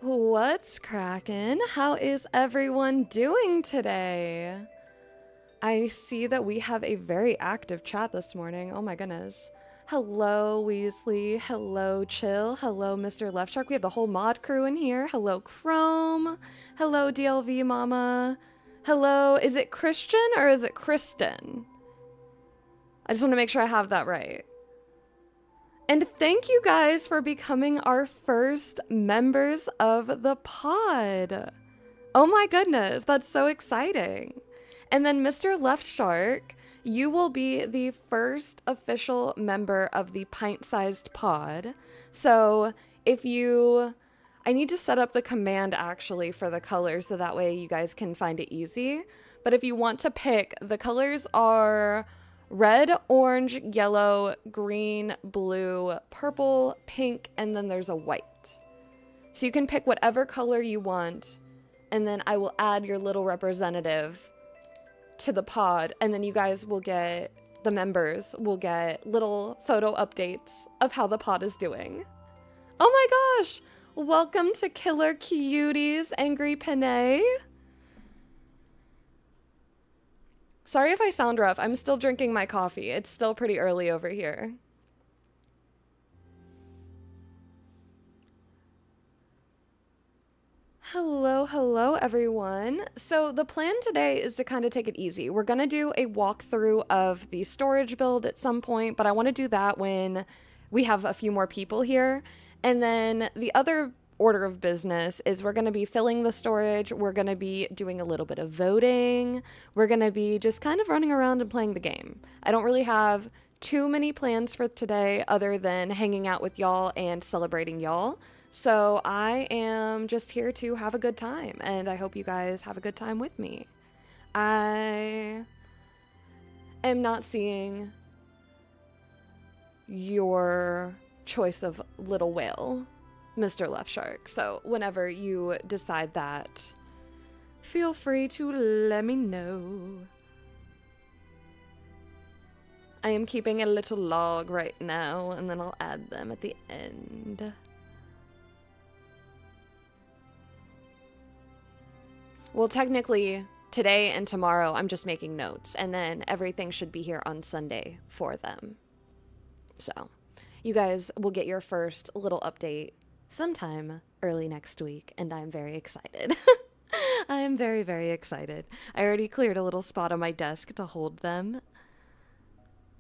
What's crackin'? How is everyone doing today? I see that we have a very active chat this morning. Oh my goodness. Hello, Weasley. Hello, Chill. Hello, Mr. Left Shark. We have the whole mod crew in here. Hello, Chrome. Hello, DLV Mama. Hello, is it Christian or is it Kristen? I just want to make sure I have that right. And thank you guys for becoming our first members of the pod. Oh my goodness, that's so exciting. And then Mr. Left Shark, you will be the first official member of the pint-sized pod. So I need to set up the command actually for the colors so that way you guys can find it easy. But if you want to pick, the colors are red, orange, yellow, green, blue, purple, pink, and then there's a white. So you can pick whatever color you want, and then I will add your little representative to the pod, and then you guys will get, the members will get little photo updates of how the pod is doing. Oh my gosh! Welcome to Killer Cuties, Angry Panay. Sorry if I sound rough. I'm still drinking my coffee. It's still pretty early over here. Hello, everyone. So the plan today is to kind of take it easy. We're going to do a walkthrough of the storage build at some point, but I want to do that when we have a few more people here. And then the other order of business is we're going to be filling the storage. We're going to be doing a little bit of voting. We're going to be just kind of running around and playing the game. I don't really have too many plans for today other than hanging out with y'all and celebrating y'all. So I am just here to have a good time, and I hope you guys have a good time with me. I am not seeing your choice of little whale, Mr. Left Shark. So whenever you decide that, feel free to let me know. I am keeping a little log right now, and then I'll add them at the end. Well, technically, today and tomorrow, I'm just making notes, and then everything should be here on Sunday for them. So, you guys will get your first little update sometime early next week, and I'm very excited. I am very, very excited. I already cleared a little spot on my desk to hold them,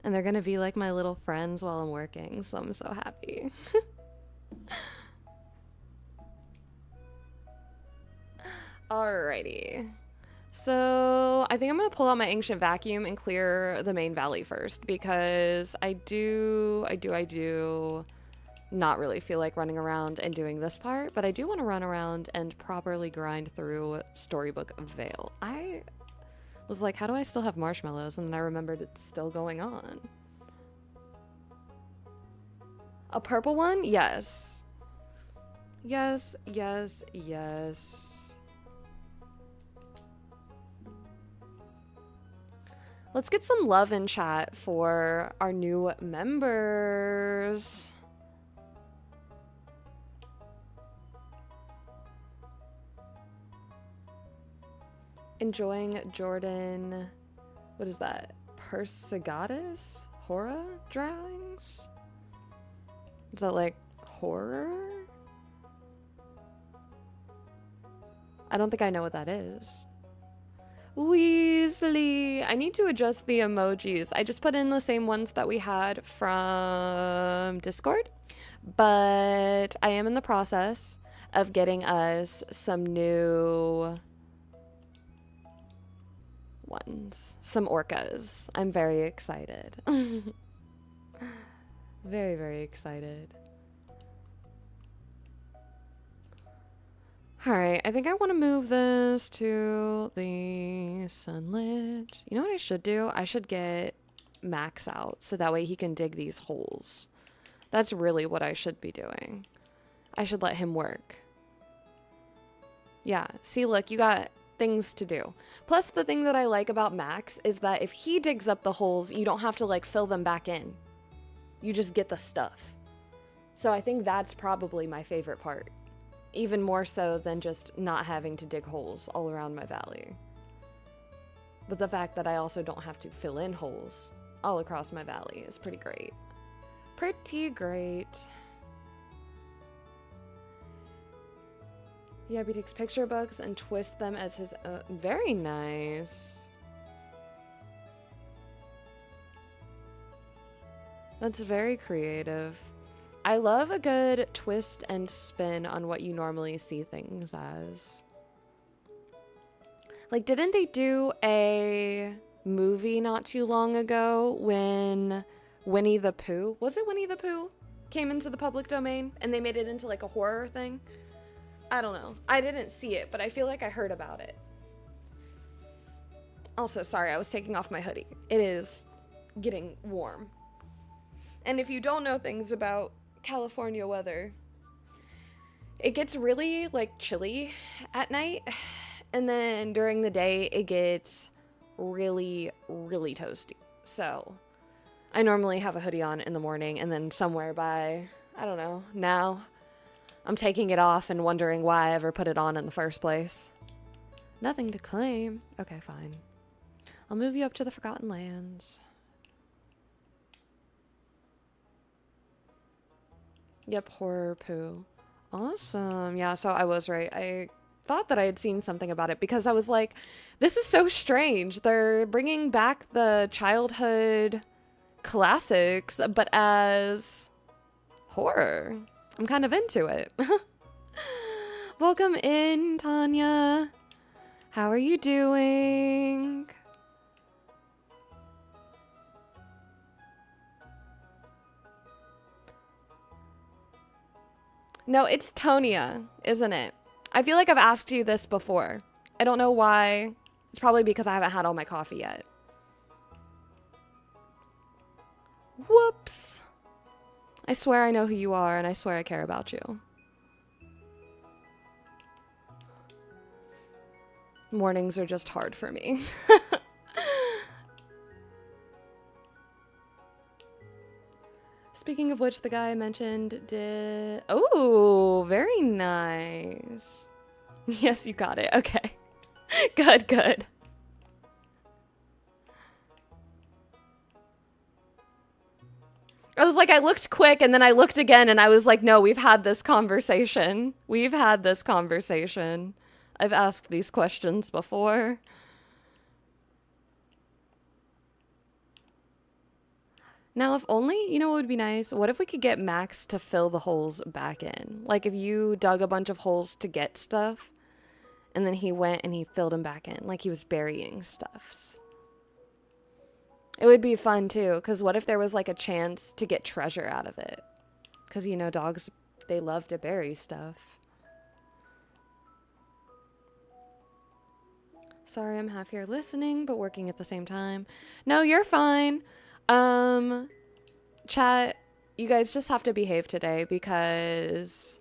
and they're gonna be like my little friends while I'm working, so I'm so happy. Alrighty. So I think I'm gonna pull out my ancient vacuum and clear the main valley first, because I do not really feel like running around and doing this part, but I do want to run around and properly grind through Storybook Vale. I was like, how do I still have marshmallows? And then I remembered it's still going on. A purple one? Yes. Yes, yes, yes. Let's get some love in chat for our new members. Enjoying Jordan, what is that? Persigatus? Horror drawings? Is that like horror? I don't think I know what that is. Weasley. I need to adjust the emojis. I just put in the same ones that we had from Discord, but I am in the process of getting us some new ones, some orcas. I'm very excited. Very, very excited. Alright, I think I want to move this to the sunlit. You know what I should do? I should get Max out so that way he can dig these holes. That's really what I should be doing. I should let him work. Yeah, see, look, you got things to do. Plus, the thing that I like about Max is that if he digs up the holes, you don't have to, like, fill them back in. You just get the stuff. So I think that's probably my favorite part. Even more so than just not having to dig holes all around my valley. But the fact that I also don't have to fill in holes all across my valley is pretty great. Pretty great. Yeah, he takes picture books and twists them as his own. Very nice. That's very creative. I love a good twist and spin on what you normally see things as. Like, didn't they do a movie not too long ago when Winnie the Pooh, was it Winnie the Pooh, came into the public domain and they made it into like a horror thing? I don't know. I didn't see it, but I feel like I heard about it. Also, sorry, I was taking off my hoodie. It is getting warm. And if you don't know things about California weather, it gets really like chilly at night, and then during the day it gets really, really toasty. So I normally have a hoodie on in the morning, and then somewhere by, I don't know, now I'm taking it off and wondering why I ever put it on in the first place. Nothing to claim. Okay, fine. I'll move you up to the Forgotten Lands. Yep, horror poo. Awesome. Yeah, so I was right. I thought that I had seen something about it because I was like, this is so strange. They're bringing back the childhood classics, but as horror. I'm kind of into it. Welcome in, Tanya. How are you doing? No, it's Tonya, isn't it? I feel like I've asked you this before. I don't know why. It's probably because I haven't had all my coffee yet. Whoops. I swear I know who you are, and I swear I care about you. Mornings are just hard for me. Speaking of which, the guy I mentioned did... Oh, very nice. Yes, you got it. Okay. Good, good. I was like, I looked quick, and then I looked again, and I was like, no, we've had this conversation. We've had this conversation. I've asked these questions before. Now, if only, you know what would be nice? What if we could get Max to fill the holes back in? Like, if you dug a bunch of holes to get stuff, and then he went and he filled them back in, like he was burying stuffs. It would be fun, too, because what if there was, like, a chance to get treasure out of it? Because, you know, dogs, they love to bury stuff. Sorry, I'm half here listening, but working at the same time. No, you're fine. Chat, you guys just have to behave today because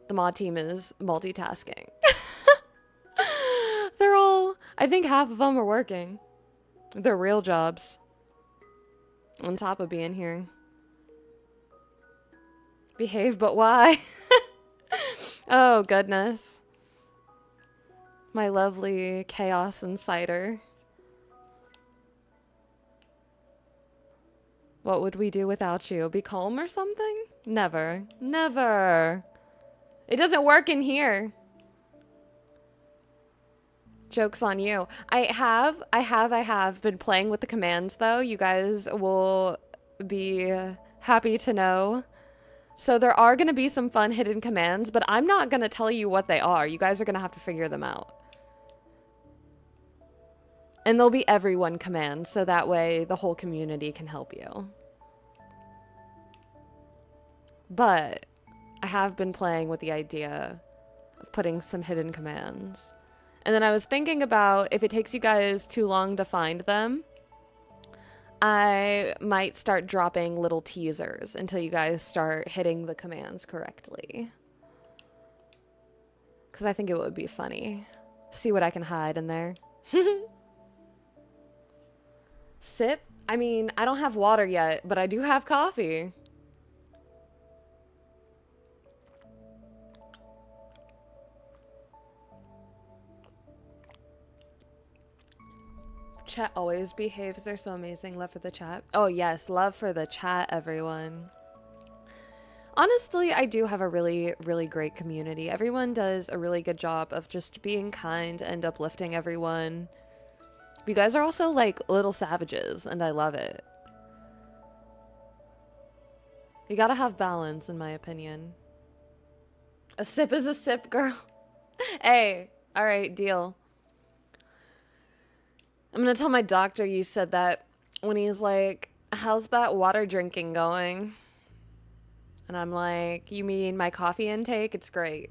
the mod team is multitasking. They're all, I think half of them are working. They're real jobs. On top of being here. Behave, but why? Oh, goodness. My lovely chaos insider. What would we do without you? Be calm or something? Never. Never. It doesn't work in here. Joke's on you. I have been playing with the commands, though. You guys will be happy to know. So there are going to be some fun hidden commands, but I'm not going to tell you what they are. You guys are going to have to figure them out. And there'll be everyone commands, so that way the whole community can help you. But I have been playing with the idea of putting some hidden commands. And then I was thinking about if it takes you guys too long to find them, I might start dropping little teasers until you guys start hitting the commands correctly. Because I think it would be funny. See what I can hide in there. Sip? I mean, I don't have water yet, but I do have coffee. Chat always behaves. They're so amazing. Love for the chat. Oh yes, love for the chat, everyone. Honestly, I do have a really, really great community. Everyone does a really good job of just being kind and uplifting everyone. You guys are also like little savages, and I love it. You gotta have balance, in my opinion. A sip is a sip, girl. Hey, all right, deal. I'm gonna tell my doctor you said that when he's like, how's that water drinking going? And I'm like, you mean my coffee intake? It's great.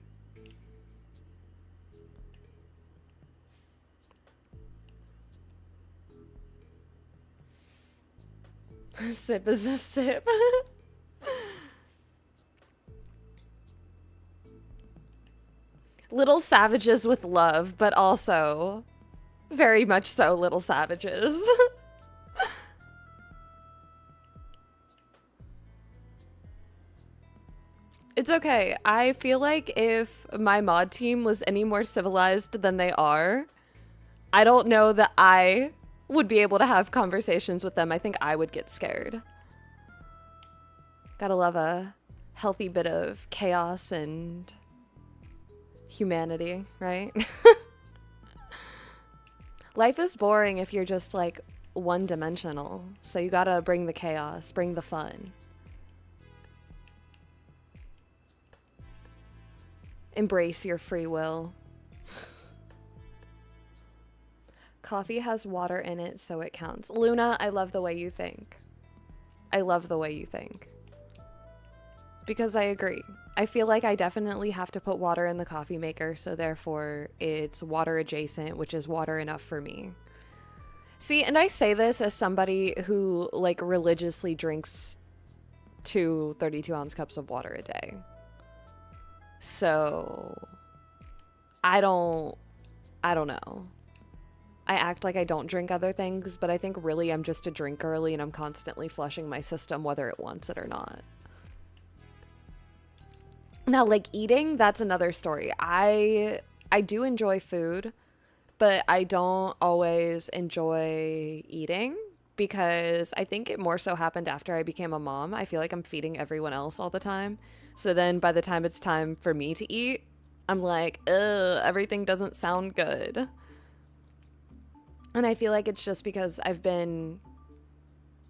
A sip is a sip. Little savages with love, but also very much so little savages. It's okay. I feel like if my mod team was any more civilized than they are, I don't know that I would be able to have conversations with them. I think I would get scared. Gotta love a healthy bit of chaos and humanity, right? Life is boring if you're just like one-dimensional. So you gotta bring the chaos, bring the fun. Embrace your free will. Coffee has water in it, so it counts. Luna, I love the way you think. I love the way you think. Because I agree. I feel like I definitely have to put water in the coffee maker, so therefore it's water adjacent, which is water enough for me. See, and I say this as somebody who like religiously drinks 2 32-ounce cups of water a day. So I don't know. I act like I don't drink other things, but I think really I'm just a drink girly and I'm constantly flushing my system whether it wants it or not. Now, like eating, that's another story. I do enjoy food, but I don't always enjoy eating because I think it more so happened after I became a mom. I feel like I'm feeding everyone else all the time. So then by the time it's time for me to eat, I'm like, ugh, everything doesn't sound good. And I feel like it's just because I've been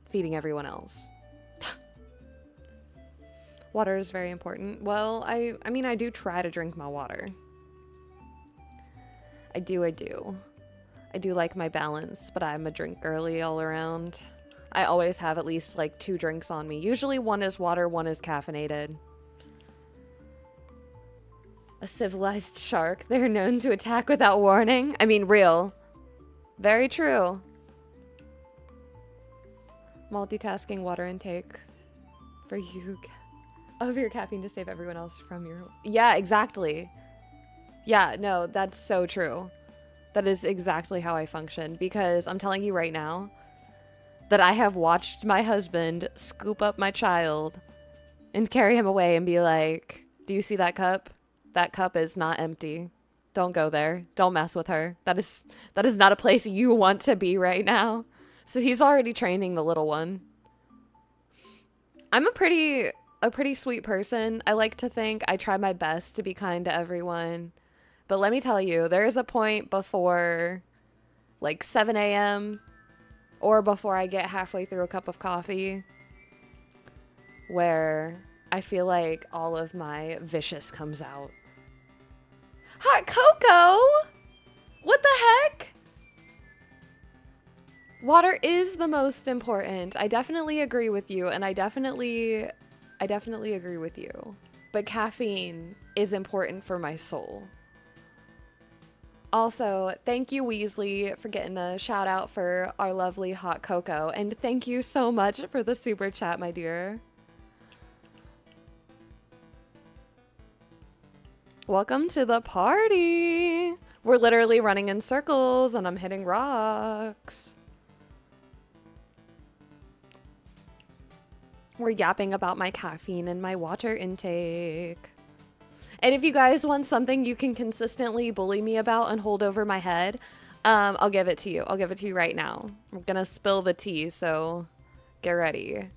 feeding everyone else. Water is very important. Well, I mean, I do try to drink my water. I do. I do like my balance, but I'm a drink girly all around. I always have at least like 2 drinks on me. Usually one is water, one is caffeinated. A civilized shark. They're known to attack without warning. I mean, real. Very true. Multitasking water intake for you. Of your caffeine to save everyone else from your... Yeah, exactly. Yeah, no, that's so true. That is exactly how I function. Because I'm telling you right now that I have watched my husband scoop up my child and carry him away and be like, do you see that cup? That cup is not empty. Don't go there. Don't mess with her. That is not a place you want to be right now. So he's already training the little one. I'm a pretty sweet person. I like to think I try my best to be kind to everyone. But let me tell you, there's a point before like 7 a.m. or before I get halfway through a cup of coffee where I feel like all of my vicious comes out. Hot cocoa? What the heck? Water is the most important. I definitely agree with you, and I definitely agree with you. But caffeine is important for my soul. Also, thank you, Weasley, for getting a shout out for our lovely hot cocoa. And thank you so much for the super chat, my dear. Welcome to the party. We're literally running in circles and I'm hitting rocks. We're yapping about my caffeine and my water intake. And if you guys want something you can consistently bully me about and hold over my head, I'll give it to you. I'll give it to you right now. I'm gonna spill the tea, so get ready.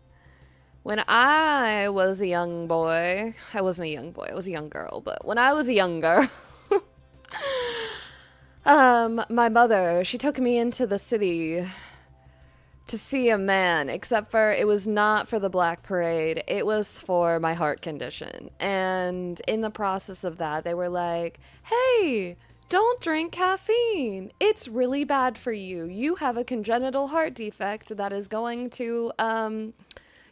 When I was a young boy, I wasn't a young boy, I was a young girl, but when I was a young girl, my mother, she took me into the city to see a man, except for it was not for the Black Parade, it was for my heart condition. And in the process of that, they were like, hey, don't drink caffeine. It's really bad for you. You have a congenital heart defect that is going to,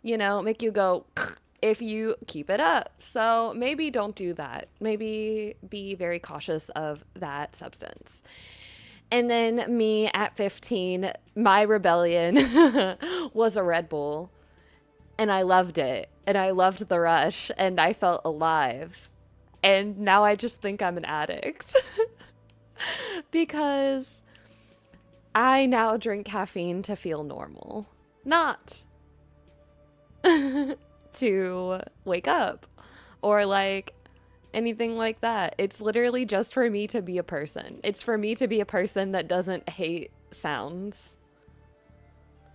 make you go if you keep it up. So maybe don't do that. Maybe be very cautious of that substance. And then me at 15, my rebellion was a Red Bull. And I loved it. And I loved the rush. And I felt alive. And now I just think I'm an addict. Because I now drink caffeine to feel normal. Not to wake up or like anything like that. It's literally just for me to be a person. It's for me to be a person that doesn't hate sounds.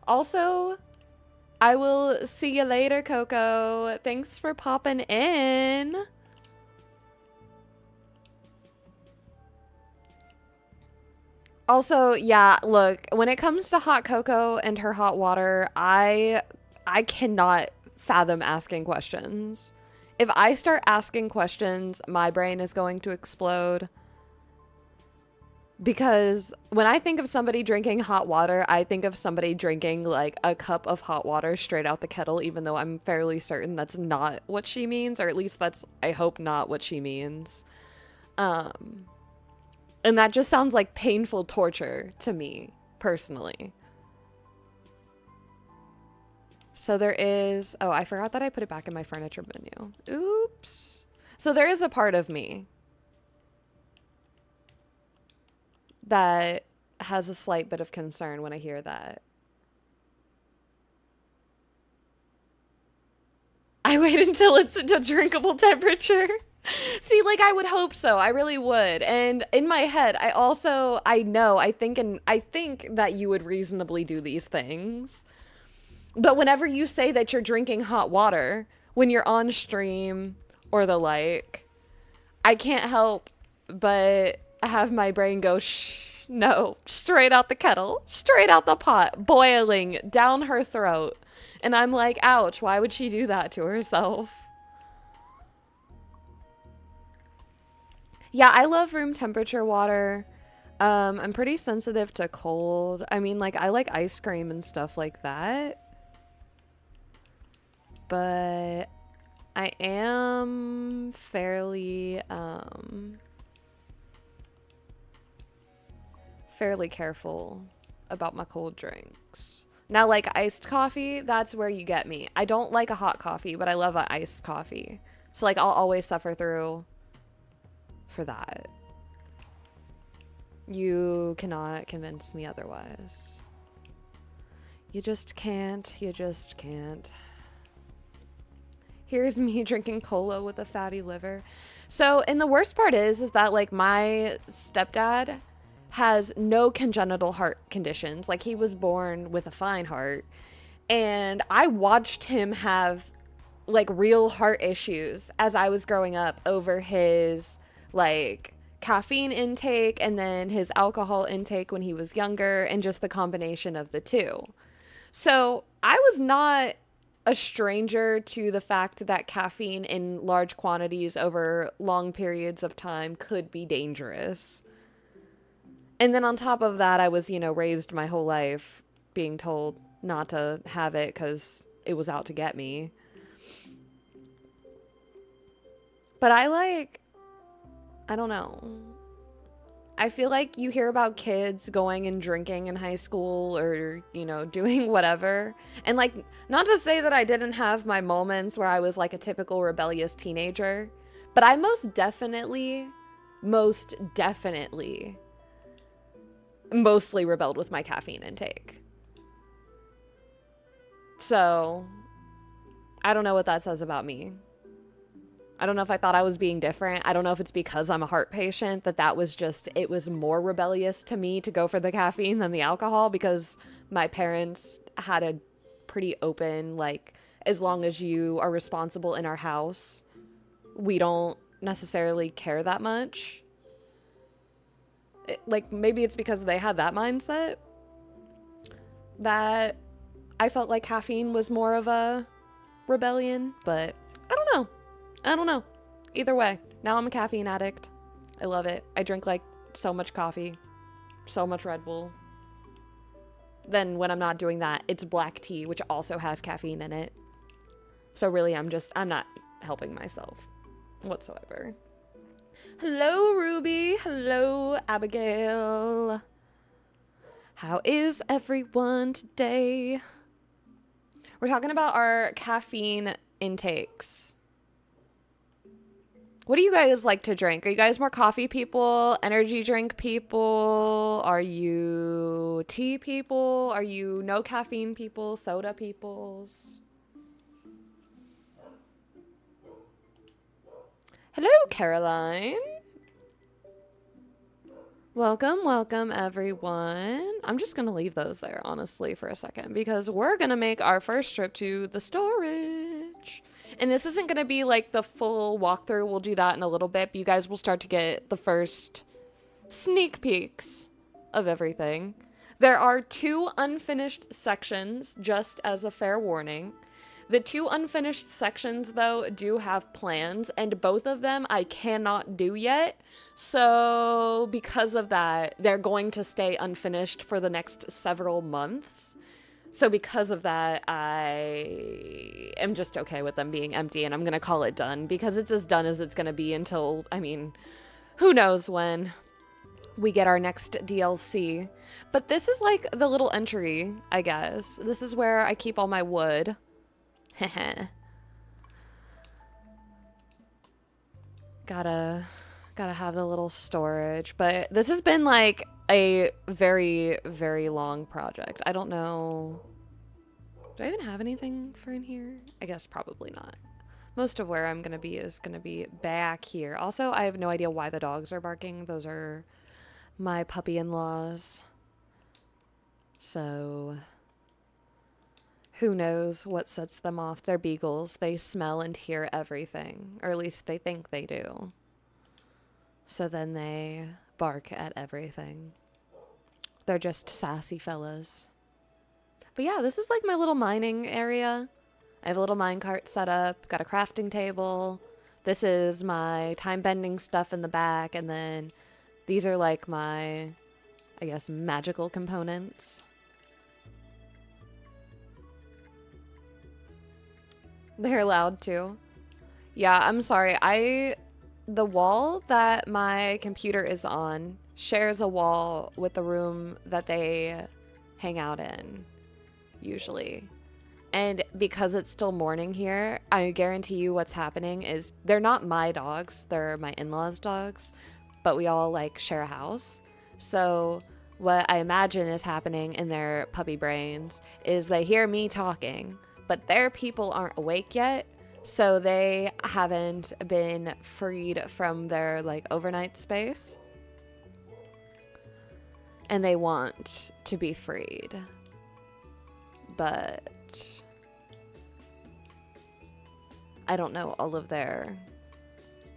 Also, I will see you later, Coco. Thanks for popping in. Also, yeah, look, when it comes to hot cocoa and her hot water, I cannot fathom asking questions. If I start asking questions, my brain is going to explode. Because when I think of somebody drinking hot water, I think of somebody drinking like a cup of hot water straight out the kettle, even though I'm fairly certain that's not what she means, or at least that's, I hope, not what she means. And that just sounds like painful torture to me, personally. So there is... Oh, I forgot that I put it back in my furniture menu. Oops. So there is a part of me that has a slight bit of concern when I hear that. I wait until it's at a drinkable temperature. See, like, I would hope so. I really would. And in my head, I think that you would reasonably do these things. But whenever you say that you're drinking hot water when you're on stream or the like, I can't help but have my brain go, shh, no, straight out the kettle, straight out the pot, boiling down her throat. And I'm like, ouch, why would she do that to herself? Yeah, I love room temperature water. I'm pretty sensitive to cold. I mean, like, I like ice cream and stuff like that. But I am fairly careful about my cold drinks. Now, like iced coffee, that's where you get me. I don't like a hot coffee, but I love an iced coffee. So, like, I'll always suffer through for that. You cannot convince me otherwise. You just can't. You just can't. Here's me drinking cola with a fatty liver. So, and the worst part is that, like, my stepdad has no congenital heart conditions. Like, he was born with a fine heart. And I watched him have, like, real heart issues as I was growing up over his, like, caffeine intake and then his alcohol intake when he was younger, and just the combination of the two. So I was not a stranger to the fact that caffeine in large quantities over long periods of time could be dangerous. And then on top of that, I was, raised my whole life being told not to have it because it was out to get me. But I don't know. I feel like you hear about kids going and drinking in high school or, doing whatever. And, like, not to say that I didn't have my moments where I was, like, a typical rebellious teenager, but I most definitely mostly rebelled with my caffeine intake. So, I don't know what that says about me. I don't know if I thought I was being different. I don't know if it's because I'm a heart patient that was just, it was more rebellious to me to go for the caffeine than the alcohol, because my parents had a pretty open, like, as long as you are responsible in our house, we don't necessarily care that much. Like, maybe it's because they had that mindset that I felt like caffeine was more of a rebellion, but I don't know. I don't know. Either way, now I'm a caffeine addict. I love it. I drink like so much coffee, so much Red Bull. Then when I'm not doing that, it's black tea, which also has caffeine in it. So really, I'm not helping myself whatsoever. Hello, Ruby. Hello, Abigail. How is everyone today? We're talking about our caffeine intakes. What do you guys like to drink? Are you guys more coffee people, energy drink people? Are you tea people? Are you no caffeine people, soda peoples? Hello, Caroline. Welcome, everyone. I'm just going to leave those there, honestly, for a second, because we're going to make our first trip to the storage. And this isn't going to be like the full walkthrough. We'll do that in a little bit, but you guys will start to get the first sneak peeks of everything. There are 2 unfinished sections, just as a fair warning. The 2 unfinished sections, though, do have plans, and both of them I cannot do yet. So because of that, they're going to stay unfinished for the next several months. So because of that, I am just okay with them being empty, and I'm going to call it done, because it's as done as it's going to be until, I mean, who knows when we get our next DLC. But this is like the little entry, I guess. This is where I keep all my wood. Gotta have the little storage. But this has been like a very, very long project. I don't know. Do I even have anything for in here? I guess probably not. Most of where I'm gonna be is gonna be back here. Also, I have no idea why the dogs are barking. Those are my puppy in-laws. So who knows what sets them off? They're beagles. They smell and hear everything, or at least they think they do. So then they bark at everything. They're just sassy fellas. But yeah, this is like my little mining area. I have a little minecart set up, got a crafting table. This is my time-bending stuff in the back, and then these are like my, I guess, magical components. They're loud too. Yeah, I'm sorry. The wall that my computer is on shares a wall with the room that they hang out in, usually. And because it's still morning here, I guarantee you what's happening is they're not my dogs, they're my in-laws' dogs, but we all like share a house. So what I imagine is happening in their puppy brains is they hear me talking, but their people aren't awake yet, so they haven't been freed from their like overnight space. And they want to be freed. But I don't know all of their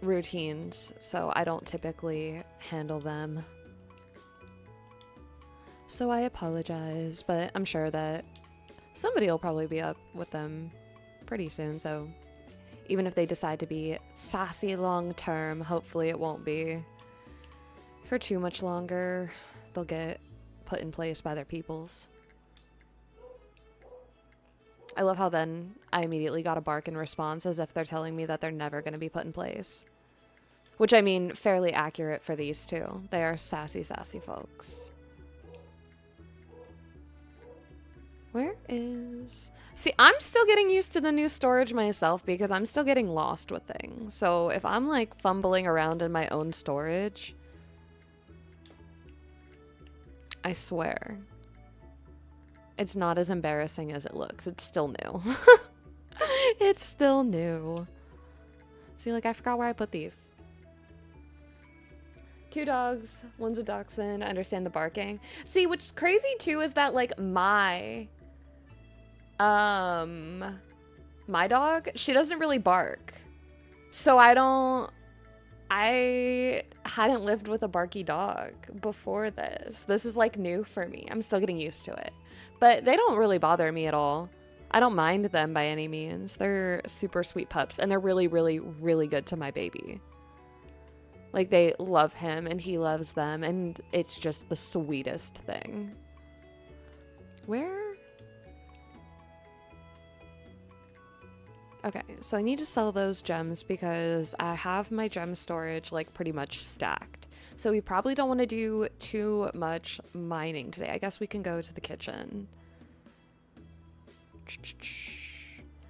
routines, so I don't typically handle them. So I apologize, but I'm sure that somebody will probably be up with them pretty soon, so even if they decide to be sassy long term, hopefully it won't be for too much longer. They'll get put in place by their peoples. I love how then I immediately got a bark in response as if they're telling me that they're never going to be put in place. Which, I mean, fairly accurate for these two. They are sassy, sassy folks. Where is... See, I'm still getting used to the new storage myself because I'm still getting lost with things. So if I'm like fumbling around in my own storage, I swear, it's not as embarrassing as it looks. It's still new. It's still new. See, like, I forgot where I put these. 2 dogs, one's a dachshund. I understand the barking. See, what's crazy too is that like my dog, she doesn't really bark. So I hadn't lived with a barky dog before this. This is like new for me. I'm still getting used to it. But they don't really bother me at all. I don't mind them by any means. They're super sweet pups and they're really, really, really good to my baby. Like, they love him and he loves them, and it's just the sweetest thing. Where? Okay, so I need to sell those gems because I have my gem storage, like, pretty much stacked. So we probably don't want to do too much mining today. I guess we can go to the kitchen.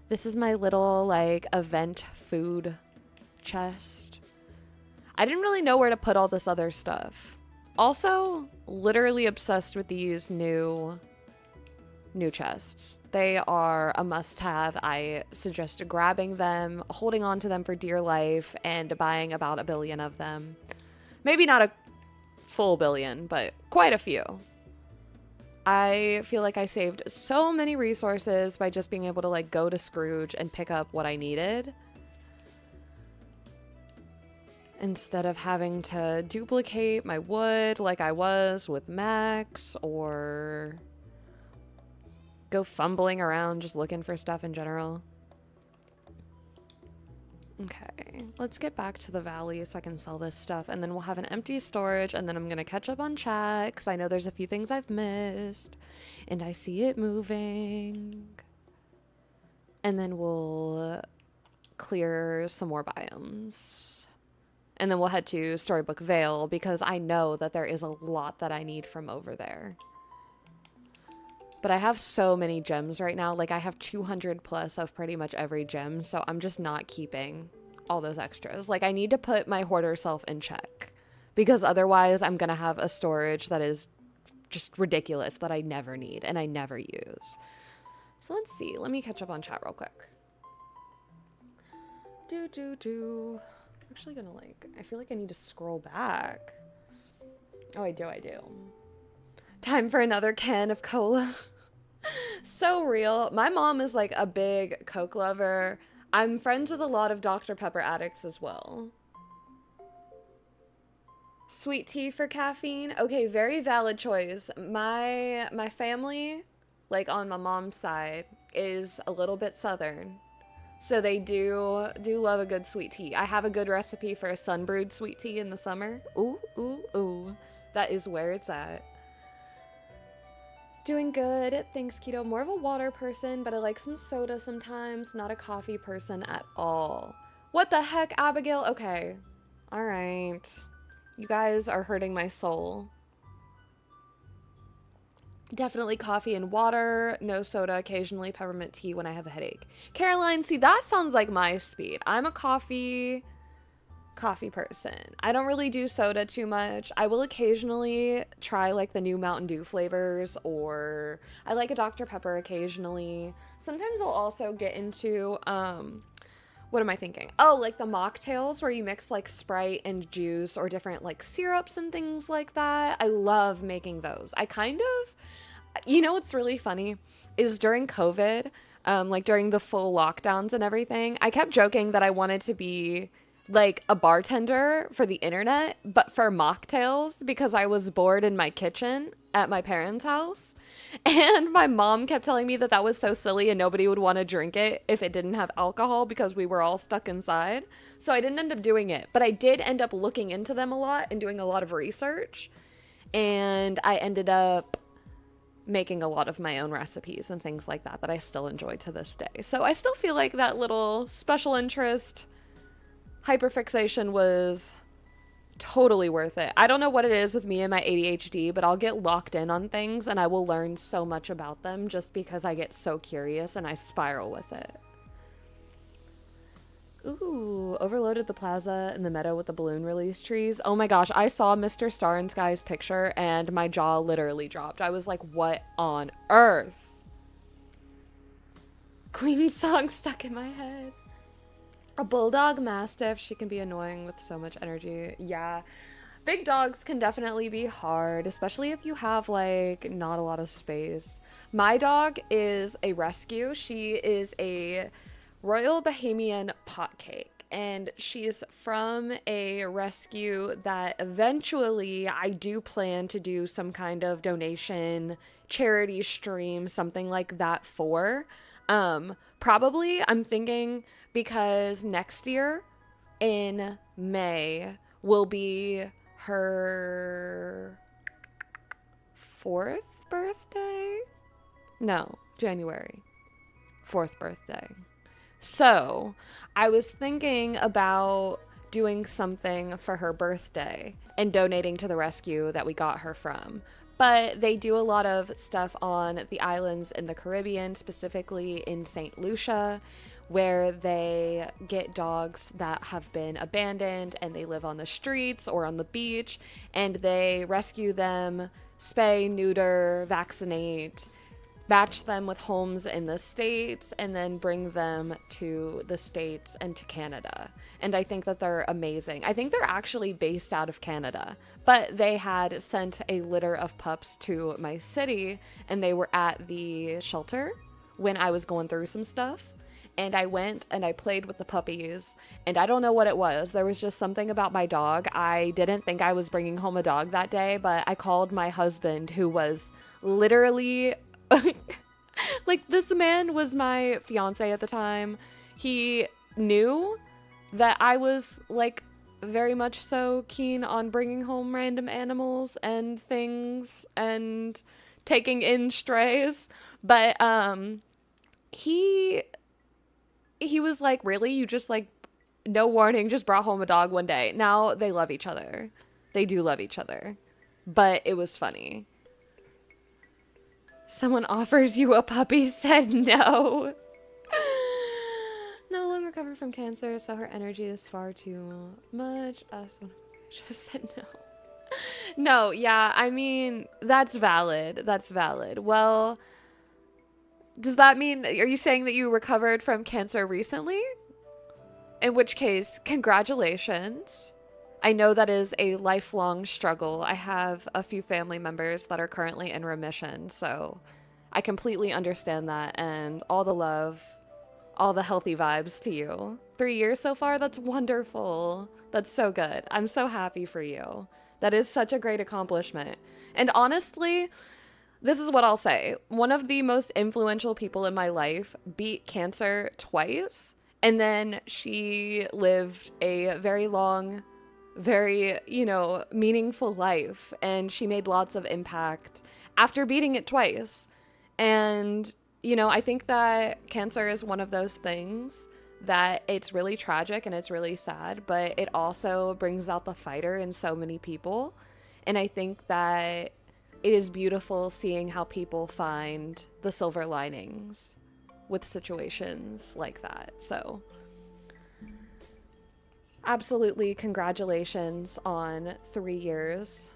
This is my little, like, event food chest. I didn't really know where to put all this other stuff. Also, literally obsessed with these new chests. They are a must-have. I suggest grabbing them, holding on to them for dear life, and buying about 1 billion of them. Maybe not a full billion, but quite a few. I feel like I saved so many resources by just being able to like go to Scrooge and pick up what I needed, instead of having to duplicate my wood like I was with Max, or go fumbling around just looking for stuff in general. Okay, let's get back to the valley so I can sell this stuff, and then we'll have an empty storage, and then I'm gonna catch up on chat because I know there's a few things I've missed and I see it moving. And then we'll clear some more biomes. And then we'll head to Storybook Vale because I know that there is a lot that I need from over there. But I have so many gems right now. Like, I have 200 plus of pretty much every gem, so I'm just not keeping all those extras. Like, I need to put my hoarder self in check because otherwise I'm gonna have a storage that is just ridiculous that I never need and I never use. So let's see. Let me catch up on chat real quick. I'm actually gonna I feel like I need to scroll back. Oh, I do. Time for another can of cola. So real. My mom is like a big Coke lover. I'm friends with a lot of Dr. Pepper addicts as well. Sweet tea for caffeine. Okay, very valid choice. My family, like on my mom's side, is a little bit southern. So they do love a good sweet tea. I have a good recipe for a sun-brewed sweet tea in the summer. Ooh, ooh, ooh. That is where it's at. Doing good. Thanks, Keto. More of a water person, but I like some soda sometimes. Not a coffee person at all. What the heck, Abigail? Okay. All right. You guys are hurting my soul. Definitely coffee and water, no soda, occasionally peppermint tea when I have a headache. Caroline, see, that sounds like my speed. I'm a coffee person. I don't really do soda too much. I will occasionally try like the new Mountain Dew flavors, or I like a Dr. Pepper occasionally. Sometimes I'll also get into, what am I thinking? Oh, like the mocktails where you mix like Sprite and juice or different like syrups and things like that. I love making those. I kind of, you know what's really funny is during COVID, like during the full lockdowns and everything, I kept joking that I wanted to be like a bartender for the internet, but for mocktails, because I was bored in my kitchen at my parents' house. And my mom kept telling me that that was so silly and nobody would want to drink it if it didn't have alcohol because we were all stuck inside. So I didn't end up doing it, but I did end up looking into them a lot and doing a lot of research. And I ended up making a lot of my own recipes and things like that I still enjoy to this day. So I still feel like that little special interest hyperfixation was totally worth it. I don't know what it is with me and my ADHD, but I'll get locked in on things and I will learn so much about them just because I get so curious and I spiral with it. Ooh, overloaded the plaza in the meadow with the balloon release trees. Oh my gosh, I saw Mr. Star and Sky's picture and my jaw literally dropped. I was like, what on earth? Queen song stuck in my head. A bulldog mastiff, she can be annoying with so much energy. Yeah. Big dogs can definitely be hard, especially if you have like not a lot of space. My dog is a rescue. She is a Royal Bahamian potcake, and she's from a rescue that eventually I do plan to do some kind of donation, charity stream, something like that for. Probably I'm thinking because next year in May will be her 4th birthday? No, January. 4th birthday. So, I was thinking about doing something for her birthday and donating to the rescue that we got her from. But they do a lot of stuff on the islands in the Caribbean, specifically in St. Lucia, where they get dogs that have been abandoned and they live on the streets or on the beach, and they rescue them, spay, neuter, vaccinate, match them with homes in the States, and then bring them to the States and to Canada. And I think that they're amazing. I think they're actually based out of Canada, but they had sent a litter of pups to my city, and they were at the shelter when I was going through some stuff. And I went and I played with the puppies, and I don't know what it was. There was just something about my dog. I didn't think I was bringing home a dog that day, but I called my husband, who was literally like, this man was my fiance at the time. He knew that I was like very much so keen on bringing home random animals and things and taking in strays, but he was like, really? You just like, no warning, just brought home a dog one day. Now they love each other. They do love each other. But it was funny. Someone offers you a puppy, said no. No longer recovered from cancer, so her energy is far too much. Should have said no. No, yeah, I mean, that's valid. That's valid. Well, does that mean, are you saying that you recovered from cancer recently? In which case, congratulations. I know that is a lifelong struggle. I have a few family members that are currently in remission, so I completely understand that, and all the love, all the healthy vibes to you. 3 years so far? That's wonderful. That's so good. I'm so happy for you. That is such a great accomplishment. And honestly, this is what I'll say. One of the most influential people in my life beat cancer twice, and then she lived a very long, very, meaningful life, and she made lots of impact after beating it twice. And, I think that cancer is one of those things that it's really tragic and it's really sad, but it also brings out the fighter in so many people. And I think that it is beautiful seeing how people find the silver linings with situations like that. So absolutely, congratulations on 3 years.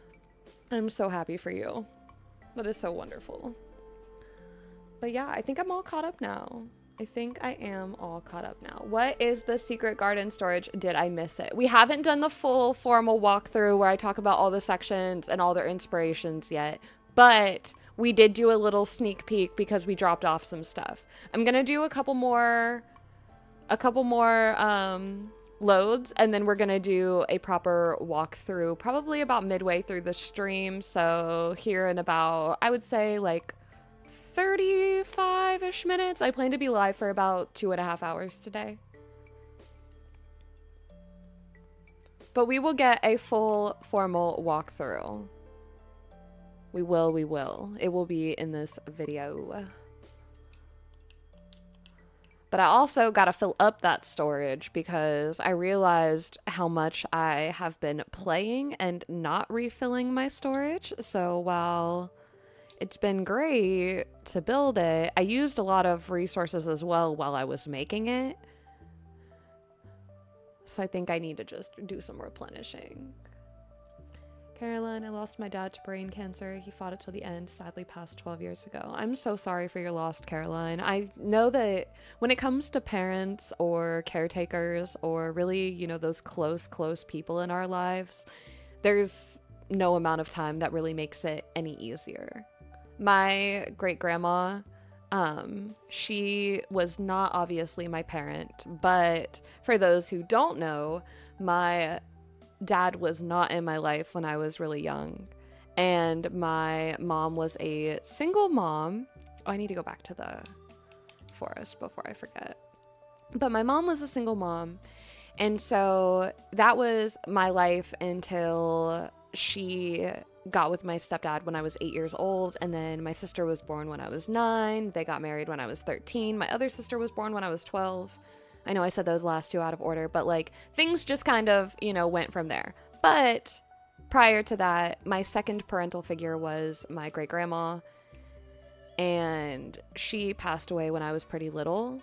I'm so happy for you. That is so wonderful. But yeah, I think I'm all caught up now. I think I am all caught up now. What is the secret garden storage? Did I miss it? We haven't done the full formal walkthrough where I talk about all the sections and all their inspirations yet, but we did do a little sneak peek because we dropped off some stuff. I'm gonna do a couple more loads, and then we're gonna do a proper walkthrough probably about midway through the stream. So here in about, I would say, like 35-ish minutes. I plan to be live for about 2.5 hours today. But we will get a full formal walkthrough. We will. It will be in this video. But I also got to fill up that storage because I realized how much I have been playing and not refilling my storage. So while it's been great to build it, I used a lot of resources as well while I was making it. So I think I need to just do some replenishing. Caroline, I lost my dad to brain cancer. He fought it till the end, sadly passed 12 years ago. I'm so sorry for your loss, Caroline. I know that when it comes to parents or caretakers or really, you know, those close people in our lives, there's no amount of time that really makes it any easier. My great-grandma, she was not obviously my parent, but for those who don't know, my dad was not in my life when I was really young, and my mom was a single mom. Oh, I need to go back to the forest before I forget. But my mom was a single mom, and so that was my life until she got with my stepdad when I was 8 years old, and then my sister was born when I was 9. They got married when I was 13. My other sister was born when I was 12. I know I said those last two out of order, but like things just kind of, you know, went from there. But prior to that, my second parental figure was my great-grandma, and she passed away when I was pretty little.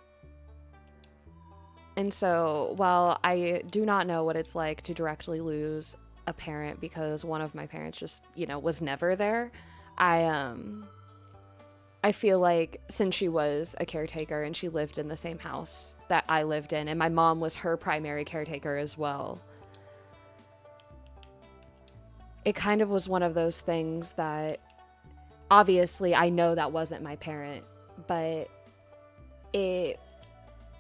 And so while I do not know what it's like to directly lose a parent because one of my parents just, you know, was never there, I feel like since she was a caretaker and she lived in the same house that I lived in, and my mom was her primary caretaker as well, it kind of was one of those things that obviously I know that wasn't my parent, but it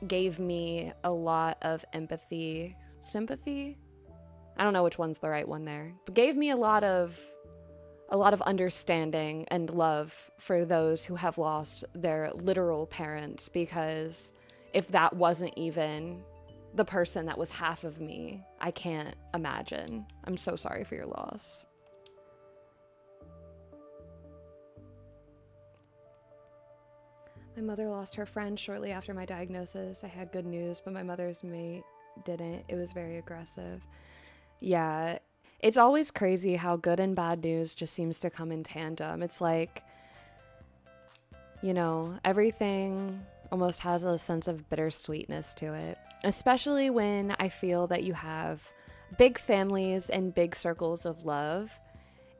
gave me a lot of empathy, sympathy. I don't know which one's the right one there, but gave me a lot of understanding and love for those who have lost their literal parents, because if that wasn't even the person that was half of me, I can't imagine. I'm so sorry for your loss. My mother lost her friend shortly after my diagnosis. I had good news, but my mother's mate didn't. It was very aggressive. Yeah, it's always crazy how good and bad news just seems to come in tandem. It's like, you know, everything almost has a sense of bittersweetness to it, especially when I feel that you have big families and big circles of love.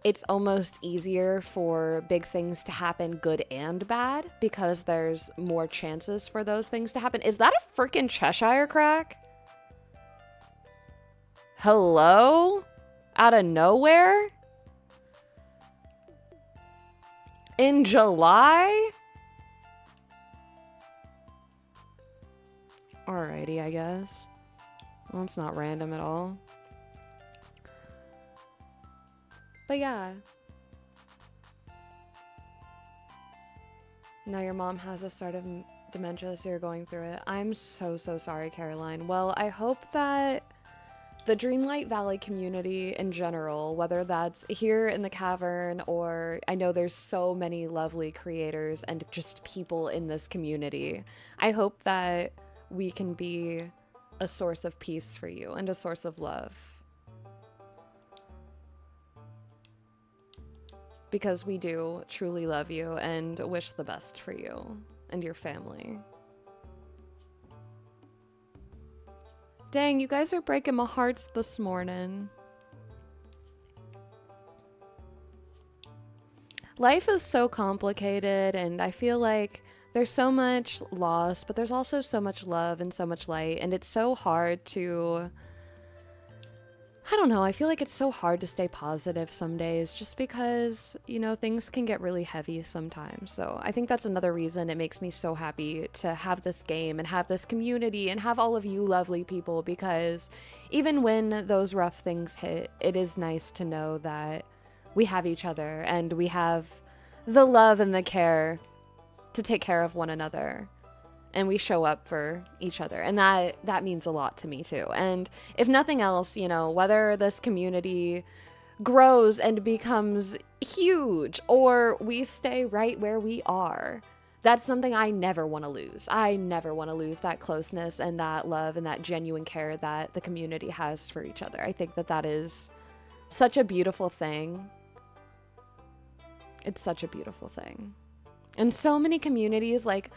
It's almost easier for big things to happen, good and bad, because there's more chances for those things to happen. Is that a freaking Cheshire crack? Hello? Out of nowhere? In July? Alrighty, I guess. Well, it's not random at all. But yeah. Now your mom has a start of dementia, so you're going through it. I'm so sorry, Caroline. Well, I hope that the Dreamlight Valley community in general, whether that's here in the cavern or I know there's so many lovely creators and just people in this community, I hope that we can be a source of peace for you and a source of love. Because we do truly love you and wish the best for you and your family. Dang, you guys are breaking my hearts this morning. Life is so complicated, and I feel like there's so much loss, but there's also so much love and so much light, and it's so hard to... I don't know, I feel like it's so hard to stay positive some days just because, you know, things can get really heavy sometimes. So I think that's another reason it makes me so happy to have this game and have this community and have all of you lovely people, because even when those rough things hit, it is nice to know that we have each other and we have the love and the care to take care of one another. And we show up for each other. And that means a lot to me too. And if nothing else, you know, whether this community grows and becomes huge or we stay right where we are, that's something I never want to lose. I never want to lose that closeness and that love and that genuine care that the community has for each other. I think that that is such a beautiful thing. It's such a beautiful thing. And so many communities, like,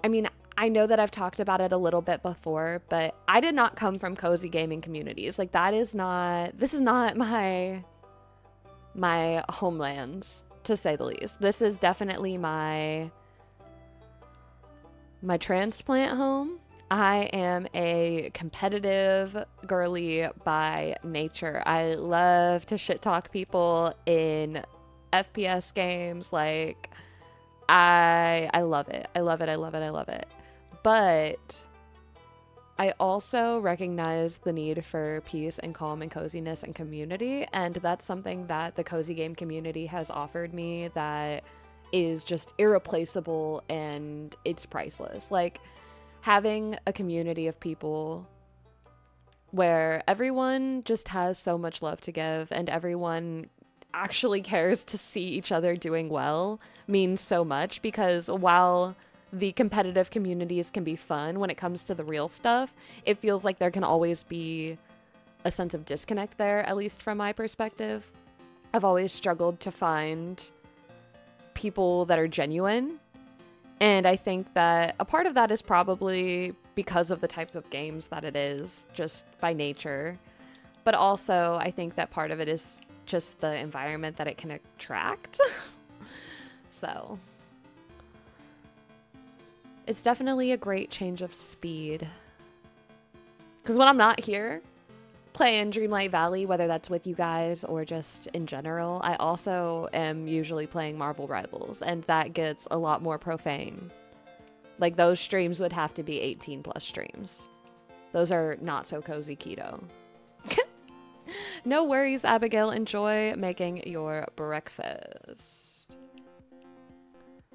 I mean, I know that I've talked about it a little bit before, but I did not come from cozy gaming communities. Like, this is not my my homelands, to say the least. This is definitely my transplant home. I am a competitive girly by nature. I love to shit talk people in FPS games. Like, I love it. I love it. I love it. I love it. But I also recognize the need for peace and calm and coziness and community. And that's something that the cozy game community has offered me that is just irreplaceable, and it's priceless. Like, having a community of people where everyone just has so much love to give and everyone actually cares to see each other doing well means so much, because while the competitive communities can be fun, when it comes to the real stuff, it feels like there can always be a sense of disconnect there, at least from my perspective. I've always struggled to find people that are genuine, and I think that a part of that is probably because of the type of games that it is, just by nature. But also, I think that part of it is just the environment that it can attract. So, it's definitely a great change of speed. Because when I'm not here playing Dreamlight Valley, whether that's with you guys or just in general, I also am usually playing Marvel Rivals, and that gets a lot more profane. Like, those streams would have to be 18 plus streams. Those are not so cozy keto. No worries, Abigail. Enjoy making your breakfast.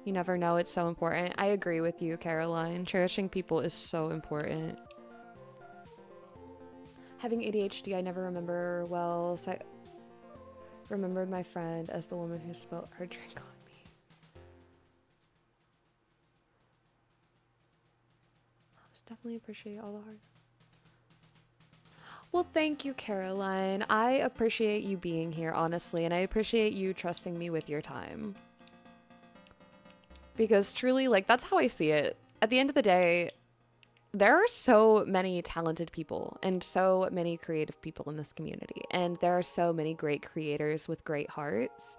You never know, it's so important. I agree with you, Caroline. Cherishing people is so important. Having ADHD, I never remember well, so I remembered my friend as the woman who spilled her drink on me. I just definitely appreciate all the hard. Well, thank you, Caroline. I appreciate you being here, honestly, and I appreciate you trusting me with your time. Because truly, like, that's how I see it. At the end of the day, there are so many talented people and so many creative people in this community, and there are so many great creators with great hearts.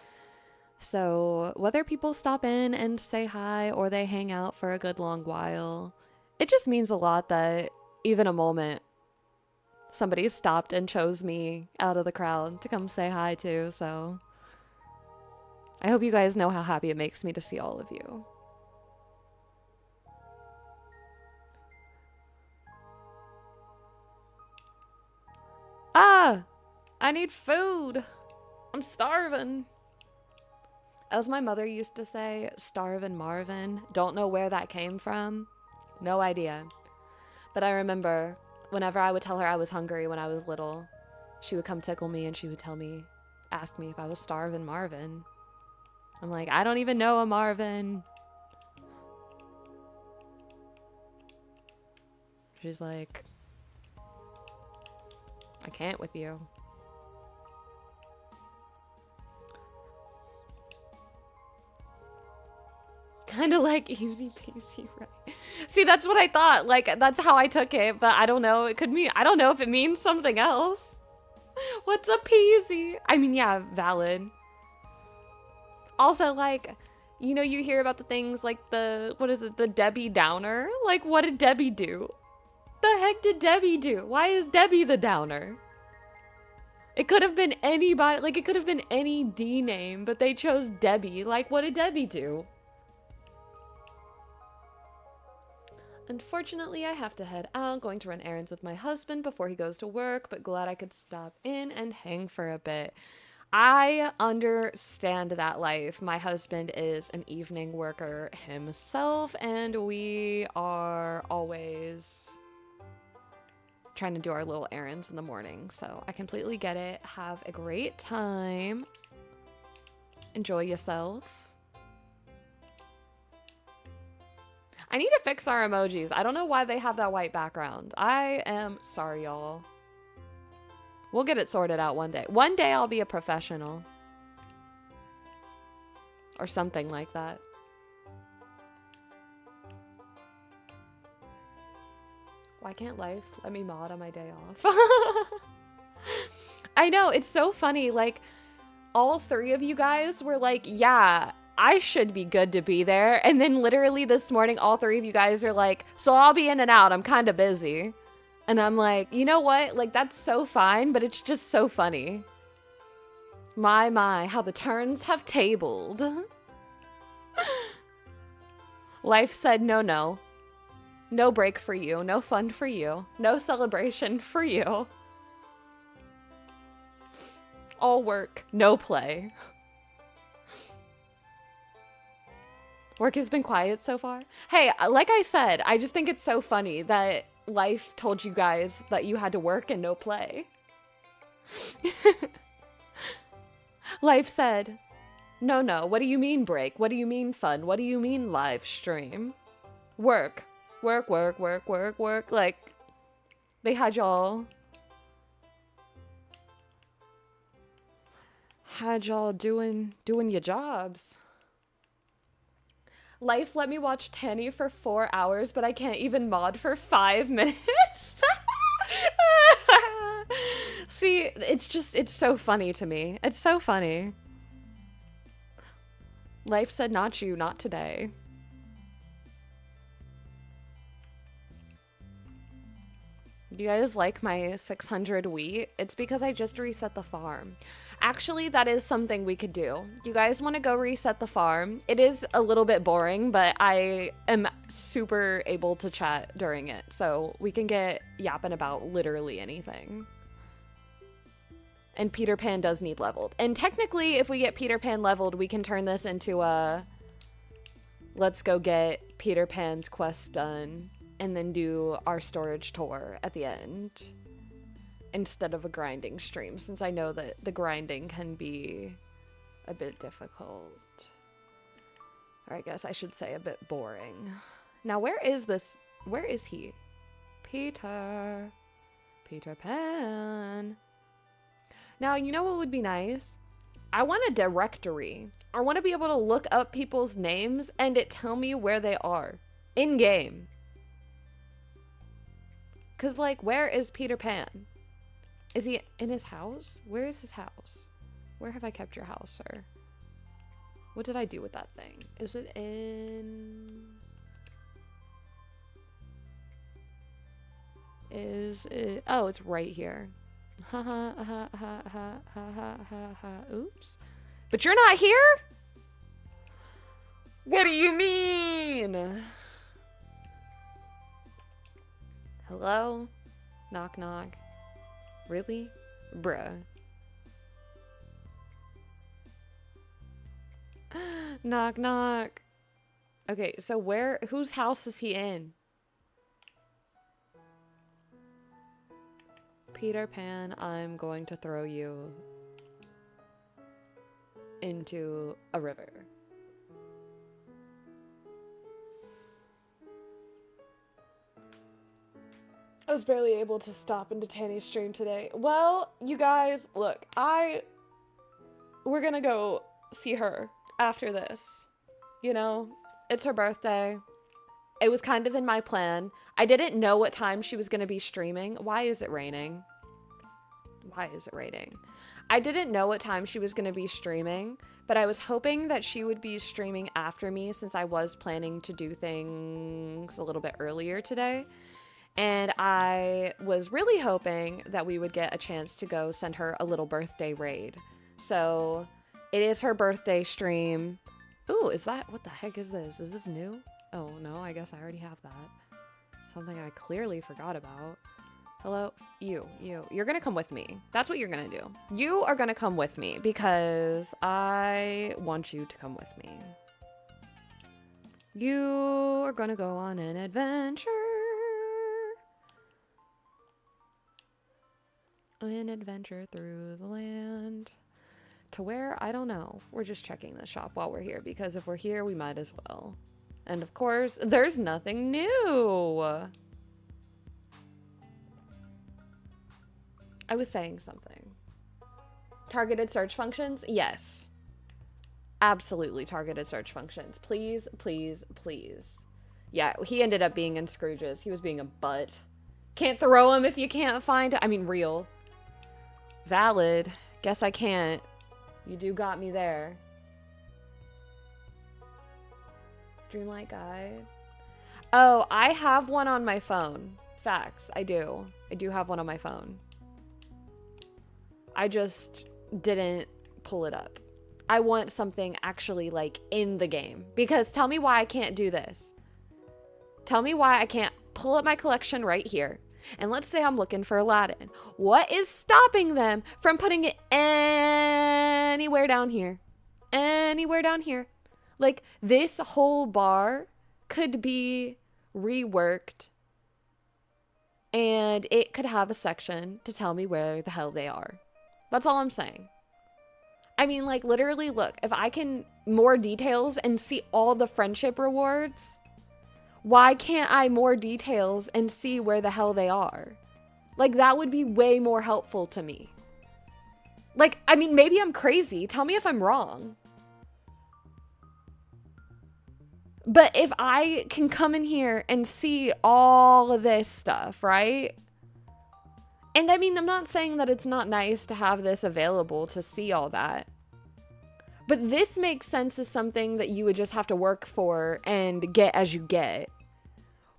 So whether people stop in and say hi or they hang out for a good long while, it just means a lot that even a moment somebody stopped and chose me out of the crowd to come say hi to. So I hope you guys know how happy it makes me to see all of you. Ah! I need food! I'm starving! As my mother used to say, starvin' Marvin. Don't know where that came from. No idea. But I remember whenever I would tell her I was hungry when I was little, she would come tickle me and she would ask me if I was starvin' Marvin. I'm like, I don't even know a Marvin. She's like, I can't with you. It's kind of like easy peasy, right? See, that's what I thought. Like, that's how I took it, but I don't know. It could mean, I don't know if it means something else. What's a peasy? I mean, yeah, valid. Also, like, you know, you hear about the things like the, what is it, the Debbie Downer? Like, what did Debbie do? The heck did Debbie do? Why is Debbie the downer? It could have been anybody, like, it could have been any D name, but they chose Debbie. Like, what did Debbie do? Unfortunately, I have to head out, going to run errands with my husband before he goes to work, but glad I could stop in and hang for a bit. I understand that life. My husband is an evening worker himself, and we are always trying to do our little errands in the morning. So I completely get it. Have a great time. Enjoy yourself. I need to fix our emojis. I don't know why they have that white background. I am sorry, y'all. We'll get it sorted out one day. One day I'll be a professional. Or something like that. Why can't life let me mod on my day off? I know, it's so funny. Like, all three of you guys were like, yeah, I should be good to be there. And then literally this morning, all three of you guys are like, so I'll be in and out. I'm kind of busy. And I'm like, you know what? Like, that's so fine, but it's just so funny. My, how the turns have tabled. Life said, no. No break for you. No fun for you. No celebration for you. All work, no play. Work has been quiet so far. Hey, like I said, I just think it's so funny that life told you guys that you had to work and no play. Life said, no, what do you mean break? What do you mean fun? What do you mean live stream? Work. Like, they had y'all doing your jobs. Life let me watch Tanny for 4 hours, but I can't even mod for 5 minutes. See, it's so funny to me. It's so funny. Life said, not you, not today. You guys like my 600 wheat? It's because I just reset the farm. Actually, that is something we could do. You guys want to go reset the farm? It is a little bit boring, but I am super able to chat during it. So we can get yapping about literally anything. And Peter Pan does need leveled. And technically, if we get Peter Pan leveled, we can turn this into a... Let's go get Peter Pan's quest done. And then do our storage tour at the end. Instead of a grinding stream, since I know that the grinding can be a bit difficult. Or I guess I should say a bit boring. Now, where is this? Where is he? Peter Pan. Now, you know what would be nice? I want a directory. I want to be able to look up people's names and it tell me where they are. In-game. Because, like, where is Peter Pan? Is he in his house? Where is his house? Where have I kept your house, sir? What did I do with that thing? Is it in... Is it... Oh, it's right here. Oops. But you're not here? What do you mean? Hello? Knock, knock. Really? Bruh. Knock, knock. Okay, so whose house is he in? Peter Pan, I'm going to throw you into a river. I was barely able to stop into Tanny's stream today. Well, you guys, look, we're gonna go see her after this. You know, it's her birthday. It was kind of in my plan. I didn't know what time she was gonna be streaming. Why is it raining? Why is it raining? I didn't know what time she was gonna be streaming, but I was hoping that she would be streaming after me since I was planning to do things a little bit earlier today. And I was really hoping that we would get a chance to go send her a little birthday raid. So it is her birthday stream. Ooh, what the heck is this? Is this new? Oh no, I guess I already have that. Something I clearly forgot about. Hello, you're gonna come with me. That's what you're gonna do. You are gonna come with me because I want you to come with me. You are gonna go on an adventure. An adventure through the land. To where? I don't know. We're just checking the shop while we're here because if we're here, we might as well. And of course, there's nothing new. I was saying something. Targeted search functions? Yes. Absolutely targeted search functions. Please, please, please. Yeah, he ended up being in Scrooge's. He was being a butt. Can't throw him if you can't find... I mean, real. Valid. Guess I can't. You do got me there. Dreamlight guide. Oh, I have one on my phone. Facts. I do. I do have one on my phone. I just didn't pull it up. I want something actually like in the game. Because tell me why I can't do this. Tell me why I can't pull up my collection right here. And let's say I'm looking for Aladdin. What is stopping them from putting it anywhere down here? Anywhere down here. Like, this whole bar could be reworked. And it could have a section to tell me where the hell they are. That's all I'm saying. I mean, like, literally, look. If I can more details and see all the friendship rewards... Why can't I more details and see where the hell they are? Like, that would be way more helpful to me. Like, I mean, maybe I'm crazy. Tell me if I'm wrong. But if I can come in here and see all of this stuff, right? And I mean, I'm not saying that it's not nice to have this available to see all that. But this makes sense as something that you would just have to work for and get as you get.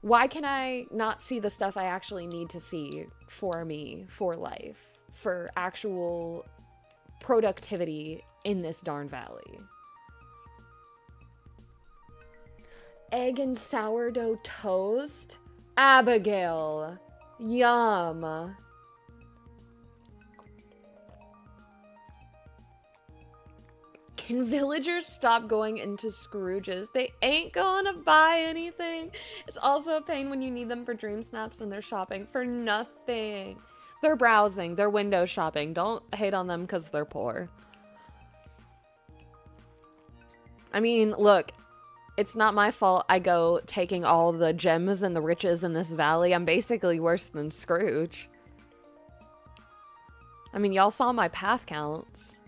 Why can I not see the stuff I actually need to see for me, for life, for actual productivity in this darn valley? Egg and sourdough toast? Abigail. Yum. Can villagers stop going into Scrooge's? They ain't gonna buy anything. It's also a pain when you need them for dream snaps and they're shopping for nothing. They're browsing. They're window shopping. Don't hate on them because they're poor. I mean, look, it's not my fault I go taking all the gems and the riches in this valley. I'm basically worse than Scrooge. I mean, y'all saw my path counts.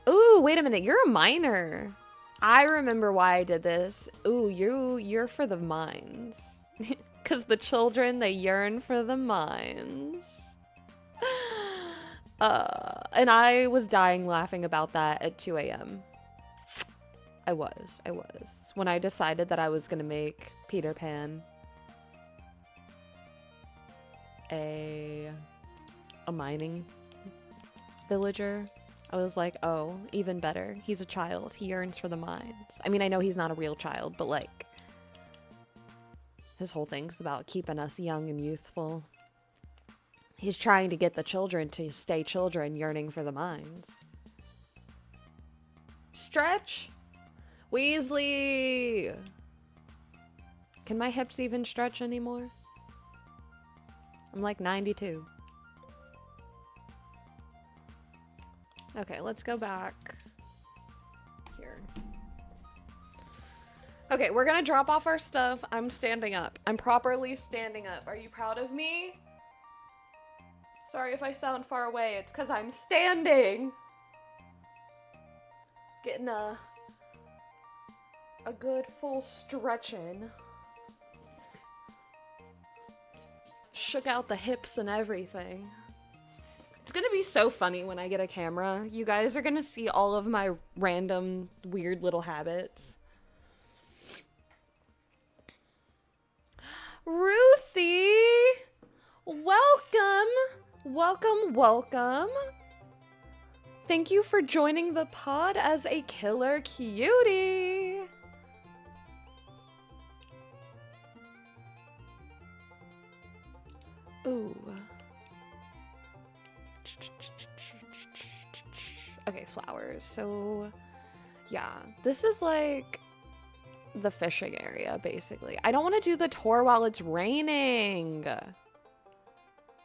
Ooh, wait a minute. You're a miner. I remember why I did this. Ooh, you're for the mines. Because the children, they yearn for the mines. And I was dying laughing about that at 2 a.m. I was. When I decided that I was going to make Peter Pan a mining villager. I was like, oh, even better. He's a child. He yearns for the mines. I mean, I know he's not a real child, but like, his whole thing's about keeping us young and youthful. He's trying to get the children to stay children, yearning for the mines. Stretch? Weasley! Can my hips even stretch anymore? I'm like 92. Okay, let's go back here. Okay, we're gonna drop off our stuff. I'm standing up. I'm properly standing up. Are you proud of me? Sorry if I sound far away. It's because I'm standing. Getting a good full stretch in. Shook out the hips and everything. It's gonna be so funny when I get a camera. You guys are gonna see all of my random, weird little habits. Ruthie! Welcome! Welcome. Thank you for joining the pod as a killer cutie. Ooh. Okay, flowers. So, yeah. This is like the fishing area, basically. I don't want to do the tour while it's raining.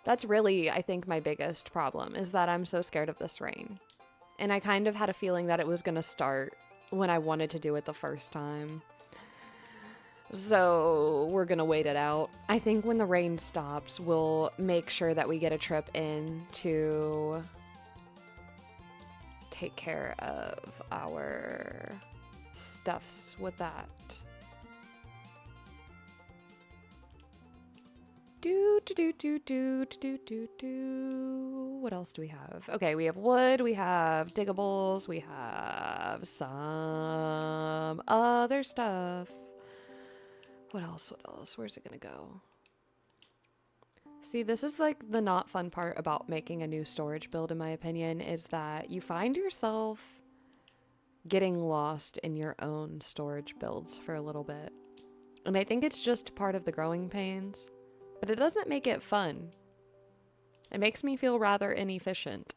That's really, I think, my biggest problem, is that I'm so scared of this rain. And I kind of had a feeling that it was going to start when I wanted to do it the first time. So we're going to wait it out. I think when the rain stops, we'll make sure that we get a trip in to take care of our stuffs with that. What else do we have? Okay, we have wood, we have diggables, we have some other stuff. What else? What else? Where's it gonna go? See, this is like the not fun part about making a new storage build, in my opinion, is that you find yourself getting lost in your own storage builds for a little bit. And I think it's just part of the growing pains, but it doesn't make it fun. It makes me feel rather inefficient.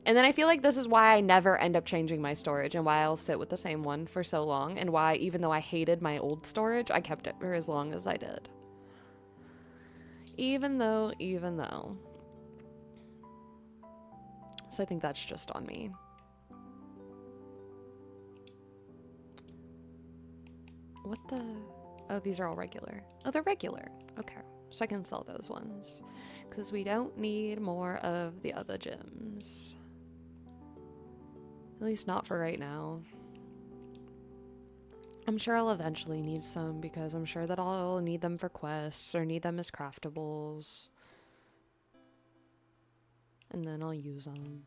And then I feel like this is why I never end up changing my storage and why I'll sit with the same one for so long, and why, even though I hated my old storage, I kept it for as long as I did. Even though. So I think that's just on me. What the? Oh, these are all regular. Oh, they're regular. Okay. So I can sell those ones, because we don't need more of the other gems. At least not for right now. I'm sure I'll eventually need some, because I'm sure that I'll need them for quests or need them as craftables. And then I'll use them.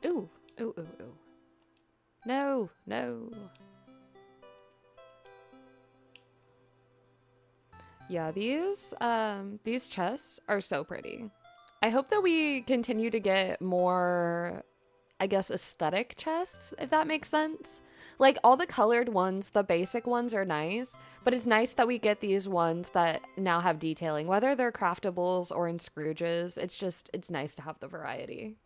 Ooh. Ooh. No. Yeah, these chests are so pretty. I hope that we continue to get more, I guess, aesthetic chests, if that makes sense. Like, all the colored ones, the basic ones are nice, but it's nice that we get these ones that now have detailing, whether they're craftables or in Scrooges. It's nice to have the variety.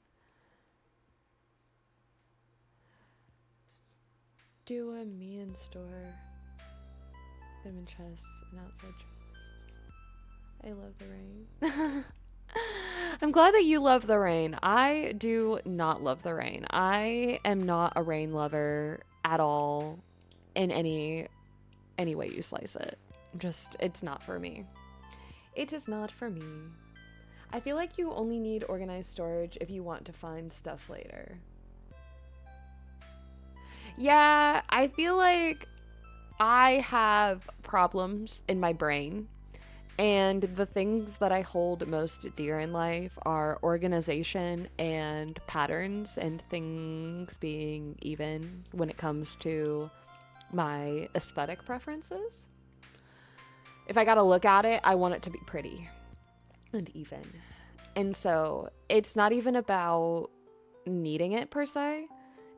Do a me and store them in chests and outside chests. I love the rain. I'm glad that you love the rain. I do not love the rain. I am not a rain lover at all in any way you slice it. It's not for me. It is not for me. I feel like you only need organized storage if you want to find stuff later. Yeah, I feel like I have problems in my brain, and the things that I hold most dear in life are organization and patterns, and things being even when it comes to my aesthetic preferences. If I gotta look at it, I want it to be pretty and even. And so it's not even about needing it per se.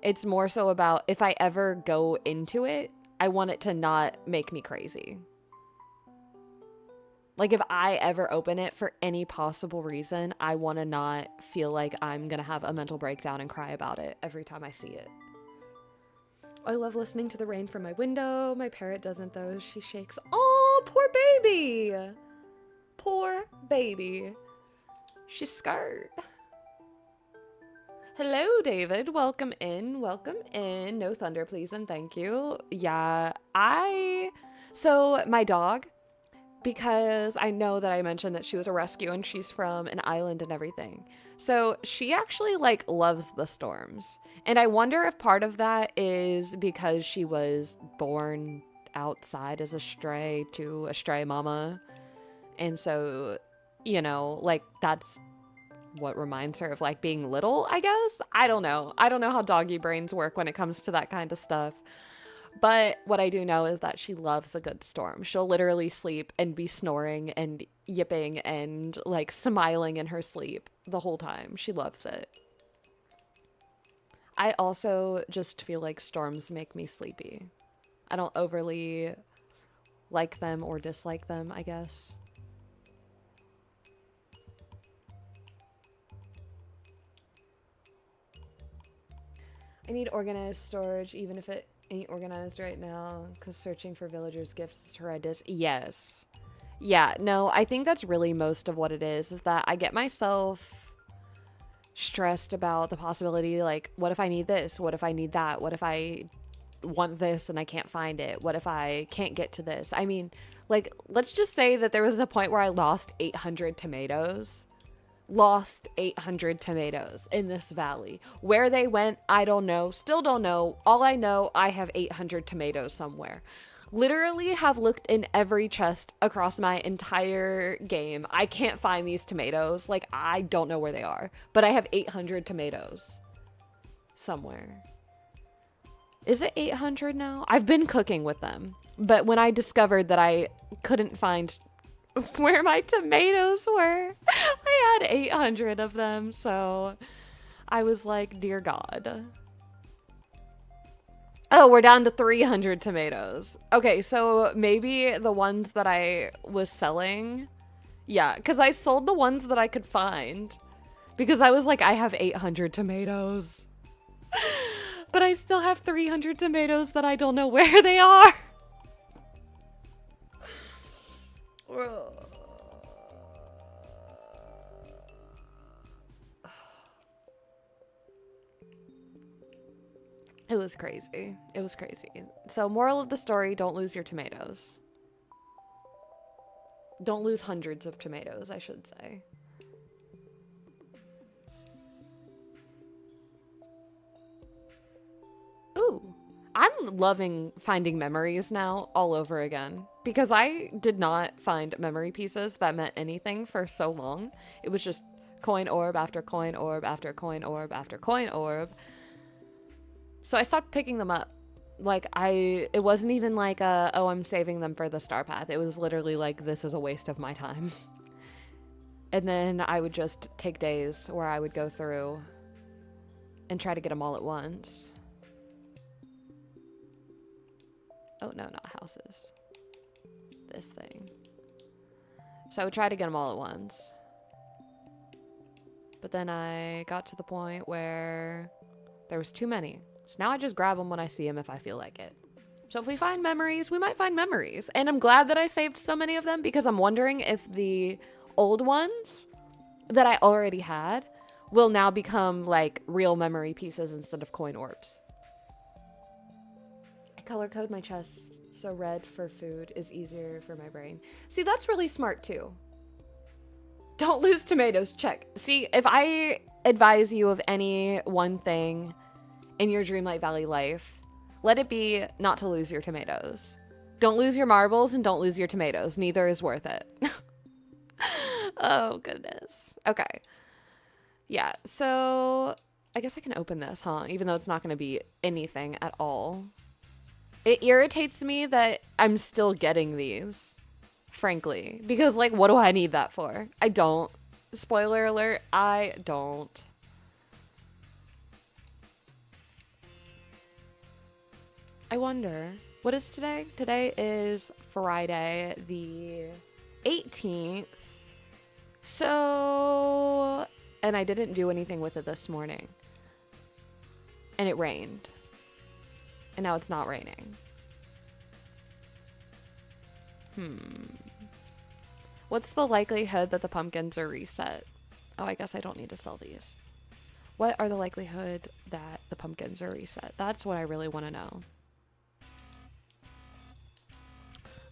It's more so about, if I ever go into it, I want it to not make me crazy. Like, if I ever open it for any possible reason, I want to not feel like I'm going to have a mental breakdown and cry about it every time I see it. I love listening to the rain from my window. My parrot doesn't, though. She shakes. Oh, poor baby. Poor baby. She's scared. Hello, David. Welcome in. Welcome in. No thunder, please, and thank you. Yeah, so my dog, because I know that I mentioned that she was a rescue and she's from an island and everything. So she actually loves the storms. And I wonder if part of that is because she was born outside as a stray to a stray mama. And so, that's what reminds her of being little, I guess. I don't know how doggy brains work when it comes to that kind of stuff. But what I do know is that she loves a good storm. She'll literally sleep and be snoring and yipping and smiling in her sleep the whole time. She loves it. I also just feel like storms make me sleepy. I don't overly like them or dislike them, I guess. I need organized storage, even if it ain't organized right now, because searching for villagers' gifts is horrendous. Yes. Yeah, no, I think that's really most of what it is that I get myself stressed about the possibility, what if I need this? What if I need that? What if I want this and I can't find it? What if I can't get to this? I mean, let's just say that there was a point where I lost 800 tomatoes. lost 800 tomatoes in this valley. Where they went, I don't know. Still don't know. All I know, I have 800 tomatoes somewhere. Literally have looked in every chest across my entire game. I can't find these tomatoes. Like, I don't know where they are. But I have 800 tomatoes somewhere. Is it 800 now? I've been cooking with them. But when I discovered that I couldn't find where my tomatoes were, I had 800 of them, so I was like, dear God. Oh, we're down to 300 tomatoes. Okay, so maybe the ones that I was selling, yeah, because I sold the ones that I could find, because I was like, I have 800 tomatoes, but I still have 300 tomatoes that I don't know where they are. It was crazy. It was crazy. So, moral of the story, don't lose your tomatoes. Don't lose hundreds of tomatoes, I should say. Ooh. I'm loving finding memories now all over again, because I did not find memory pieces that meant anything for so long. It was just coin orb after coin orb after coin orb after coin orb. So I stopped picking them up. Like, it wasn't even like, oh, I'm saving them for the star path. It was literally like, this is a waste of my time. And then I would just take days where I would go through and try to get them all at once. Oh, no, not houses. This thing. So I would try to get them all at once. But then I got to the point where there was too many. So now I just grab them when I see them if I feel like it. So if we find memories, we might find memories. And I'm glad that I saved so many of them, because I'm wondering if the old ones that I already had will now become like real memory pieces instead of coin orbs. I color code my chest so red for food is easier for my brain. See, that's really smart too. Don't lose tomatoes. Check. See, if I advise you of any one thing in your Dreamlight Valley life, let it be not to lose your tomatoes. Don't lose your marbles and don't lose your tomatoes. Neither is worth it. Oh, goodness. Okay. Yeah, so I guess I can open this, huh? Even though it's not going to be anything at all. It irritates me that I'm still getting these, frankly. Because, like, what do I need that for? I don't. Spoiler alert, I don't. I wonder, what is today? Today is Friday the 18th. So, and I didn't do anything with it this morning. And it rained. And now it's not raining. What's the likelihood that the pumpkins are reset? Oh, I guess I don't need to sell these. What are the likelihood that the pumpkins are reset? That's what I really want to know.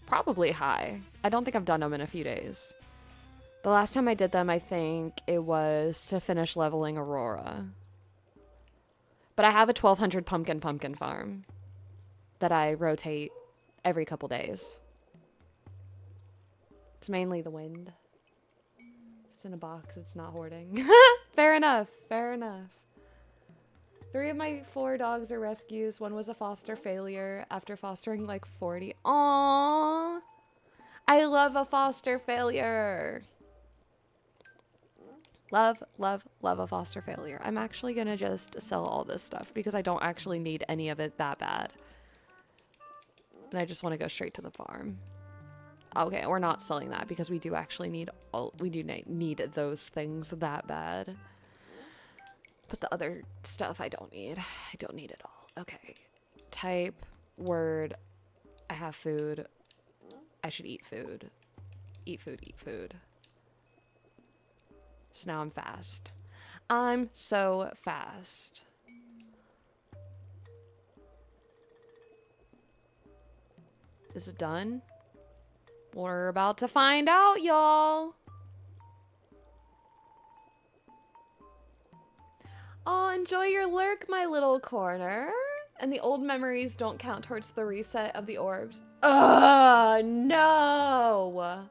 Probably high. I don't think I've done them in a few days. The last time I did them, I think it was to finish leveling Aurora. But I have a 1200 pumpkin farm that I rotate every couple days. It's mainly the wind. It's in a box, it's not hoarding. Fair enough, fair enough. 3 of my 4 dogs are rescues. 1 was a foster failure after fostering like 40. Aww. I love a foster failure. Love, love, love a foster failure. I'm actually going to just sell all this stuff because I don't actually need any of it that bad. And I just want to go straight to the farm. Okay, we're not selling that because we do actually need need those things that bad. But the other stuff I don't need. I don't need it all. Okay. Type, word, I have food. I should eat food. Eat food, eat food. So now I'm fast. I'm so fast. Is it done? We're about to find out, y'all. Oh, enjoy your lurk, my little corner. And the old memories don't count towards the reset of the orbs. Ugh, no.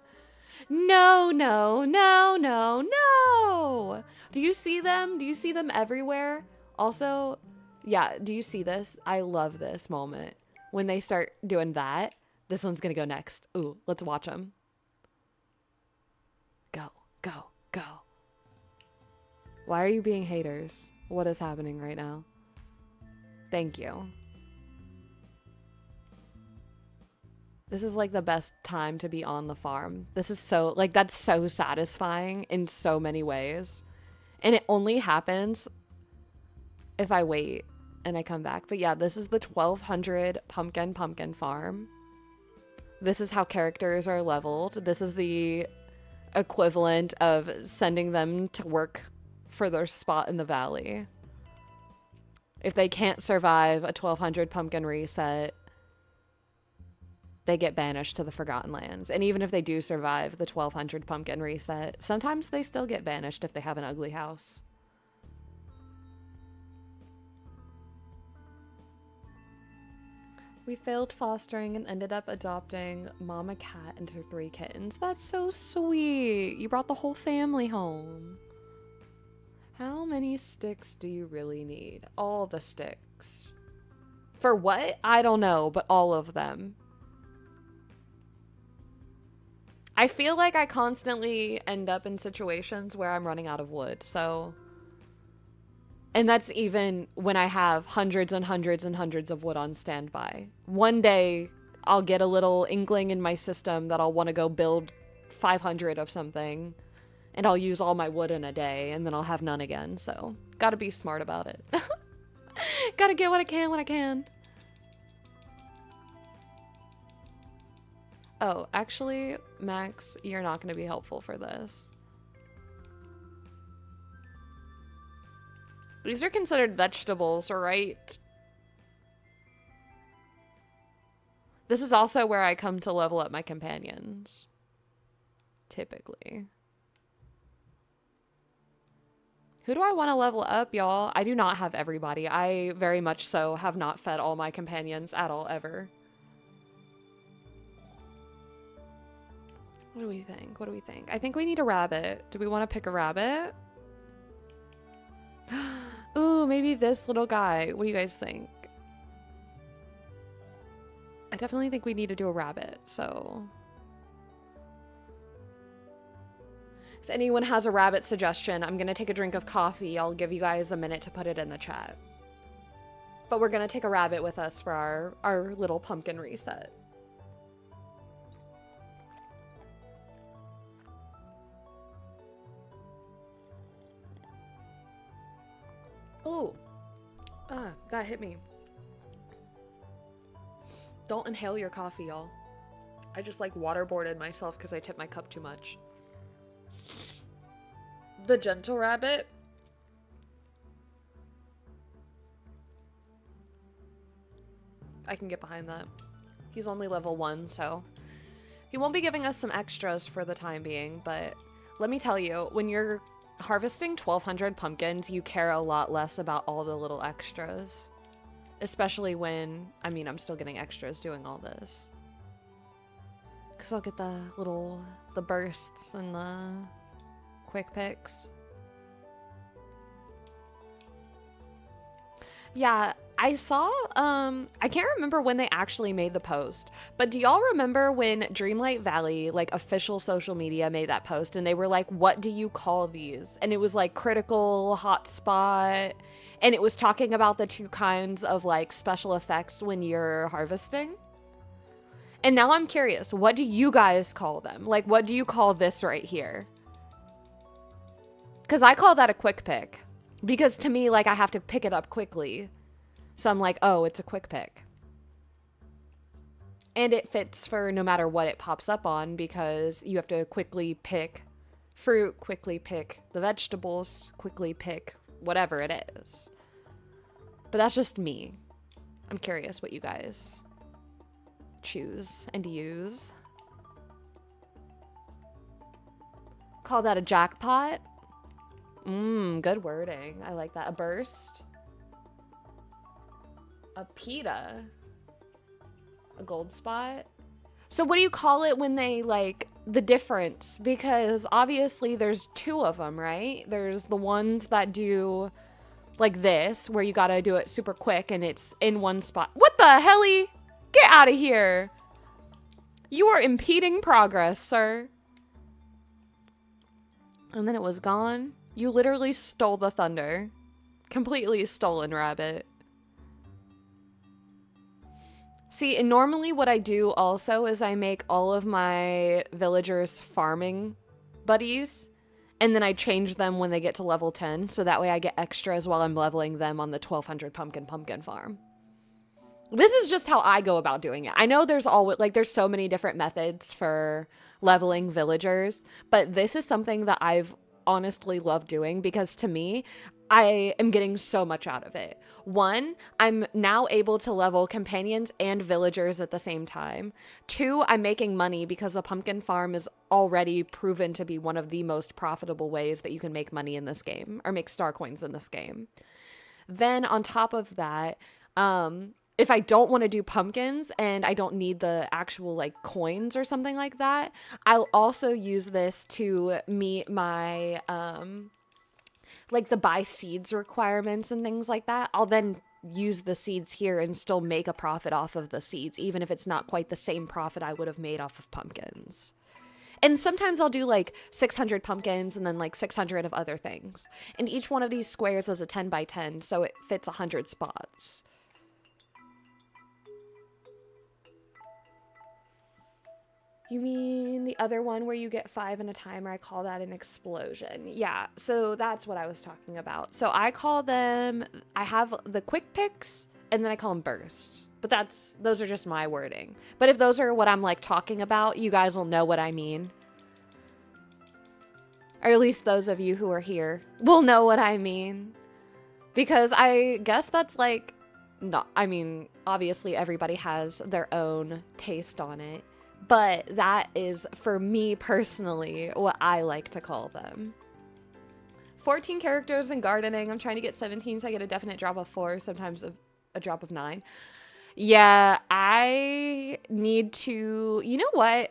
No, no, no, no, no. Do you see them? Do you see them everywhere? Also, yeah, do you see this? I love this moment. When they start doing that, this one's gonna go next. Ooh, let's watch them. Go, go, go. Why are you being haters? What is happening right now? Thank you. This is like the best time to be on the farm. This is so, like, that's so satisfying in so many ways. And it only happens if I wait and I come back. But yeah, this is the 1200 pumpkin farm. This is how characters are leveled. This is the equivalent of sending them to work for their spot in the valley. If they can't survive a 1200 pumpkin reset, they get banished to the Forgotten Lands. And even if they do survive the 1200 pumpkin reset, sometimes they still get banished if they have an ugly house. We failed fostering and ended up adopting Mama Cat and her 3 kittens. That's so sweet. You brought the whole family home. How many sticks do you really need? All the sticks. For what? I don't know, but all of them. I feel like I constantly end up in situations where I'm running out of wood, so... And that's even when I have hundreds and hundreds and hundreds of wood on standby. One day, I'll get a little inkling in my system that I'll want to go build 500 of something, and I'll use all my wood in a day, and then I'll have none again, so gotta be smart about it. Gotta get what I can when I can. Oh, actually, Max, you're not going to be helpful for this. These are considered vegetables, right? This is also where I come to level up my companions. Typically. Who do I want to level up, y'all? I do not have everybody. I very much so have not fed all my companions at all, ever. What do we think? What do we think? I think we need a rabbit. Do we want to pick a rabbit? Ooh, maybe this little guy. What do you guys think? I definitely think we need to do a rabbit, so... If anyone has a rabbit suggestion, I'm going to take a drink of coffee. I'll give you guys a minute to put it in the chat. But we're going to take a rabbit with us for our little pumpkin reset. Oh, that hit me. Don't inhale your coffee, y'all. I just like waterboarded myself because I tipped my cup too much. The gentle rabbit. I can get behind that. He's only level 1, so he won't be giving us some extras for the time being, but let me tell you, when you're harvesting 1200 pumpkins, you care a lot less about all the little extras. Especially when, I mean, I'm still getting extras doing all this. Because I'll get the bursts and the quick picks. Yeah, I saw, I can't remember when they actually made the post, but do y'all remember when Dreamlight Valley, like official social media, made that post and they were like, what do you call these? And it was like critical, hotspot, and it was talking about the 2 kinds of like special effects when you're harvesting. And now I'm curious, what do you guys call them? Like, what do you call this right here? Because I call that a quick pick. Because to me, like, I have to pick it up quickly. So I'm like, oh, it's a quick pick. And it fits for no matter what it pops up on, because you have to quickly pick fruit, quickly pick the vegetables, quickly pick whatever it is. But that's just me. I'm curious what you guys choose and use. Call that a jackpot? Good wording. I like that. A burst. A pita. A gold spot. So what do you call it when they, like, the difference? Because obviously there's two of them, right? There's the ones that do like this, where you gotta do it super quick and it's in one spot. What the helly? Get out of here. You are impeding progress, sir. And then it was gone. You literally stole the thunder. Completely stolen, rabbit. See, and normally what I do also is I make all of my villagers farming buddies, and then I change them when they get to level 10, so that way I get extras while I'm leveling them on the 1200 pumpkin farm. This is just how I go about doing it. I know there's there's so many different methods for leveling villagers, but this is something that I've honestly loved doing because to me, I am getting so much out of it. One, I'm now able to level companions and villagers at the same time. Two, I'm making money because a pumpkin farm is already proven to be one of the most profitable ways that you can make money in this game, or make star coins in this game. Then on top of that, if I don't want to do pumpkins and I don't need the actual like coins or something like that, I'll also use this to meet my like the buy seeds requirements and things like that. I'll then use the seeds here and still make a profit off of the seeds, even if it's not quite the same profit I would have made off of pumpkins. And sometimes I'll do like 600 pumpkins and then like 600 of other things. And each one of these squares is a 10 by 10, so it fits 100 spots. You mean the other one where you get 5 in a timer? I call that an explosion. Yeah, so that's what I was talking about. So I call them, I have the quick picks and then I call them bursts. But those are just my wording. But if those are what I'm like talking about, you guys will know what I mean. Or at least those of you who are here will know what I mean. Because I guess that's like, not, I mean, obviously everybody has their own taste on it. But that is, for me personally, what I like to call them. 14 characters in gardening. I'm trying to get 17 so I get a definite drop of 4, sometimes a drop of 9. Yeah, I need to... You know what?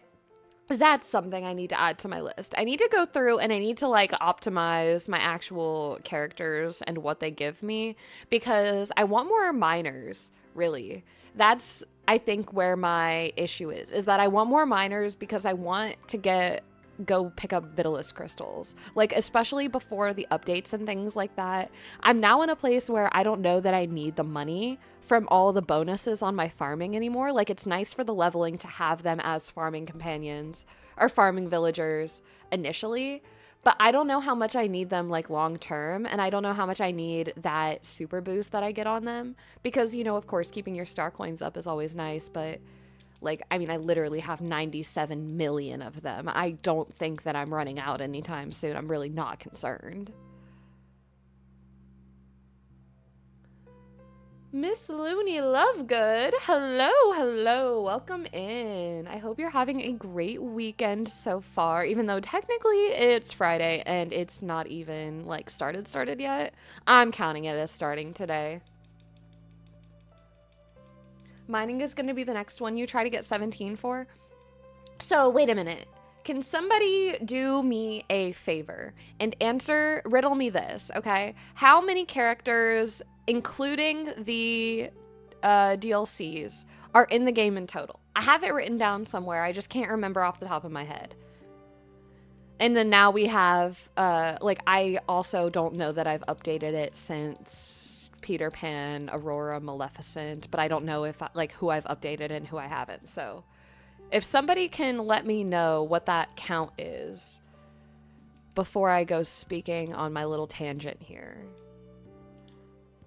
That's something I need to add to my list. I need to go through and I need to like optimize my actual characters and what they give me. Because I want more miners, really. That's... I think where my issue is that I want more miners because I want to go pick up Vitalis crystals. Like, especially before the updates and things like that. I'm now in a place where I don't know that I need the money from all the bonuses on my farming anymore. Like, it's nice for the leveling to have them as farming companions or farming villagers initially. But I don't know how much I need them, like, long term, and I don't know how much I need that super boost that I get on them. Because, you know, of course, keeping your star coins up is always nice, but, like, I mean, I literally have 97 million of them. I don't think that I'm running out anytime soon. I'm really not concerned. Miss Looney Lovegood, hello, welcome in. I hope you're having a great weekend so far, even though technically it's Friday and it's not even like started yet. I'm counting it as starting today. Mining is going to be the next one you try to get 17 for. So wait a minute. Can somebody do me a favor and riddle me this, okay? How many characters, including the DLCs, are in the game in total? I have it written down somewhere. I just can't remember off the top of my head. And then now we have, like, I also don't know that I've updated it since Peter Pan, Aurora, Maleficent, but I don't know if, like, who I've updated and who I haven't. So if somebody can let me know what that count is before I go speaking on my little tangent here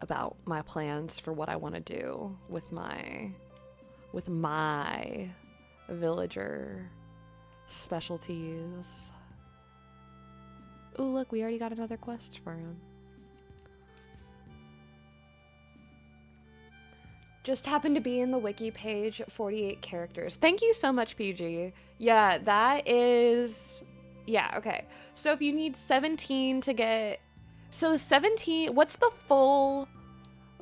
about my plans for what I want to do with my villager specialties. Ooh, look, we already got another quest for him. Just happened to be in the wiki page, 48 characters. Thank you so much, PG. Yeah, that is... Yeah, okay. So if you need 17 to get So 17, what's the full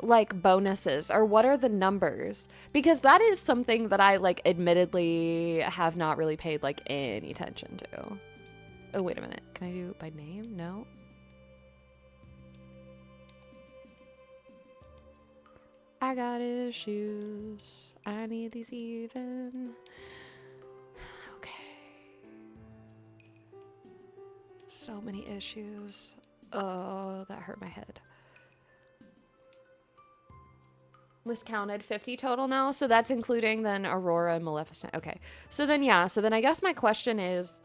like bonuses, or what are the numbers? Because that is something that I like admittedly have not really paid like any attention to. Oh, wait a minute. Can I do it by name? No. I got issues. I need these even. Okay. So many issues. Oh, that hurt my head. Miscounted 50 total now. So that's including then Aurora and Maleficent. Okay. So then, yeah. So then I guess my question is,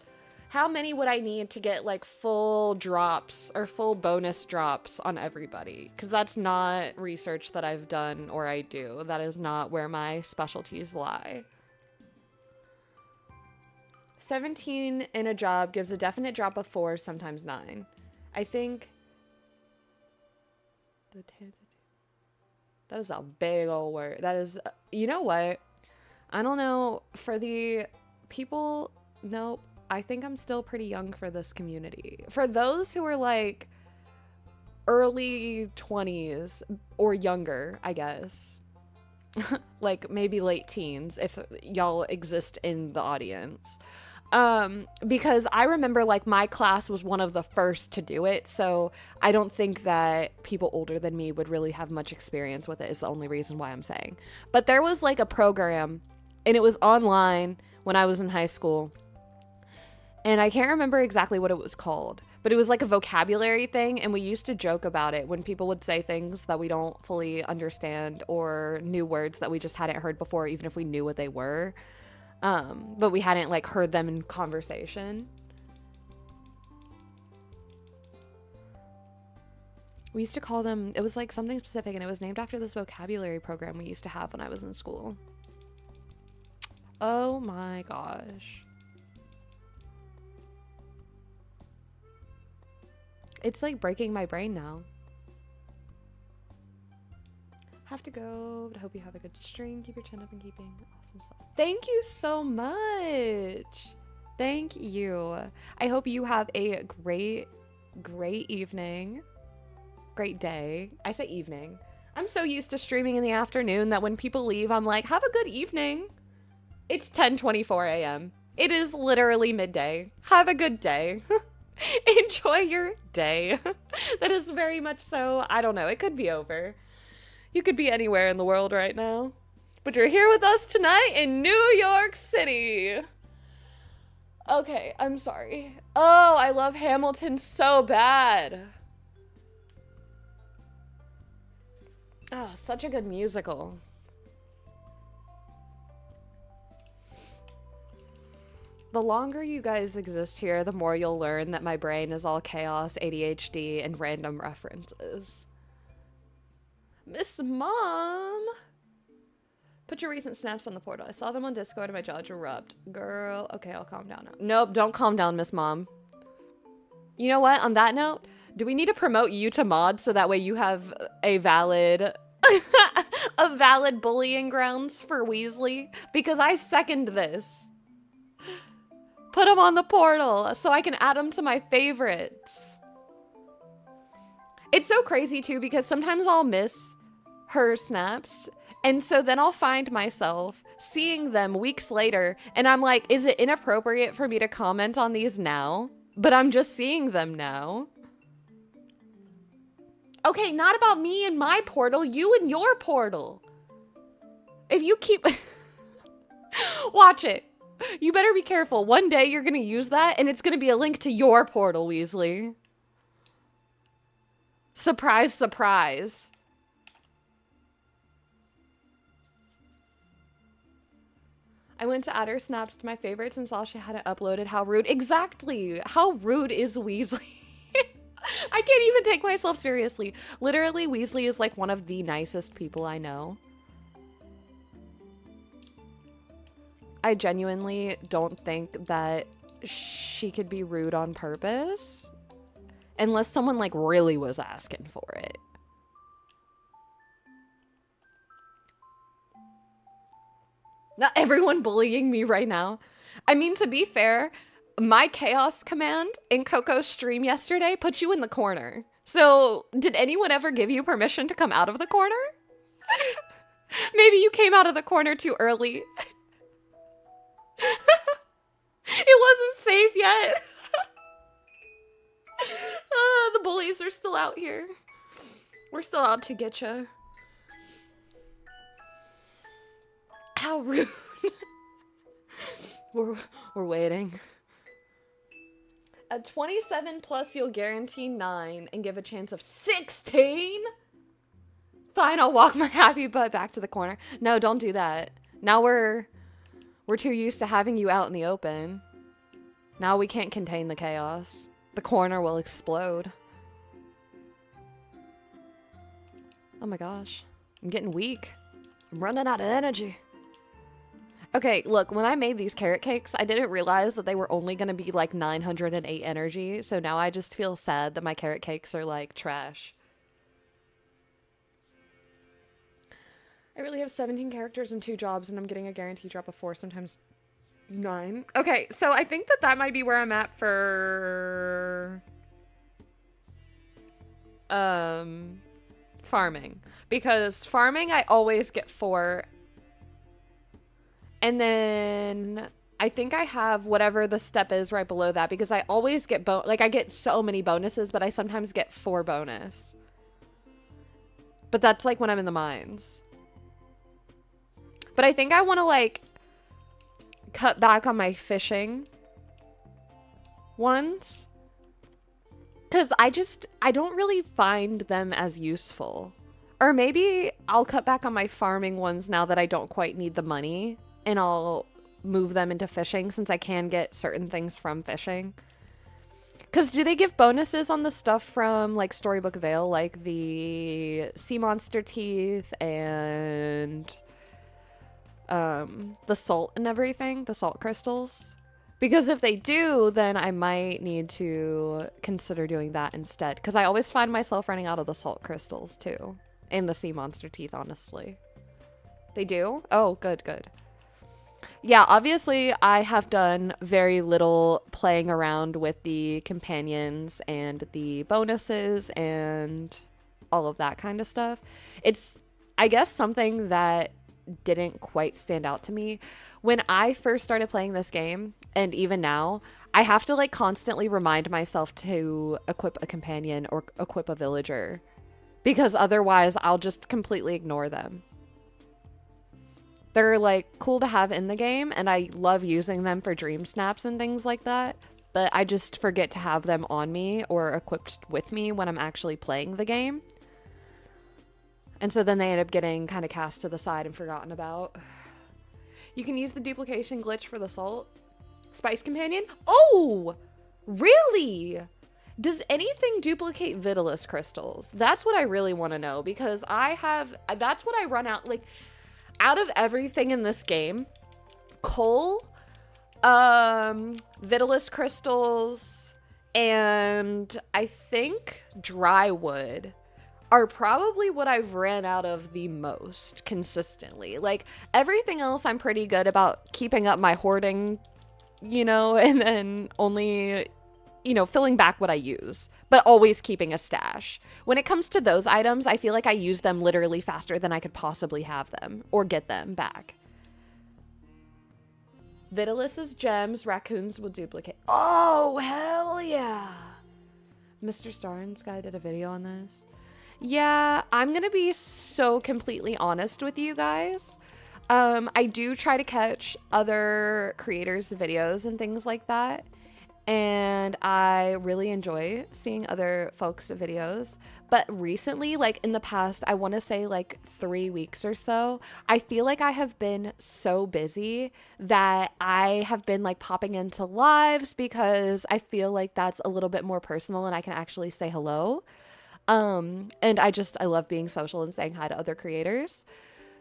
how many would I need to get like full drops or full bonus drops on everybody? Because that's not research that I've done or I do. That is not where my specialties lie. 17 in a job gives a definite drop of 4, sometimes 9. I think that is a big old word. That is, you know what? I don't know. For the people, nope. I think I'm still pretty young for this community. For those who are like early 20s or younger, I guess. Like maybe late teens if y'all exist in the audience. Because I remember like my class was one of the first to do it. So I don't think that people older than me would really have much experience with it is the only reason why I'm saying. But there was like a program and it was online when I was in high school. And I can't remember exactly what it was called, but it was like a vocabulary thing. And we used to joke about it when people would say things that we don't fully understand or new words that we just hadn't heard before, even if we knew what they were. But we hadn't like heard them in conversation. We used to call them, it was like something specific and it was named after this vocabulary program we used to have when I was in school. Oh my gosh. It's like breaking my brain now. Have to go, but I hope you have a good stream. Keep your chin up and keeping awesome stuff. Thank you so much. Thank you. I hope you have a great evening. Great day. I say evening. I'm so used to streaming in the afternoon that when people leave, I'm like, have a good evening. It's 10:24 a.m. It is literally midday. Have a good day. Enjoy your day. That is very much so. I don't know. It could be over. You could be anywhere in the world right now. But you're here with us tonight in New York City. Okay, I'm sorry. Oh, I love Hamilton so bad. Oh, such a good musical. The longer you guys exist here, the more you'll learn that my brain is all chaos, ADHD, and random references. Miss Mom! Put your recent snaps on the portal. I saw them on Discord and my jaw dropped. Girl, okay, I'll calm down now. Nope, don't calm down, Miss Mom. You know what? On that note, do we need to promote you to mod so that way you have a valid... a valid bullying grounds for Weasley? Because I second this. Put him on the portal so I can add him to my favorites. It's so crazy too because sometimes I'll miss her snaps and so then I'll find myself seeing them weeks later and I'm like, is it inappropriate for me to comment on these now? But I'm just seeing them now. Okay, not about me and my portal, you and your portal. If you keep... Watch it. You better be careful. One day you're going to use that and it's going to be a link to your portal, Weasley. Surprise, surprise. I went to add her snaps to my favorites and saw she hadn't uploaded. How rude. Exactly. How rude is Weasley? I can't even take myself seriously. Literally, Weasley is like one of the nicest people I know. I genuinely don't think that she could be rude on purpose unless someone like really was asking for it. Not everyone bullying me right now. I mean, to be fair, my chaos command in Coco's stream yesterday put you in the corner. So, did anyone ever give you permission to come out of the corner? Maybe you came out of the corner too early. It wasn't safe yet. The bullies are still out here. We're still out to get you. How rude. We're waiting. At 27 plus, you'll guarantee 9 and give a chance of 16? Fine, I'll walk my happy butt back to the corner. No, don't do that. Now we're too used to having you out in the open. Now we can't contain the chaos. The corner will explode. Oh my gosh. I'm getting weak. I'm running out of energy. Okay, look, when I made these carrot cakes, I didn't realize that they were only going to be like 908 energy. So now I just feel sad that my carrot cakes are like trash. I really have 17 characters and 2 jobs, and I'm getting a guaranteed drop of 4, sometimes 9. Okay, so I think that might be where I'm at for farming. Because farming, I always get 4. And then I think I have whatever the step is right below that, because I always get I get so many bonuses, but I sometimes get 4 bonus. But that's like when I'm in the mines. But I think I want to like cut back on my fishing ones, because I don't really find them as useful. Or maybe I'll cut back on my farming ones now that I don't quite need the money, and I'll move them into fishing since I can get certain things from fishing. Because do they give bonuses on the stuff from like Storybook Vale, like the sea monster teeth and the salt and everything, the salt crystals? Because if they do, then I might need to consider doing that instead. Because I always find myself running out of the salt crystals too. And the sea monster teeth, honestly. They do? Oh, good, good. Yeah, obviously I have done very little playing around with the companions and the bonuses and all of that kind of stuff. It's, I guess, something that didn't quite stand out to me. When I first started playing this game, and even now, I have to like constantly remind myself to equip a companion or equip a villager, because otherwise I'll just completely ignore them. They're like cool to have in the game, and I love using them for dream snaps and things like that, but I just forget to have them on me or equipped with me when I'm actually playing the game. And so then they end up getting kind of cast to the side and forgotten about. You can use the duplication glitch for the salt. Spice companion? Oh, really? Does anything duplicate Vitalis crystals? That's what I really want to know, because that's what I run out, like, out of everything in this game, coal, Vitalis crystals, and I think dry wood are probably what I've ran out of the most consistently. Like, everything else I'm pretty good about keeping up my hoarding, you know, and then only, you know, filling back what I use, but always keeping a stash. When it comes to those items, I feel like I use them literally faster than I could possibly have them or get them back. Vitalis's gems, raccoons will duplicate. Oh, hell yeah. Mr. Star and Sky did a video on this. Yeah, I'm gonna be so completely honest with you guys. I do try to catch other creators' videos and things like that, and I really enjoy seeing other folks' videos. But recently, like in the past, I want to say like 3 weeks or so, I feel like I have been so busy that I have been like popping into lives, because I feel like that's a little bit more personal and I can actually say hello. And I love being social and saying hi to other creators.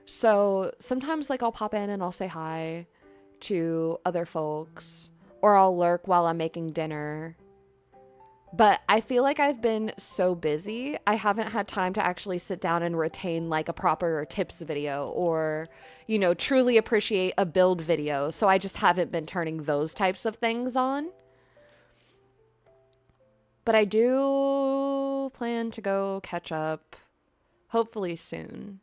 So sometimes like I'll pop in and I'll say hi to other folks, or I'll lurk while I'm making dinner. But I feel like I've been so busy, I haven't had time to actually sit down and retain like a proper tips video, or, you know, truly appreciate a build video. So I just haven't been turning those types of things on. But I do plan to go catch up hopefully soon.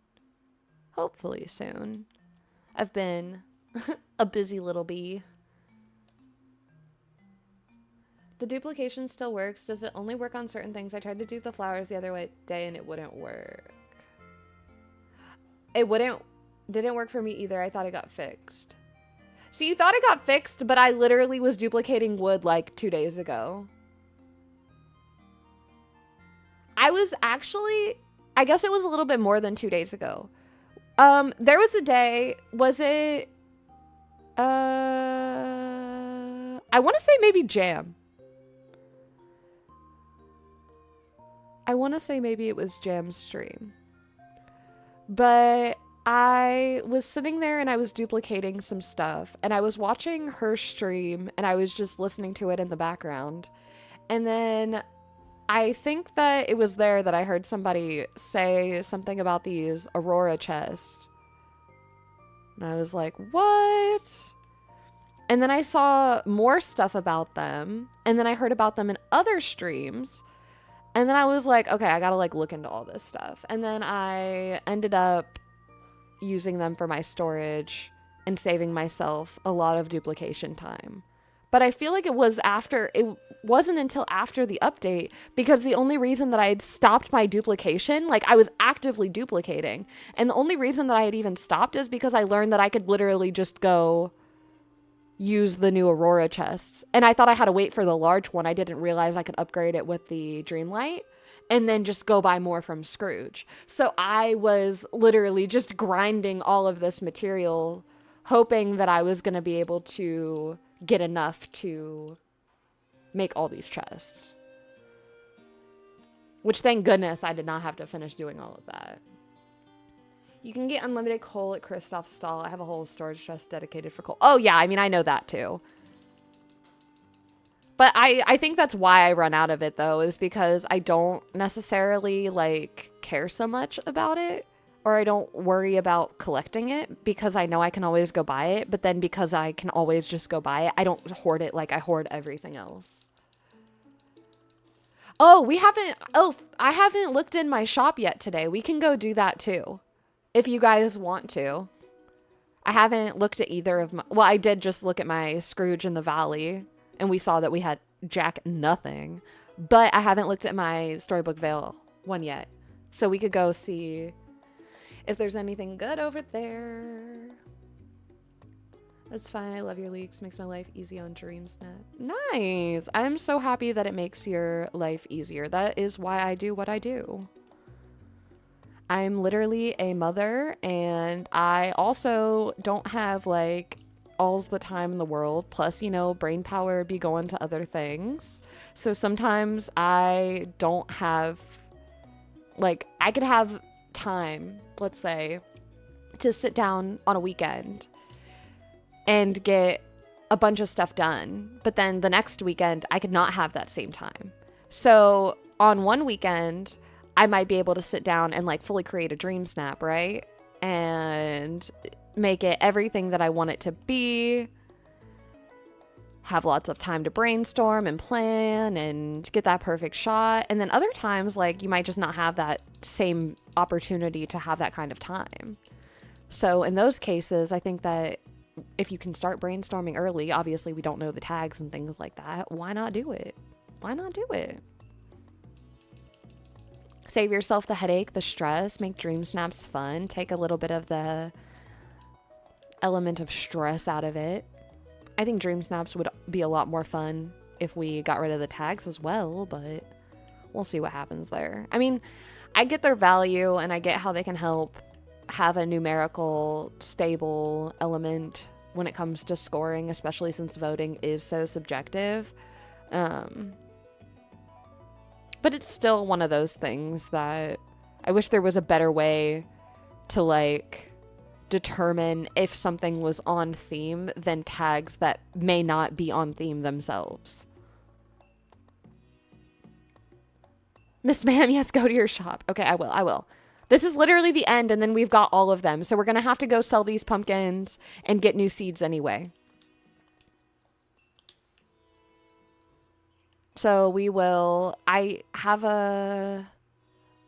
Hopefully soon. I've been a busy little bee. The duplication still works. Does it only work on certain things? I tried to do the flowers the other day and it wouldn't work. Didn't work for me either. I thought it got fixed. So you thought it got fixed, but I literally was duplicating wood like 2 days ago. I guess it was a little bit more than 2 days ago. There was a day, was it, I want to say maybe Jam. I want to say maybe it was Jam's stream. But I was sitting there and I was duplicating some stuff. And I was watching her stream and I was just listening to it in the background. And then I think that it was there that I heard somebody say something about these Aurora chests. And I was like, what? And then I saw more stuff about them. And then I heard about them in other streams. And then I was like, okay, I gotta like look into all this stuff. And then I ended up using them for my storage and saving myself a lot of duplication time. But I feel like it wasn't until after the update, because the only reason that I had stopped my duplication, like I was actively duplicating. And the only reason that I had even stopped is because I learned that I could literally just go use the new Aurora chests. And I thought I had to wait for the large one. I didn't realize I could upgrade it with the Dreamlight and then just go buy more from Scrooge. So I was literally just grinding all of this material, hoping that I was going to be able to get enough to make all these chests. Which, thank goodness, I did not have to finish doing all of that. You can get unlimited coal at Kristoff's stall. I have a whole storage chest dedicated for coal. Oh, yeah. I mean, I know that, too. But I think that's why I run out of it, though, is because I don't necessarily, like, care so much about it. Or I don't worry about collecting it because I know I can always go buy it. But then because I can always just go buy it, I don't hoard it like I hoard everything else. Oh, I haven't looked in my shop yet today. We can go do that, too. If you guys want to. I haven't looked at either of my... Well, I did just look at my Scrooge in the Valley. And we saw that we had jack nothing. But I haven't looked at my Storybook Vale one yet. So we could go see if there's anything good over there. That's fine. I love your leaks. Makes my life easy on DreamSnap. Nice. I'm so happy that it makes your life easier. That is why I do what I do. I'm literally a mother, and I also don't have, like, all the time in the world. Plus, you know, brain power be going to other things. So sometimes I don't have, like, I could have time, let's say, to sit down on a weekend and get a bunch of stuff done. But then the next weekend, I could not have that same time. So on one weekend, I might be able to sit down and like fully create a dream snap, right? And make it everything that I want it to be. Have lots of time to brainstorm and plan and get that perfect shot. And then other times, like, you might just not have that same opportunity to have that kind of time. So in those cases, I think that if you can start brainstorming early, obviously we don't know the tags and things like that. Why not do it? Why not do it? Save yourself the headache, the stress, make dream snaps fun, take a little bit of the element of stress out of it. I think dream snaps would be a lot more fun if we got rid of the tags as well, but we'll see what happens there. I mean, I get their value and I get how they can help have a numerical stable element when it comes to scoring, especially since voting is so subjective. But it's still one of those things that I wish there was a better way to, like, determine if something was on theme than tags that may not be on theme themselves. Miss Ma'am, yes, go to your shop. Okay, I will. This is literally the end, and then we've got all of them. So we're going to have to go sell these pumpkins and get new seeds anyway. So I have a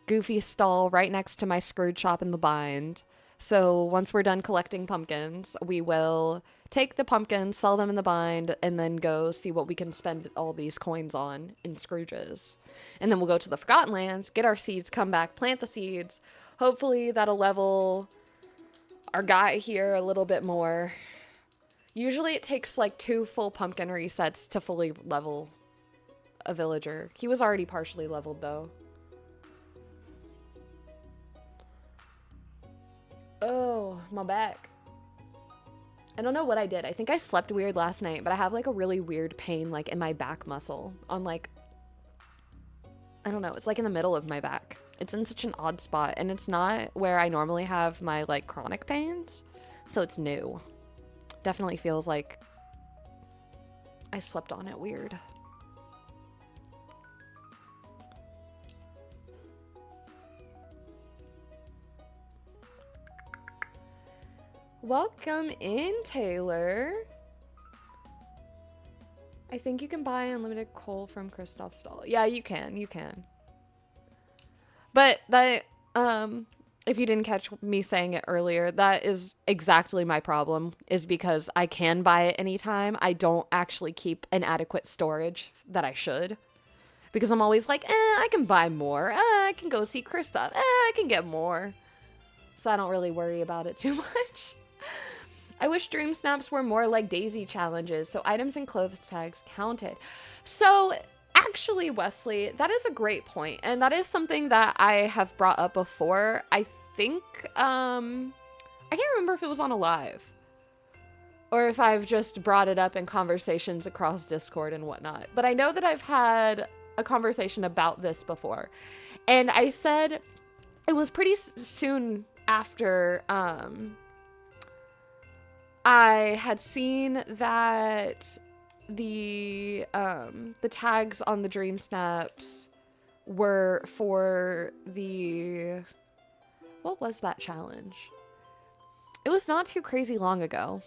Goofy stall right next to my Scrooge shop in the bind. So once we're done collecting pumpkins, we will take the pumpkins, sell them in the bind, and then go see what we can spend all these coins on in Scrooges. And then we'll go to the Forgotten Lands, get our seeds, come back, plant the seeds. Hopefully that'll level our guy here a little bit more. Usually it takes like 2 full pumpkin resets to fully level a villager. He was already partially leveled though. Oh, my back. I don't know what I did. I think I slept weird last night, but I have like a really weird pain like in my back muscle on like, I don't know, it's like in the middle of my back. It's in such an odd spot, and it's not where I normally have my like chronic pains, so it's new. Definitely feels like I slept on it weird. Welcome in, Taylor. I think you can buy unlimited coal from Kristoff's stall. Yeah, you can. But that, if you didn't catch me saying it earlier, that is exactly my problem, is because I can buy it anytime. I don't actually keep an adequate storage that I should. Because I'm always like, I can buy more. I can go see Kristoff. I can get more. So I don't really worry about it too much. I wish Dream Snaps were more like Daisy challenges, so items and clothes tags counted. So actually, Wesley, that is a great point, and that is something that I have brought up before. I think, I can't remember if it was on a live, or if I've just brought it up in conversations across Discord and whatnot. But I know that I've had a conversation about this before, and I said it was pretty soon after, I had seen that the tags on the Dream Snaps were for the, what was that challenge? It was not too crazy long ago,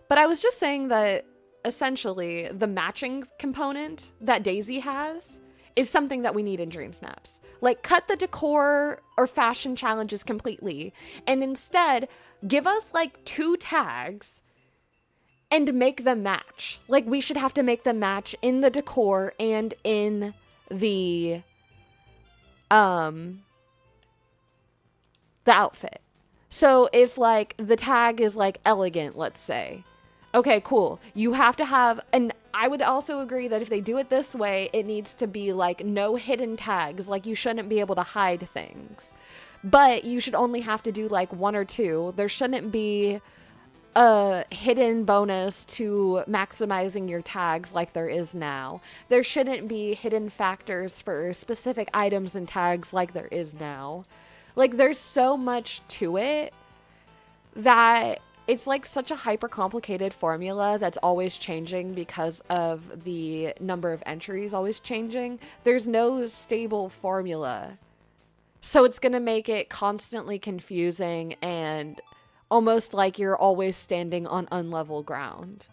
but I was just saying that essentially the matching component that Daisy has is something that we need in Dream Snaps. Like, cut the decor or fashion challenges completely, and instead give us like 2 tags and make them match. Like, we should have to make them match in the decor and in the outfit. So if like the tag is like elegant, let's say, okay, cool, you have to have, and I would also agree that if they do it this way, it needs to be like no hidden tags. Like, you shouldn't be able to hide things, but you should only have to do like 1 or 2. There shouldn't be a hidden bonus to maximizing your tags like there is now. There shouldn't be hidden factors for specific items and tags like there is now. Like, there's so much to it that it's like such a hyper complicated formula that's always changing because of the number of entries always changing. There's no stable formula. So it's going to make it constantly confusing and almost like you're always standing on unlevel ground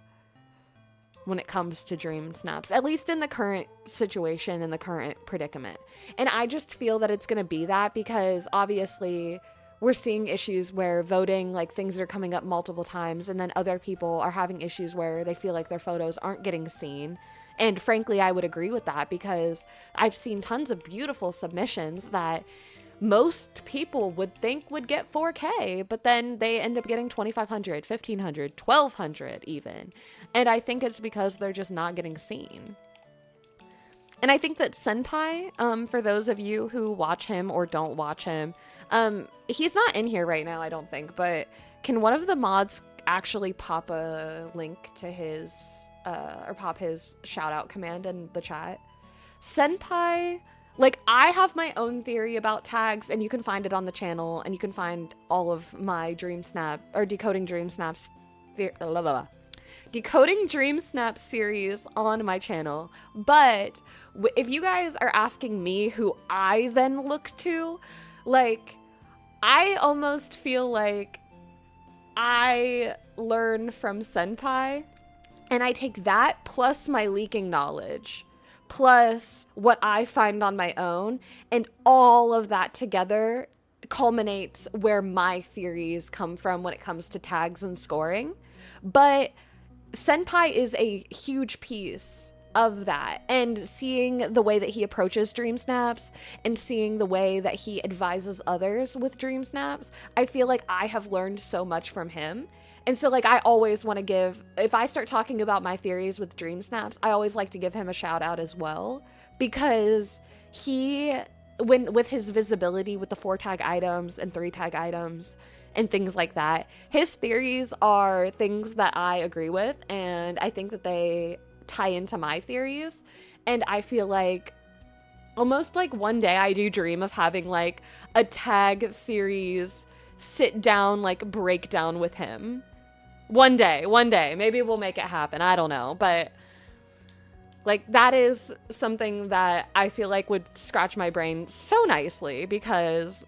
when it comes to Dream Snaps, at least in the current situation, in the current predicament. And I just feel that it's going to be that because obviously we're seeing issues where voting, like, things are coming up multiple times, and then other people are having issues where they feel like their photos aren't getting seen. And frankly, I would agree with that because I've seen tons of beautiful submissions that most people would think would get 4K, but then they end up getting 2,500, 1,500, 1,200 even. And I think it's because they're just not getting seen. And I think that Senpai, for those of you who watch him or don't watch him, he's not in here right now, I don't think, but can one of the mods actually pop a link to his, or pop his shout out command in the chat? Senpai, like, I have my own theory about tags, and you can find it on the channel, and you can find all of my Dream Snap, or Decoding Dream Snaps, Decoding Dream Snap series on my channel. But if you guys are asking me who I then look to, like, I almost feel like I learn from Senpai, and I take that plus my leaking knowledge, plus what I find on my own, and all of that together culminates where my theories come from when it comes to tags and scoring. But Senpai is a huge piece of that, and seeing the way that he approaches dream snaps and seeing the way that he advises others with dream snaps, I feel like I have learned so much from him. And so, like, I always want to give, if I start talking about my theories with dream snaps, I always like to give him a shout out as well, because he, with his visibility with the 4 tag items and 3 tag items and things like that, his theories are things that I agree with, and I think that they tie into my theories. And I feel like almost like one day I do dream of having like a tag theories sit down, like breakdown with him. One day, maybe we'll make it happen. I don't know, but like that is something that I feel like would scratch my brain so nicely, because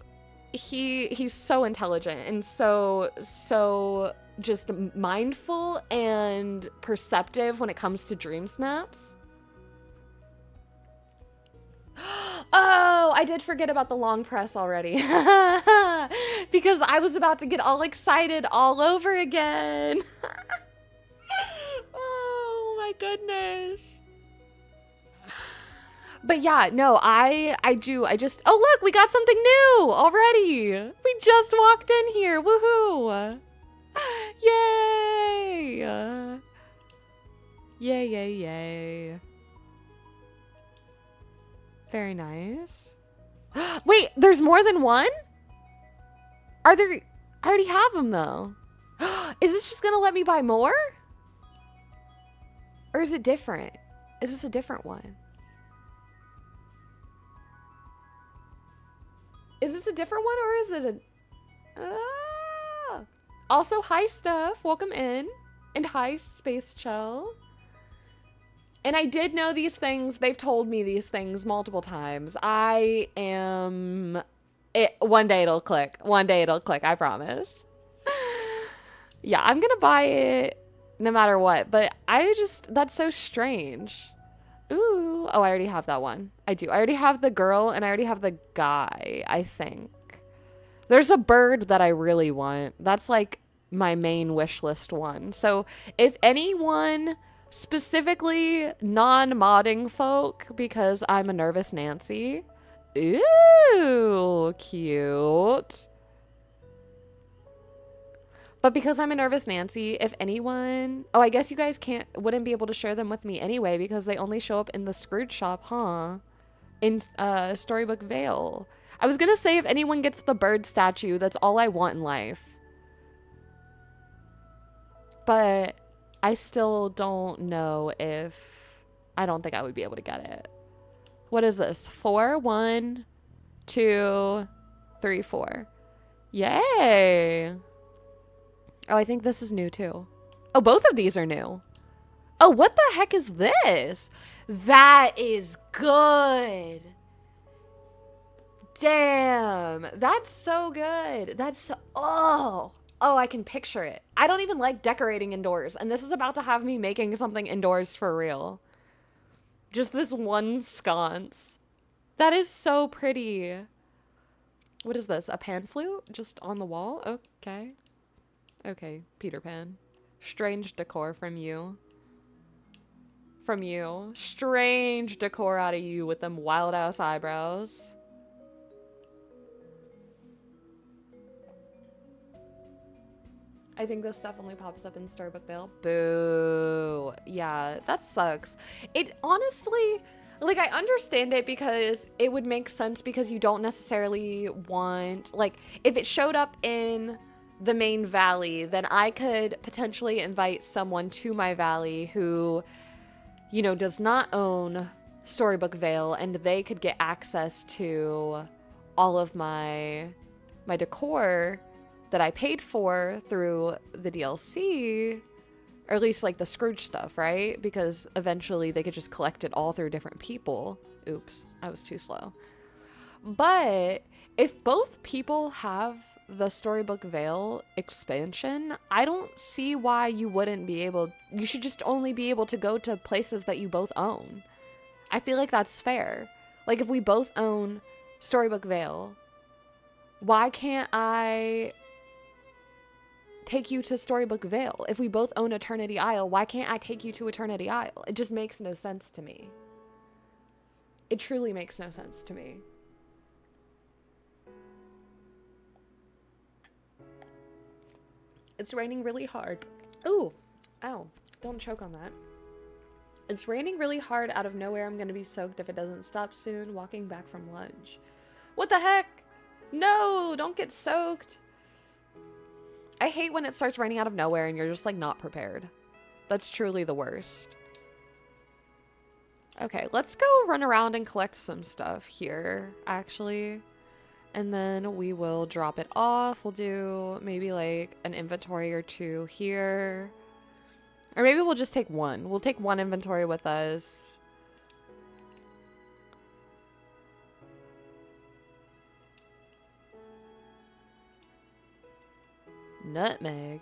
he's so intelligent and so just mindful and perceptive when it comes to dream snaps. Oh, I did forget about the long press already. Because I was about to get all excited all over again. Oh my goodness. But yeah, no, I just, oh look, we got something new already. We just walked in here, woohoo. Yay. Yay. Very nice. Wait, there's more than one? Are there, I already have them though. Is this just gonna let me buy more? Or is it different? Is this a different one? Is this a different one, or is it a... Also, hi Steph, welcome in. And hi Space Chell. And I did know these things. They've told me these things multiple times. I am... One day it'll click. One day it'll click, I promise. Yeah, I'm gonna buy it no matter what. But I just... That's so strange. Ooh. Oh, I already have that one. I do. I already have the girl and I already have the guy, I think. There's a bird that I really want. That's like my main wish list one. So if anyone, specifically non-modding folk, because I'm a nervous Nancy. Ooh, cute. But because I'm a nervous Nancy, if anyone... Oh, I guess you guys wouldn't be able to share them with me anyway, because they only show up in the Scrooge shop, huh? In Storybook Vale. I was gonna say if anyone gets the bird statue, that's all I want in life. But I still don't know if... I don't think I would be able to get it. What is this? 4, 1, 2, 3, 4. Yay! Oh, I think this is new too. Oh, both of these are new. Oh, what the heck is this? That is good. Damn, that's so good. That's so, oh, I can picture it. I don't even like decorating indoors, and this is about to have me making something indoors for real. Just this one sconce. That is so pretty. What is this? A pan flute? Just on the wall? Okay. Okay, Peter Pan. Strange decor from you. From you. Strange decor out of you with them wild ass eyebrows. I think this definitely pops up in Storybook Vale. Boo. Yeah, that sucks. It honestly, like, I understand it because it would make sense because you don't necessarily want, like, if it showed up in the main valley, then I could potentially invite someone to my valley who, you know, does not own Storybook Vale, and they could get access to all of my decor that I paid for through the DLC, or at least like the Scrooge stuff, right? Because eventually they could just collect it all through different people. Oops, I was too slow. But if both people have the Storybook Vale expansion, I don't see why you wouldn't be able, you should just only be able to go to places that you both own. I feel like that's fair. Like, if we both own Storybook Vale, why can't I take you to Storybook Vale? If we both own Eternity Isle, why can't I take you to Eternity Isle? It just makes no sense to me. It truly makes no sense to me. It's raining really hard. Ooh, ow, don't choke on that. It's raining really hard out of nowhere. I'm gonna be soaked if it doesn't stop soon. Walking back from lunch. What the heck? No, don't get soaked. I hate when it starts raining out of nowhere and you're just like not prepared. That's truly the worst. Okay, let's go run around and collect some stuff here, actually. And then we will drop it off. We'll do maybe like an inventory or two here. Or maybe we'll just take one. We'll take one inventory with us. Nutmeg.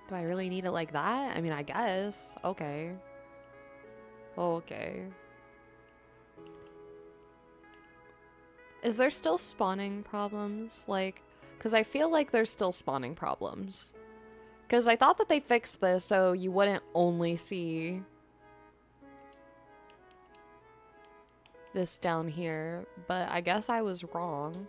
Do I really need it like that? I mean, I guess. Okay. Okay. Is there still spawning problems? Like, because I feel like there's still spawning problems. Because I thought that they fixed this so you wouldn't only see this down here, but I guess I was wrong.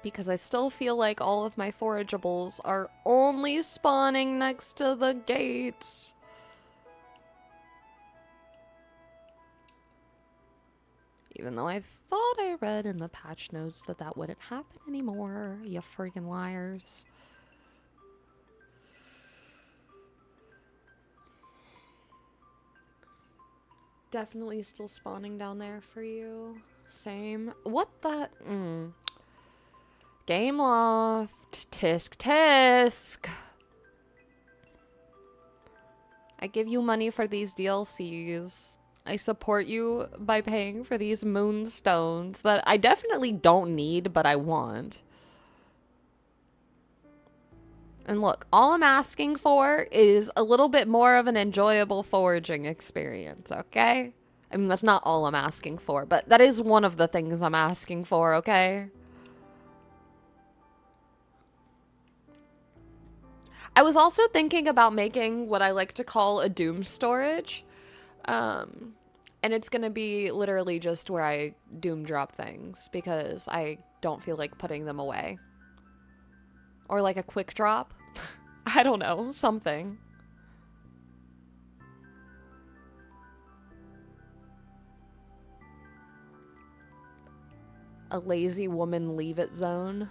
Because I still feel like all of my forageables are only spawning next to the gates. Even though I thought I read in the patch notes that that wouldn't happen anymore, you freaking liars. Definitely still spawning down there for you. Same. What the? Game loft. Tisk tisk. I give you money for these DLCs. I support you by paying for these moonstones that I definitely don't need, but I want. And look, all I'm asking for is a little bit more of an enjoyable foraging experience, okay? I mean, that's not all I'm asking for, but that is one of the things I'm asking for, okay? I was also thinking about making what I like to call a doom storage. And it's gonna be literally just where I doom drop things because I don't feel like putting them away. Or like a quick drop. I don't know, something. A lazy woman leave it zone.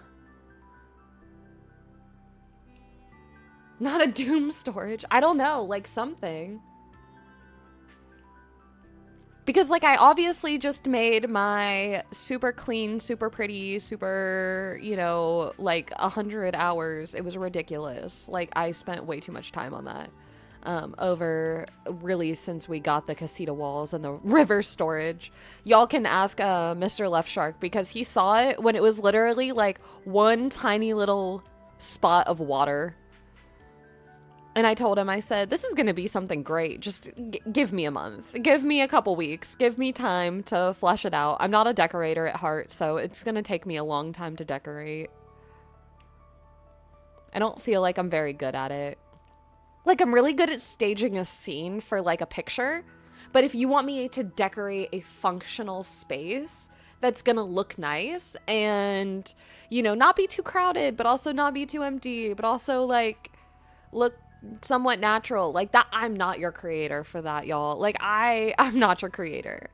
Not a doom storage. I don't know, like something. Because, like, I obviously just made my super clean, super pretty, super, you know, like, 100 hours. It was ridiculous. Like, I spent way too much time on that. Over, really, since we got the casita walls and the river storage. Y'all can ask Mr. Left Shark, because he saw it when it was literally, like, one tiny little spot of water. And I told him, I said, this is going to be something great. Just give me a month. Give me a couple weeks. Give me time to flesh it out. I'm not a decorator at heart, so it's going to take me a long time to decorate. I don't feel like I'm very good at it. Like, I'm really good at staging a scene for, like, a picture. But if you want me to decorate a functional space that's going to look nice and, you know, not be too crowded, but also not be too empty, but also, like, look somewhat natural, like that, I'm not your creator for that, y'all. Like, I'm not your creator.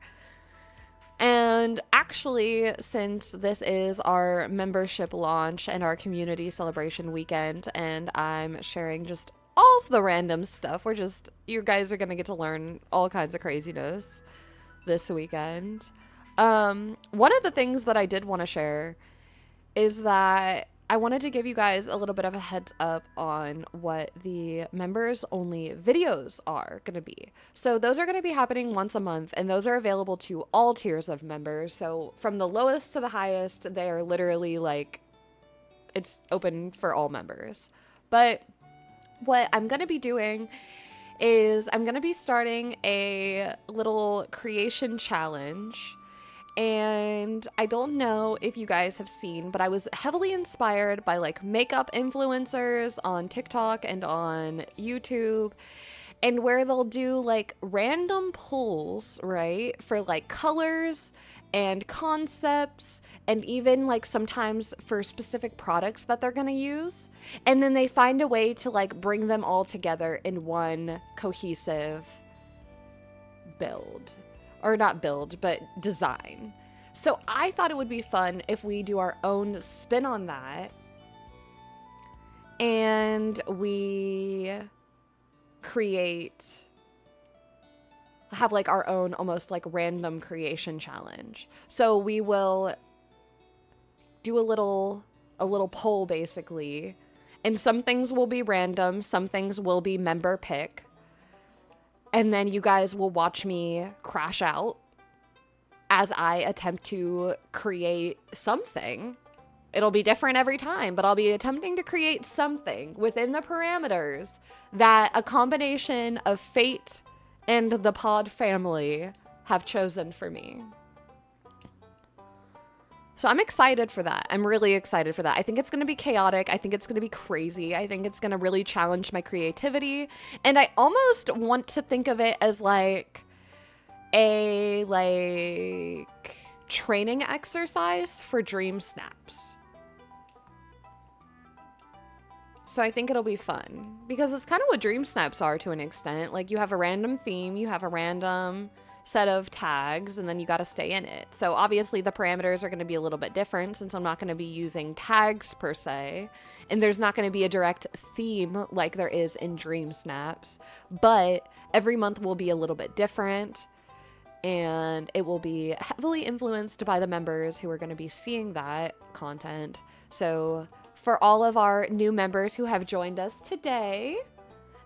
And actually, since this is our membership launch and our community celebration weekend, and I'm sharing just all the random stuff, you guys are gonna get to learn all kinds of craziness this weekend. One of the things that I did want to share is that I wanted to give you guys a little bit of a heads up on what the members only videos are going to be. So those are going to be happening once a month, and those are available to all tiers of members. So from the lowest to the highest, they are literally like, it's open for all members. But what I'm going to be doing is I'm going to be starting a little creation challenge. And I don't know if you guys have seen, but I was heavily inspired by like makeup influencers on TikTok and on YouTube, and where they'll do like random polls, right? For like colors and concepts, and even like sometimes for specific products that they're going to use. And then they find a way to like bring them all together in one cohesive build. Or not build, but design. So I thought it would be fun if we do our own spin on that. And we have like our own almost like random creation challenge. So we will do a little poll basically. And some things will be random, some things will be member pick. And then you guys will watch me crash out as I attempt to create something. It'll be different every time, but I'll be attempting to create something within the parameters that a combination of fate and the pod family have chosen for me. So I'm excited for that. I'm really excited for that. I think it's going to be chaotic. I think it's going to be crazy. I think it's going to really challenge my creativity. And I almost want to think of it as like a training exercise for dream snaps. So I think it'll be fun because it's kind of what dream snaps are to an extent. Like you have a random theme, you have a random set of tags, and then you got to stay in it. So obviously the parameters are going to be a little bit different since I'm not going to be using tags per se, and there's not going to be a direct theme like there is in Dream Snaps, but every month will be a little bit different, and it will be heavily influenced by the members who are going to be seeing that content. So for all of our new members who have joined us today,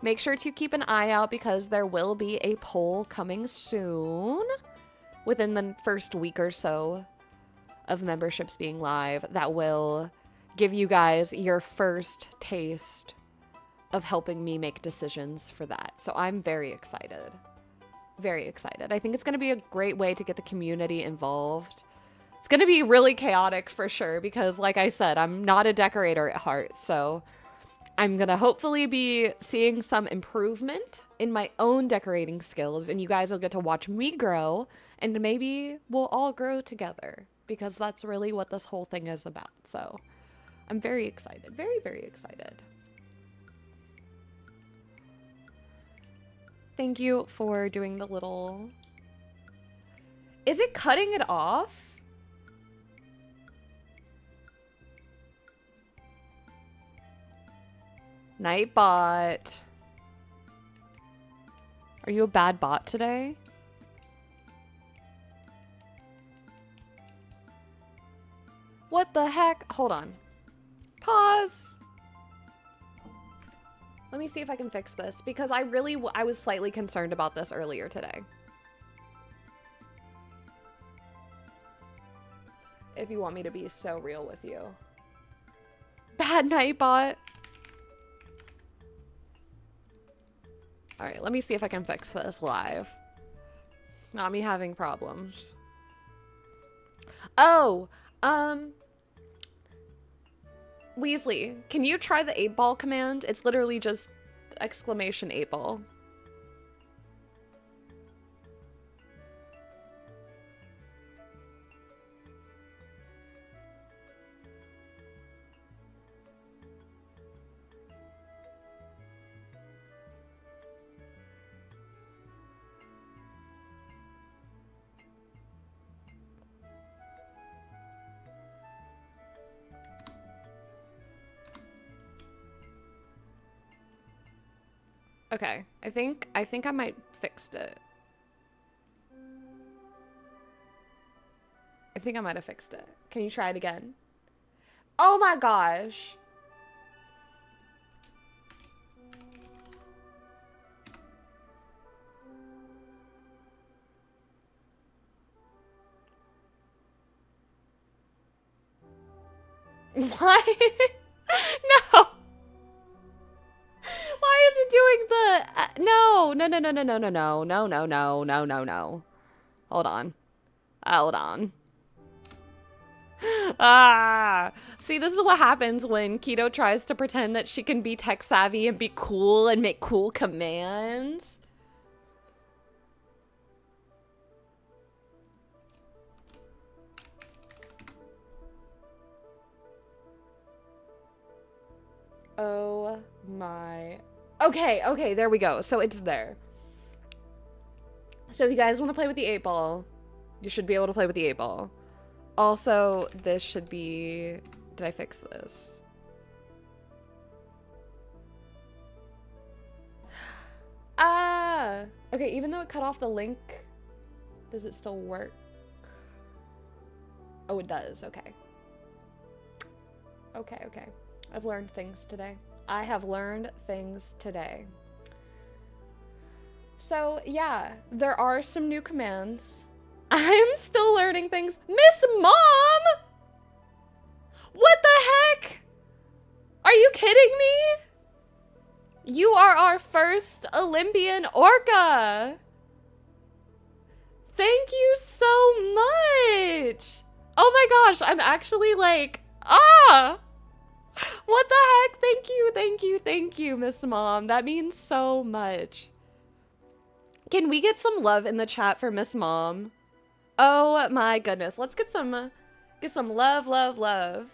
make sure to keep an eye out because there will be a poll coming soon within the first week or so of memberships being live that will give you guys your first taste of helping me make decisions for that. So I'm very excited. Very excited. I think it's going to be a great way to get the community involved. It's going to be really chaotic for sure because, like I said, I'm not a decorator at heart, so I'm going to hopefully be seeing some improvement in my own decorating skills, and you guys will get to watch me grow, and maybe we'll all grow together because that's really what this whole thing is about. So I'm very excited. Very, very excited. Thank you for doing the little... Is it cutting it off? Nightbot. Are you a bad bot today? What the heck? Hold on. Pause. Let me see if I can fix this because I was slightly concerned about this earlier today. If you want me to be so real with you. Bad Nightbot. All right, let me see if I can fix this live. Not me having problems. Oh, Weasley, can you try the 8-ball command? It's literally just exclamation 8-ball. Okay, I think I might fixed it. I think I might have fixed it. Can you try it again? Oh my gosh. Why? No. Why is it doing No, no, no, no, no, no, no, no, no, no, no, no, no, no. Hold on. Hold on. Ah, see, this is what happens when Keto tries to pretend that she can be tech savvy and be cool and make cool commands. Oh my. Okay, okay, there we go. So it's there. So if you guys want to play with the 8-ball, you should be able to play with the 8-ball. Also, this should be... Did I fix this? Ah! Okay, even though it cut off the link, does it still work? Oh, it does. Okay. Okay, okay. I've learned things today. I have learned things today. So, yeah, there are some new commands. I'm still learning things. Miss Mom! What the heck? Are you kidding me? You are our first Olympian orca. Thank you so much. Oh my gosh, I'm actually like, ah! What the heck? Thank you, thank you, thank you, Miss Mom. That means so much. Can we get some love in the chat for Miss Mom? Oh my goodness. Let's get some love, love, love.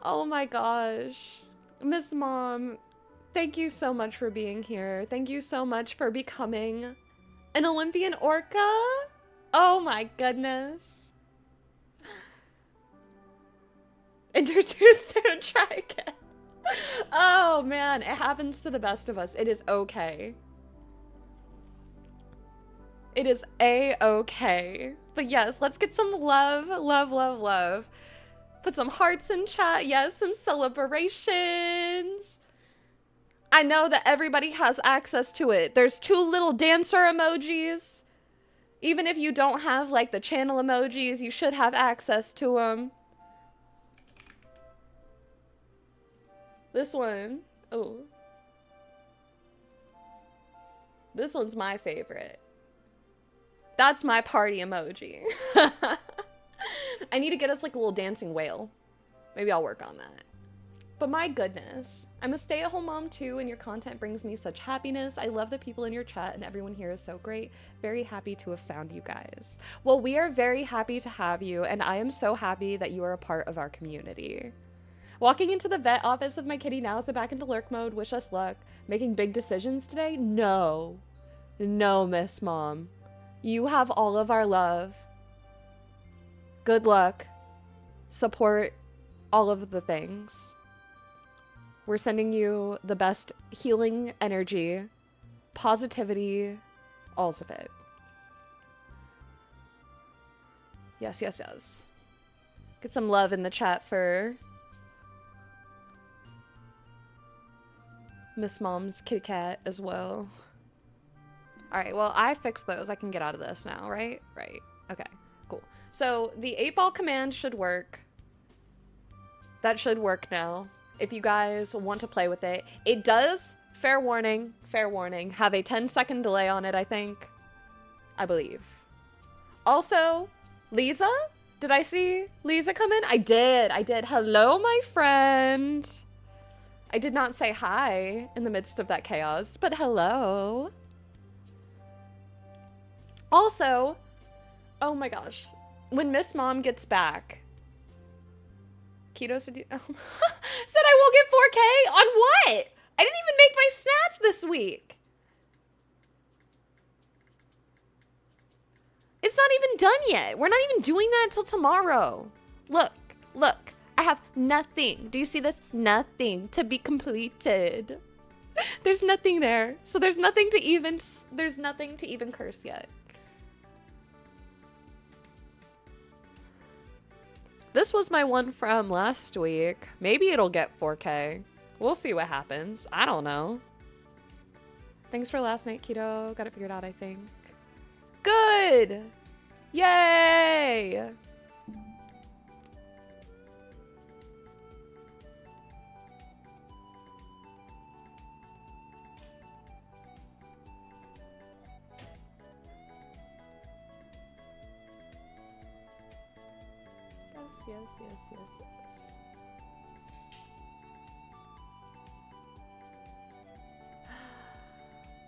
Oh my gosh. Miss Mom, thank you so much for being here. Thank you so much for becoming an Olympian orca. Oh my goodness. Introduce and try again. Oh man, it happens to the best of us. It is okay. It is a-okay. But yes, let's get some love, love, love, love. Put some hearts in chat. Yes, some celebrations. I know that everybody has access to it. There's 2 little dancer emojis. Even if you don't have like the channel emojis, you should have access to them. This one, oh. This one's my favorite. That's my party emoji. I need to get us like a little dancing whale. Maybe I'll work on that. But my goodness, I'm a stay-at-home mom too, and your content brings me such happiness. I love the people in your chat, and everyone here is so great. Very happy to have found you guys. Well, we are very happy to have you, and I am so happy that you are a part of our community. Walking into the vet office with my kitty now is back into lurk mode. Wish us luck. Making big decisions today? No. No, Miss Mom. You have all of our love. Good luck. Support all of the things. We're sending you the best healing energy, positivity, all of it. Yes, yes, yes. Get some love in the chat for Miss Mom's kitty cat as well. Alright, well, I fixed those. I can get out of this now, right? Right. Okay, cool. So, the 8-ball command should work. That should work now. If you guys want to play with it. It does, fair warning, have a 10-second delay on it, I think. I believe. Also, Lisa? Did I see Lisa come in? I did. Hello, my friend. I did not say hi in the midst of that chaos, but hello. Also, oh my gosh, when Miss Mom gets back, Keto said, said I will get 4K? On what? I didn't even make my snap this week. It's not even done yet. We're not even doing that until tomorrow. Look, look. I have nothing. Do you see this? Nothing to be completed. There's nothing there. So there's nothing to even curse yet. This was my one from last week. Maybe it'll get 4K. We'll see what happens. I don't know. Thanks for last night, Keto. Got it figured out, I think. Good! Yay! yes, yes, yes, yes.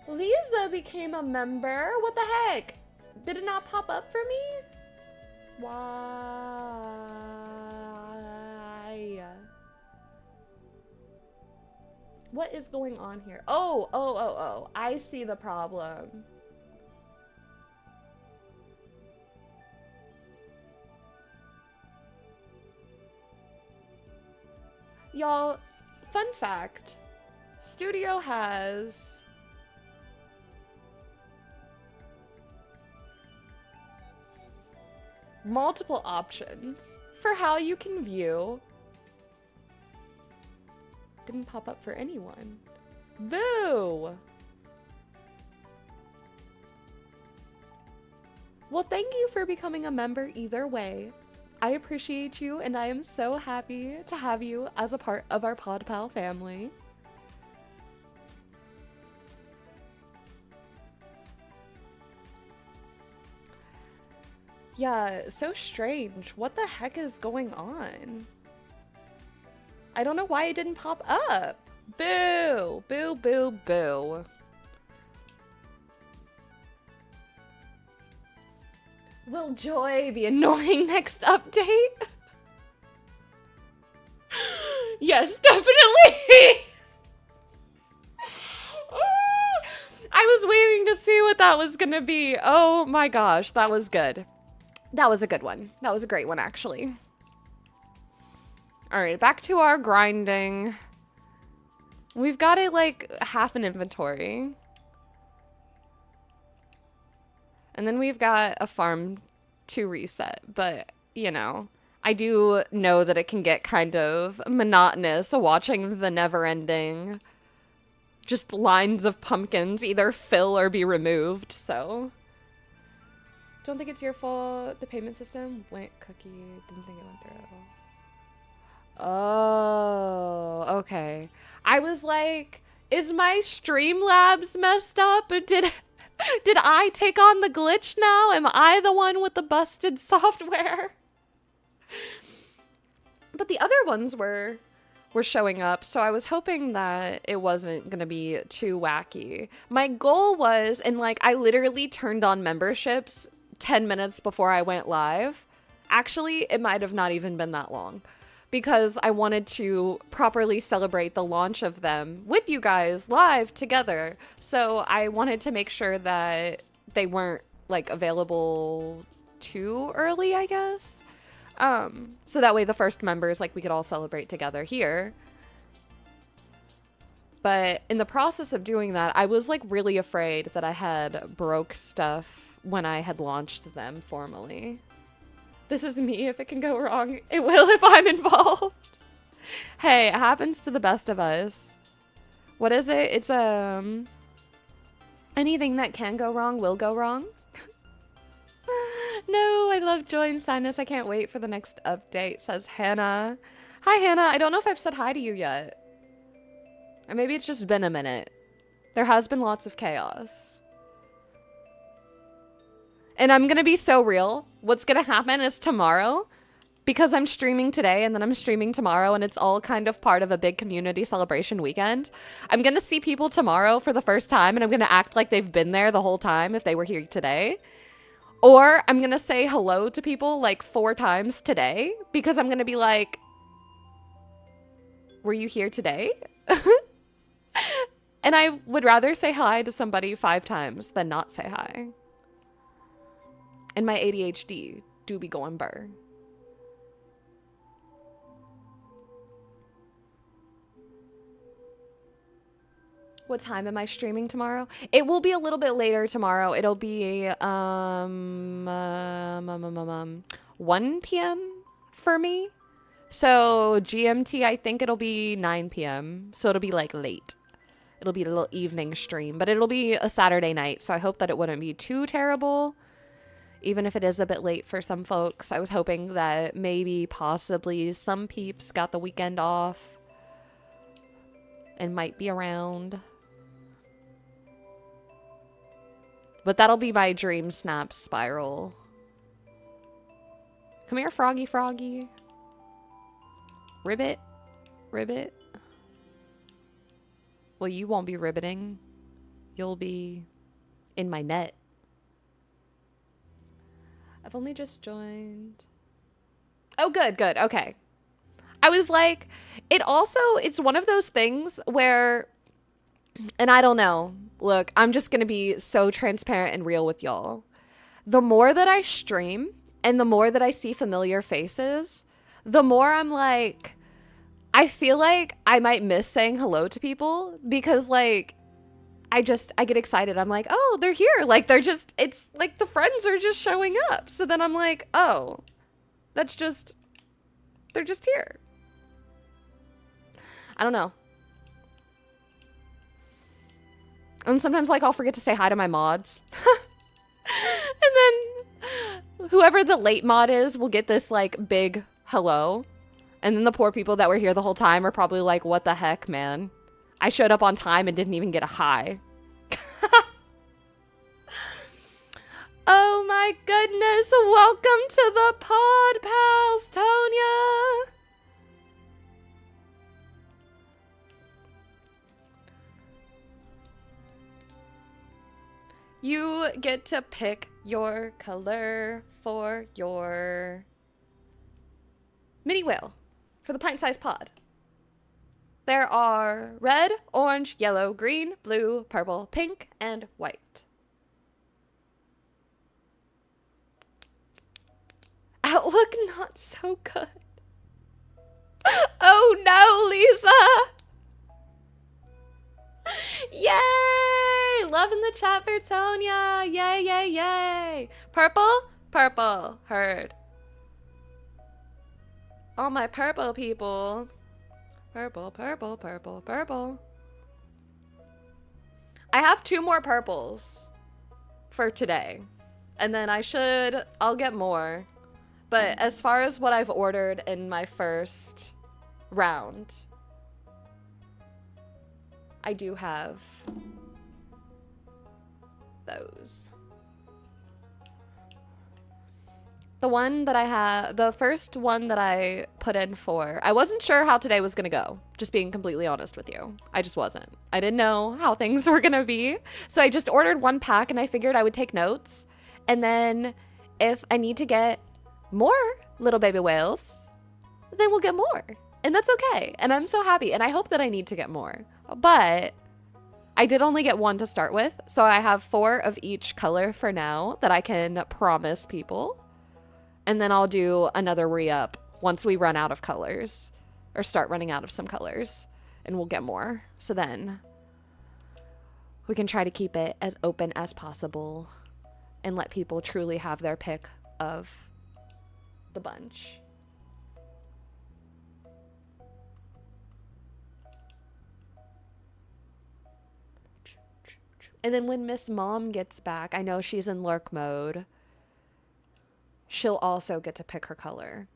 Lisa became a member? What the heck? Did it not pop up for me? Why? What is going on here? Oh. I see the problem. Y'all, fun fact. Studio has multiple options for how you can view. Didn't pop up for anyone. Boo! Well, thank you for becoming a member either way. I appreciate you, and I am so happy to have you as a part of our PodPal family. Yeah, so strange. What the heck is going on? I don't know why it didn't pop up. Boo! Boo, boo, boo. Will Joy be annoying next update? Yes, definitely! I was waiting to see what that was gonna be. Oh my gosh, that was good. That was a good one. That was a great one, actually. All right, back to our grinding. We've got it like half an inventory. And then we've got a farm to reset, but you know, I do know that it can get kind of monotonous watching the never-ending just lines of pumpkins either fill or be removed, so. Don't think it's your fault. The payment system went cookie. Didn't think it went through. Oh, okay. I was like, is my Streamlabs messed up? Did I take on the glitch now? Am I the one with the busted software? But the other ones were showing up, so I was hoping that it wasn't gonna be too wacky. My goal was, and like I literally turned on memberships 10 minutes before I went live. Actually, it might have not even been that long, because I wanted to properly celebrate the launch of them with you guys live together. So I wanted to make sure that they weren't like available too early, I guess. So that way the first members, like we could all celebrate together here. But in the process of doing that, I was like really afraid that I had broke stuff when I had launched them formally. This is me. If it can go wrong, it will if I'm involved. Hey, it happens to the best of us. What is it? It's, anything that can go wrong will go wrong. No, I love Joy and Sadness. I can't wait for the next update, says Hannah. Hi, Hannah. I don't know if I've said hi to you yet. Or maybe it's just been a minute. There has been lots of chaos. And I'm going to be so real. What's going to happen is tomorrow, because I'm streaming today and then I'm streaming tomorrow and it's all kind of part of a big community celebration weekend, I'm going to see people tomorrow for the first time and I'm going to act like they've been there the whole time if they were here today. Or I'm going to say hello to people like 4 times today because I'm going to be like, were you here today? And I would rather say hi to somebody 5 times than not say hi. And my ADHD do be going burr. What time am I streaming tomorrow? It will be a little bit later tomorrow. It'll be 1 p.m. for me. So GMT, I think it'll be 9 p.m. So it'll be like late. It'll be a little evening stream, but it'll be a Saturday night. So I hope that it wouldn't be too terrible. Even if it is a bit late for some folks. I was hoping that maybe possibly some peeps got the weekend off and might be around. But that'll be my dream snap spiral. Come here, Froggy Froggy. Ribbit? Ribbit? Well, you won't be ribbiting. You'll be in my net. I've only just joined. Oh, good, good. Okay. I was like, it's one of those things where, and I don't know. Look, I'm just going to be so transparent and real with y'all. The more that I stream and the more that I see familiar faces, the more I'm like, I feel like I might miss saying hello to people because like, I get excited. I'm like, oh, they're here. Like it's like the friends are just showing up. So then I'm like, oh, they're just here. I don't know. And sometimes like I'll forget to say hi to my mods. And then whoever the late mod is will get this like big hello. And then the poor people that were here the whole time are probably like, what the heck, man? I showed up on time and didn't even get a hi. Oh my goodness. Welcome to the pod, pals, Tonya. You get to pick your color for your mini whale for the pint-sized pod. There are red, orange, yellow, green, blue, purple, pink, and white. Outlook not so good. Oh no, Lisa! Yay! Love in the chat for Tonya. Yay, yay, yay. Purple? Purple. Heard. All my purple people. Purple, purple, purple, purple. I have 2 more purples for today. And then I'll get more. But as far as what I've ordered in my first round, I do have those. The first one that I put in for, I wasn't sure how today was gonna go, just being completely honest with you. I just wasn't. I didn't know how things were gonna be. So I just ordered 1 pack and I figured I would take notes. And then if I need to get more little baby whales, then we'll get more. And that's okay. And I'm so happy. And I hope that I need to get more. But I did only get 1 to start with. So I have 4 of each color for now that I can promise people. And then I'll do another re-up once we run out of colors or start running out of some colors, and we'll get more. So then we can try to keep it as open as possible and let people truly have their pick of the bunch. And then when Miss Mom gets back, I know she's in lurk mode. She'll also get to pick her color.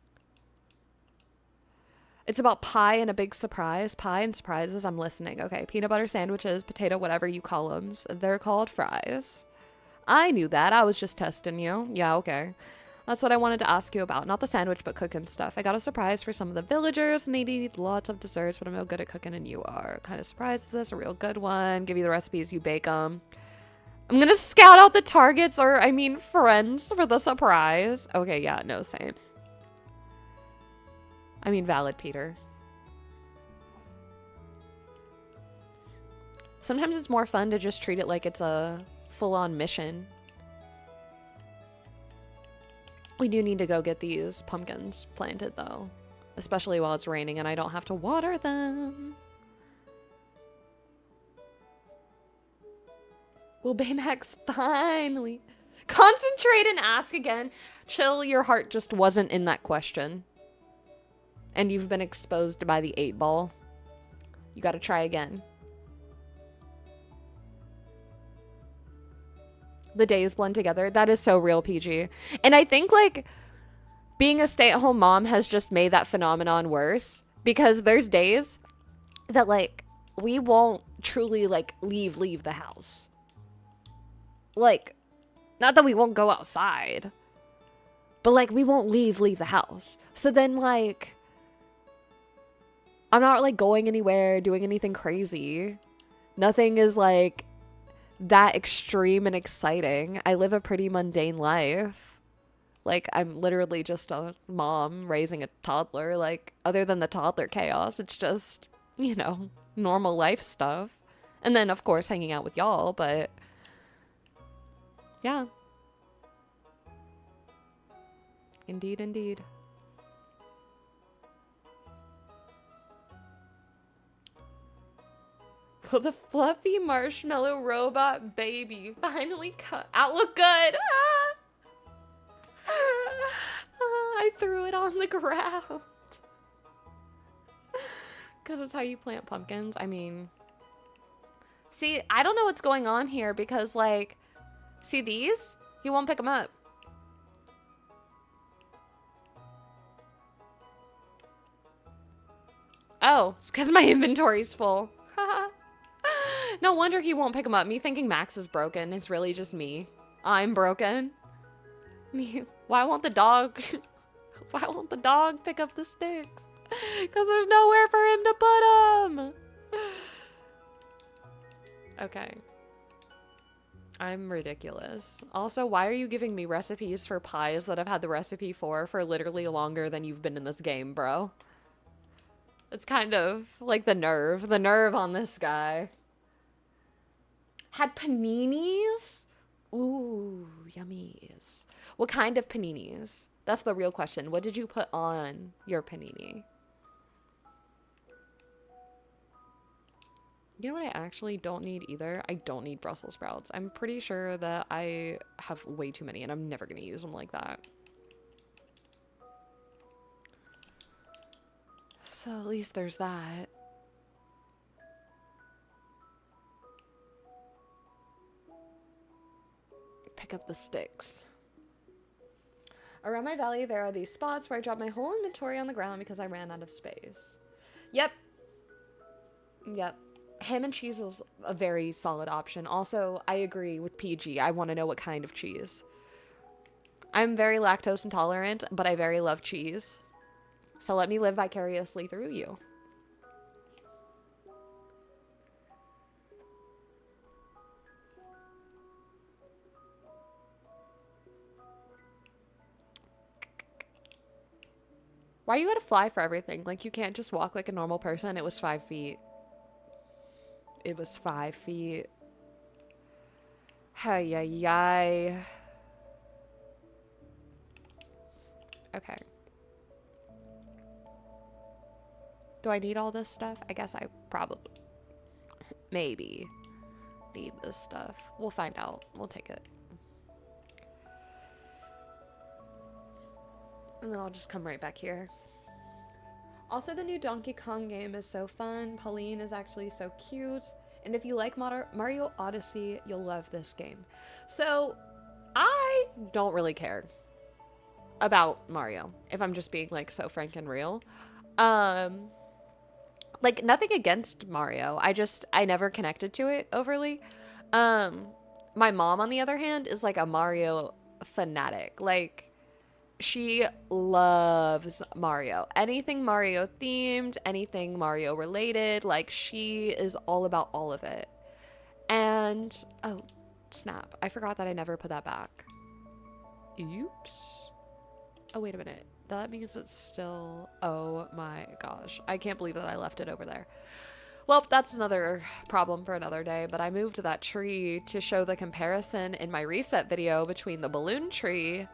It's about pie and a big surprise. Pie and surprises, I'm listening. Okay, peanut butter sandwiches, potato, whatever you call them. They're called fries. I knew that. I was just testing you. Yeah, okay. That's what I wanted to ask you about. Not the sandwich, but cooking stuff. I got a surprise for some of the villagers, and they need lots of desserts, but I'm real good at cooking, and you are. Kind of surprised is this? A real good one. Give you the recipes, you bake them. I'm gonna scout out the targets, or I mean friends, for the surprise. Okay, yeah, no, same. I mean valid, Peter. Sometimes it's more fun to just treat it like it's a full-on mission. We do need to go get these pumpkins planted, though. Especially while it's raining and I don't have to water them. Will Baymax finally concentrate and ask again? Chill, your heart just wasn't in that question. And you've been exposed by the 8-ball. You gotta try again. The days blend together. That is so real, PG. And I think, like, being a stay-at-home mom has just made that phenomenon worse. Because there's days that, like, we won't truly, like, leave the house. Like, not that we won't go outside, but like we won't leave the house. So then like I'm not like going anywhere, doing anything crazy. Nothing is like that extreme and exciting. I live a pretty mundane life. Like, I'm literally just a mom raising a toddler. Like, other than the toddler chaos, it's just, you know, normal life stuff. And then, of course, hanging out with y'all, but yeah. Indeed, indeed. Will the fluffy marshmallow robot baby finally cut out look good? Ah! I threw it on the ground. Because it's how you plant pumpkins. I mean, see, I don't know what's going on here because, like, see these? He won't pick them up. Oh, it's because my inventory's full. No wonder he won't pick them up. Me thinking Max is broken. It's really just me. I'm broken. Me. Why won't the dog? Why won't the dog pick up the sticks? Because there's nowhere for him to put them. Okay. I'm ridiculous. Also, why are you giving me recipes for pies that I've had the recipe for literally longer than you've been in this game, bro? It's kind of like the nerve on this guy. Had paninis? Ooh, yummies. What kind of paninis? That's the real question. What did you put on your panini? You know what I actually don't need either? I don't need Brussels sprouts. I'm pretty sure that I have way too many and I'm never going to use them like that. So at least there's that. Pick up the sticks. Around my valley, there are these spots where I drop my whole inventory on the ground because I ran out of space. Yep. Yep. Ham and cheese is a very solid option. Also, I agree with PG. I want to know what kind of cheese. I'm very lactose intolerant, but I very love cheese. So let me live vicariously through you. Why you gotta fly for everything? Like, you can't just walk like a normal person. It was 5 feet. It was 5 feet. Hi, yi, yi. Okay. Do I need all this stuff? I guess I probably, maybe need this stuff. We'll find out. We'll take it. And then I'll just come right back here. Also, the new Donkey Kong game is so fun. Pauline is actually so cute. And if you like Mario Odyssey, you'll love this game. So, I don't really care about Mario, if I'm just being, like, so frank and real. Like, nothing against Mario. I never connected to it overly. My mom, on the other hand, is, like, a Mario fanatic. Like, she loves Mario. Anything Mario themed, anything Mario related, like, she is all about all of it. And, oh, snap. I forgot that I never put that back. Oops. Oh, wait a minute. That means it's still, oh my gosh. I can't believe that I left it over there. Well, that's another problem for another day, but I moved that tree to show the comparison in my reset video between the balloon tree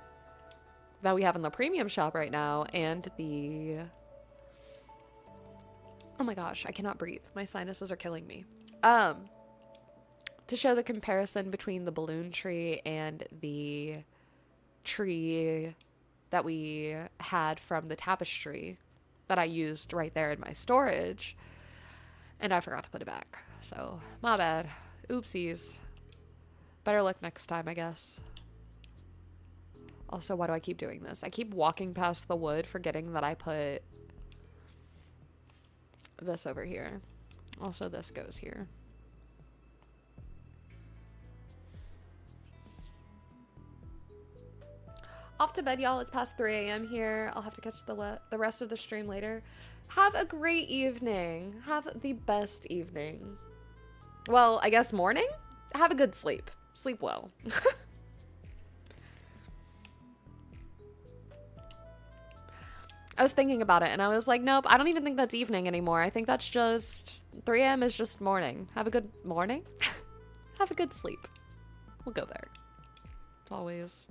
that we have in the premium shop right now and the, oh my gosh, I cannot breathe. My sinuses are killing me. To show the comparison between the balloon tree and the tree that we had from the tapestry that I used right there in my storage. And I forgot to put it back. So, my bad. Oopsies. Better luck next time, I guess. Also, why do I keep doing this? I keep walking past the wood, forgetting that I put this over here. Also, this goes here. Off to bed, y'all. It's past 3 a.m. here. I'll have to catch the rest of the stream later. Have a great evening. Have the best evening. Well, I guess morning? Have a good sleep. Sleep well. I was thinking about it and I was like, nope, I don't even think that's evening anymore. I think that's just 3 a.m. is just morning. Have a good morning. Have a good sleep. We'll go there. It's always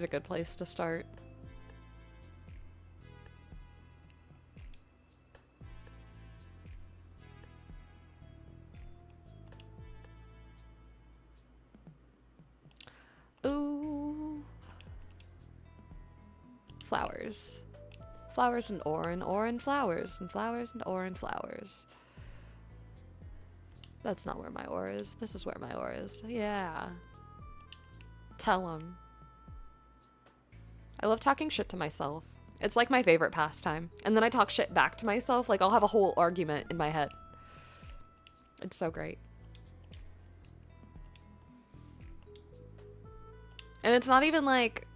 a good place to start. Ooh. Flowers. Flowers and ore and flowers and flowers and ore and flowers. That's not where my ore is. This is where my ore is. Yeah. Tell 'em. I love talking shit to myself. It's like my favorite pastime. And then I talk shit back to myself. Like I'll have a whole argument in my head. It's so great. And it's not even like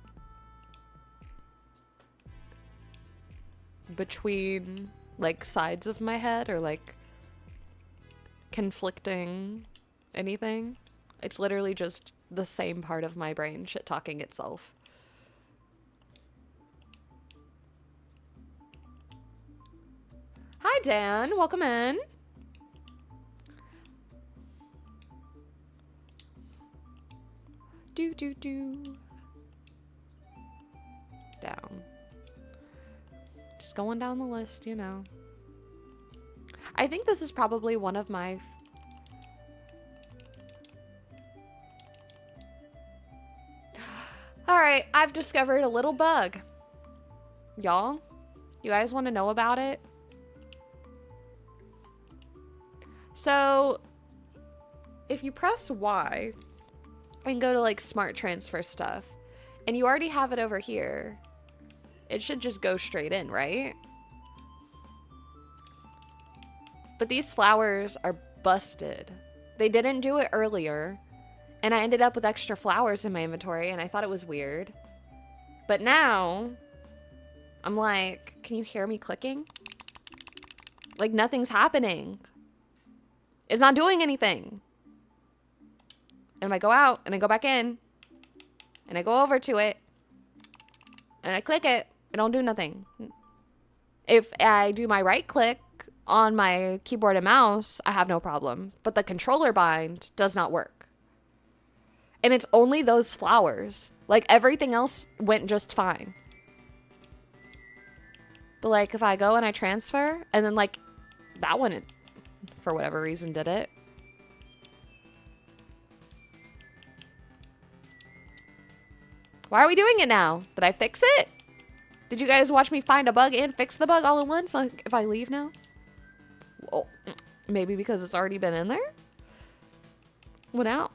between like sides of my head or like conflicting anything. It's literally just the same part of my brain shit talking itself. Hi Dan, welcome in. Do. Down. Just going down the list, you know. I think this is probably one of my... Alright, I've discovered a little bug. Y'all, you guys want to know about it? So, if you press Y and go to like smart transfer stuff, and you already have it over here, it should just go straight in, right? But these flowers are busted. They didn't do it earlier, and I ended up with extra flowers in my inventory, and I thought it was weird. But now, I'm like, can you hear me clicking? Like nothing's happening. It's not doing anything. And I go out, and I go back in, and I go over to it, and I click it, it don't do nothing. If I do my right click on my keyboard and mouse, I have no problem. But the controller bind does not work. And it's only those flowers. Like everything else went just fine. But like if I go and I transfer, and then like that one, for whatever reason, did it. Why are we doing it now? Did I fix it? Did you guys watch me find a bug and fix the bug all at once? Like if I leave now? Well, maybe because it's already been in there? Went out.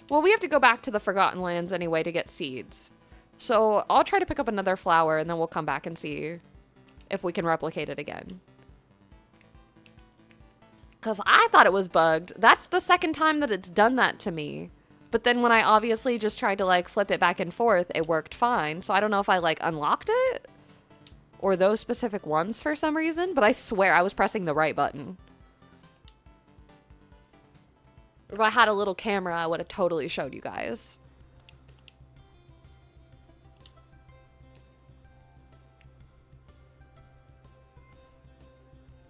Well, we have to go back to the Forgotten Lands anyway to get seeds. So I'll try to pick up another flower and then we'll come back and see if we can replicate it again. Because I thought it was bugged. That's the second time that it's done that to me. But then when I obviously just tried to like flip it back and forth, it worked fine. So I don't know if I like unlocked it or those specific ones for some reason, but I swear I was pressing the right button. If I had a little camera, I would have totally showed you guys.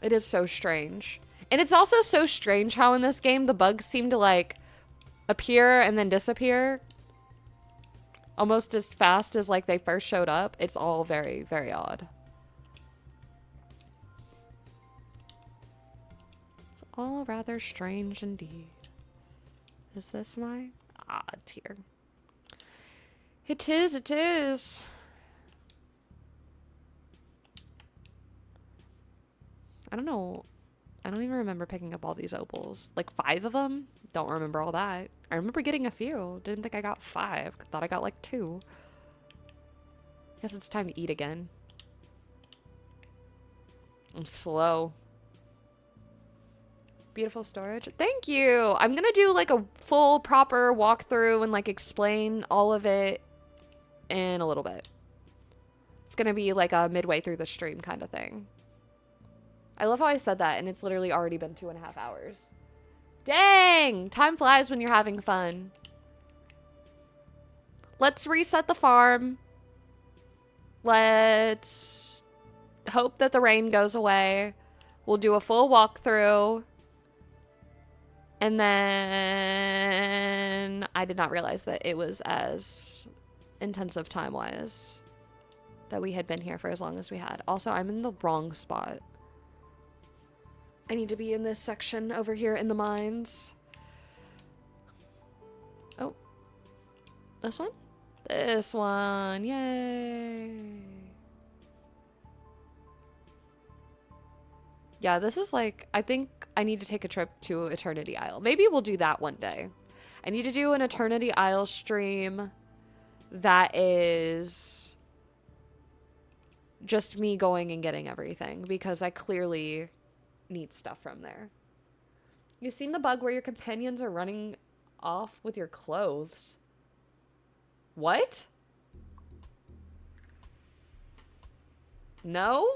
It is so strange. And it's also so strange how in this game the bugs seem to like appear and then disappear almost as fast as like they first showed up. It's all very, very odd. It's all rather strange indeed. Is this my... Ah, it's here. It is, it is. I don't know. I don't even remember picking up all these opals. Like 5 of them? Don't remember all that. I remember getting a few. Didn't think I got 5. Thought I got like 2. Guess it's time to eat again. I'm slow. Beautiful storage. Thank you. I'm gonna do like a full proper walkthrough and like explain all of it in a little bit. It's gonna be like a midway through the stream kind of thing. I love how I said that and it's literally already been 2.5 hours. Dang! Time flies when you're having fun. Let's reset the farm. Let's hope that the rain goes away. We'll do a full walkthrough. And then I did not realize that it was as intensive time-wise that we had been here for as long as we had. Also, I'm in the wrong spot. I need to be in this section over here in the mines. Oh. This one? This one. Yay. Yeah, this is like, I think I need to take a trip to Eternity Isle. Maybe we'll do that one day. I need to do an Eternity Isle stream that is just me going and getting everything because I clearly need stuff from there. You've seen the bug where your companions are running off with your clothes. What? No?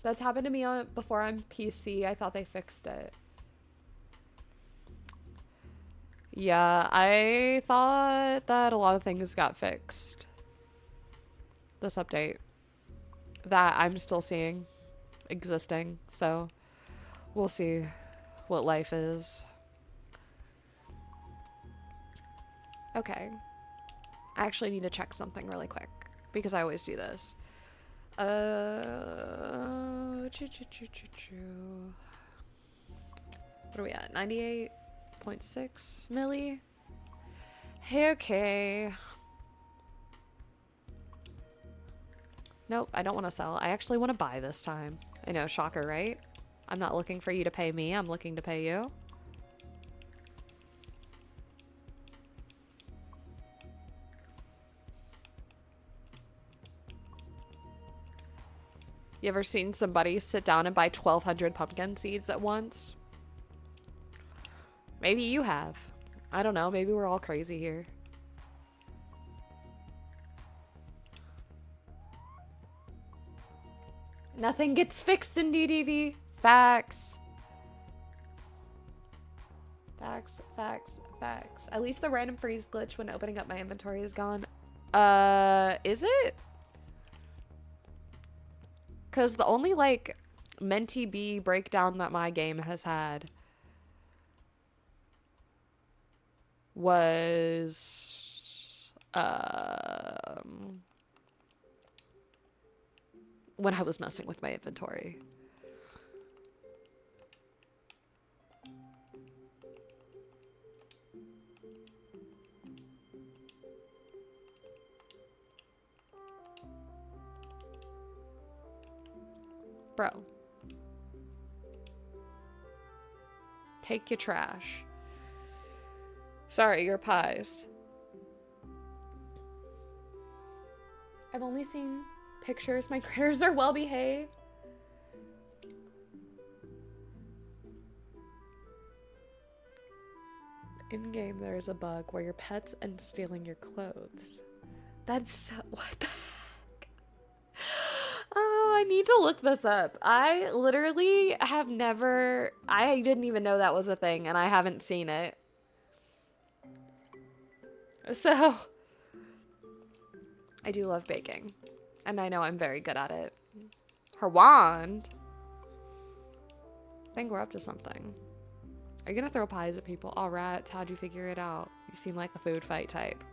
That's happened to me before on PC. I thought they fixed it. Yeah, I thought that a lot of things got fixed. This update that I'm still seeing existing. So we'll see what life is. Okay. I actually need to check something really quick because I always do this. What are we at? 98.6 milli? Okay. Nope, I don't want to sell. I actually want to buy this time. I know, shocker, right? I'm not looking for you to pay me. I'm looking to pay you. You ever seen somebody sit down and buy 1,200 pumpkin seeds at once? Maybe you have. I don't know. Maybe we're all crazy here. Nothing gets fixed in DDV. Facts. Facts, facts, facts. At least the random freeze glitch when opening up my inventory is gone. Is it? Because the only, like, Menti B breakdown that my game has had was, when I was messing with my inventory. Bro. Take your trash. Sorry, your pies. I've only seen pictures. My critters are well behaved. In game, there is a bug where your pet's and stealing your clothes. That's so, what the heck? Oh, I need to look this up. I literally have never, I didn't even know that was a thing, and I haven't seen it. So, I do love baking, and I know I'm very good at it. Her wand? I think we're up to something. Are you gonna throw pies at people? All rats, how'd you figure it out? You seem like the food fight type.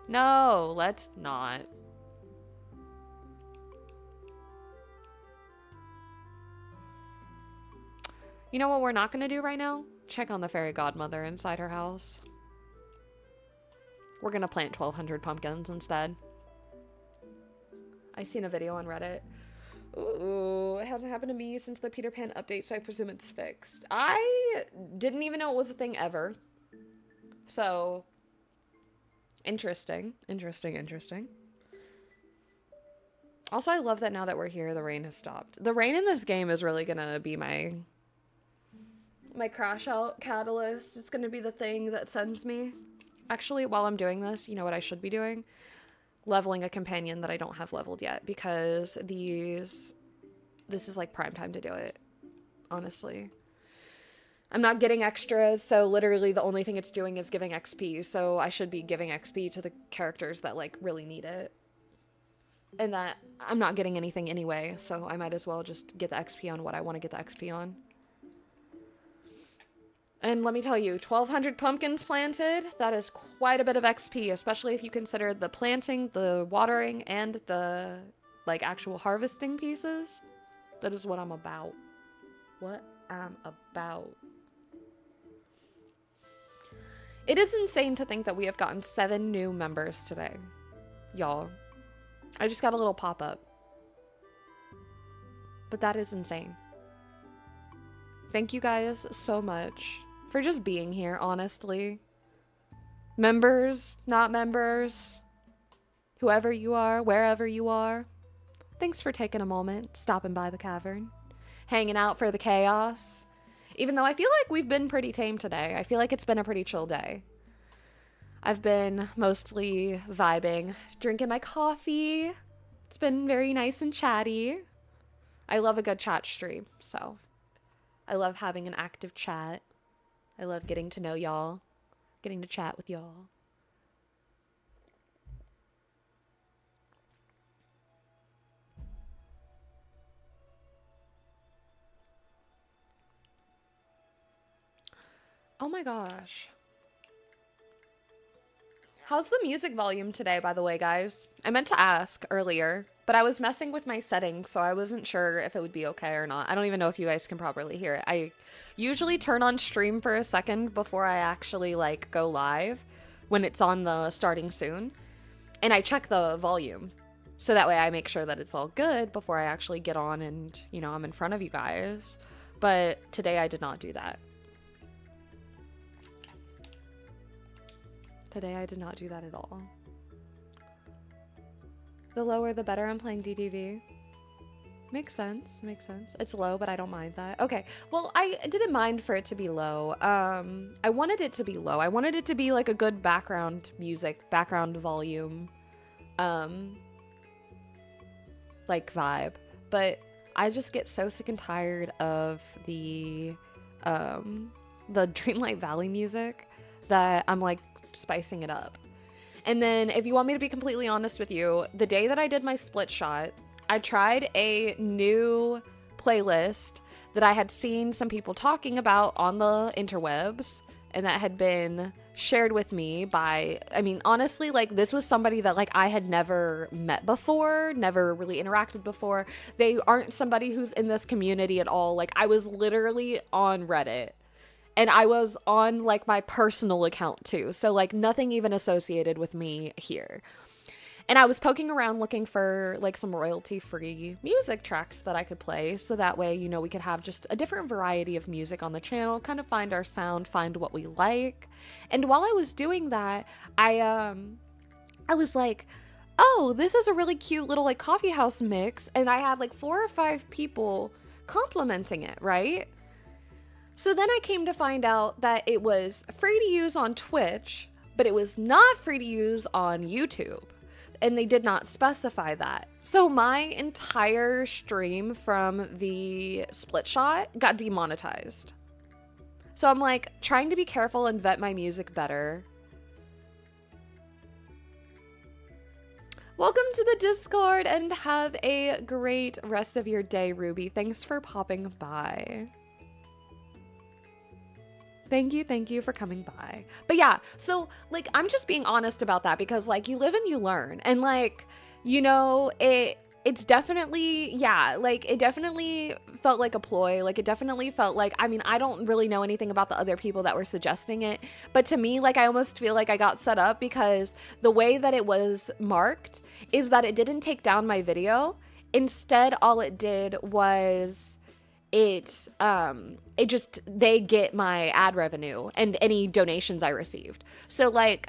No, let's not. You know what we're not gonna do right now? Check on the fairy godmother inside her house. We're gonna plant 1,200 pumpkins instead. I seen a video on Reddit. Ooh, it hasn't happened to me since the Peter Pan update, so I presume it's fixed. I didn't even know it was a thing ever. So, interesting. Interesting, interesting. Also, I love that now that we're here, the rain has stopped. The rain in this game is really gonna be my crash out catalyst. It's gonna be the thing that sends me. Actually, while I'm doing this, you know what I should be doing? Leveling a companion that I don't have leveled yet, because this is like prime time to do it, honestly. I'm not getting extras, so literally the only thing it's doing is giving XP, so I should be giving XP to the characters that like really need it. And that I'm not getting anything anyway, so I might as well just get the XP on what I want to get the XP on. And let me tell you, 1,200 pumpkins planted, that is quite a bit of XP, especially if you consider the planting, the watering, and the, like, actual harvesting pieces. That is what I'm about. What I'm about. It is insane to think that we have gotten 7 new members today. Y'all. I just got a little pop-up. But that is insane. Thank you guys so much for just being here, honestly. Members, not members, whoever you are, wherever you are, thanks for taking a moment, stopping by the cavern, hanging out for the chaos. Even though I feel like we've been pretty tame today. I feel like it's been a pretty chill day. I've been mostly vibing, drinking my coffee. It's been very nice and chatty. I love a good chat stream, so I love having an active chat. I love getting to know y'all, getting to chat with y'all. Oh my gosh. How's the music volume today, by the way, guys? I meant to ask earlier, but I was messing with my settings, so I wasn't sure if it would be okay or not. I don't even know if you guys can properly hear it. I usually turn on stream for a second before I actually, like, go live when it's on the starting soon. And I check the volume. So that way I make sure that it's all good before I actually get on and, you know, I'm in front of you guys. But today I did not do that. Today I did not do that at all. The lower the better. I'm playing DDV. Makes sense. Makes sense. It's low, but I don't mind that. Okay. Well, I didn't mind for it to be low. I wanted it to be low. I wanted it to be like a good background music, background volume, like vibe. But I just get so sick and tired of the Dreamlight Valley music that I'm like spicing it up. And then if you want me to be completely honest with you, the day that I did my split shot, I tried a new playlist that I had seen some people talking about on the interwebs and that had been shared with me by, I mean, honestly, like this was somebody that like I had never met before, never really interacted before. They aren't somebody who's in this community at all. Like I was literally on Reddit. And I was on, like, my personal account, too. So, like, nothing even associated with me here. And I was poking around looking for, like, some royalty-free music tracks that I could play. So that way, you know, we could have just a different variety of music on the channel. Kind of find our sound, find what we like. And while I was doing that, I was like, oh, this is a really cute little, like, coffee house mix. And I had, like, 4 or 5 people complimenting it, right? So then I came to find out that it was free to use on Twitch, but it was not free to use on YouTube. And they did not specify that. So my entire stream from the split shot got demonetized. So I'm like trying to be careful and vet my music better. Welcome to the Discord and have a great rest of your day, Ruby. Thanks for popping by. Thank you for coming by. But yeah, so like I'm just being honest about that because like you live and you learn. And like, you know, it's definitely, yeah, like it definitely felt like a ploy. Like it definitely felt like, I mean, I don't really know anything about the other people that were suggesting it, but to me, like I almost feel like I got set up because the way that it was marked is that it didn't take down my video. Instead, all it did was they get my ad revenue and any donations I received. So like,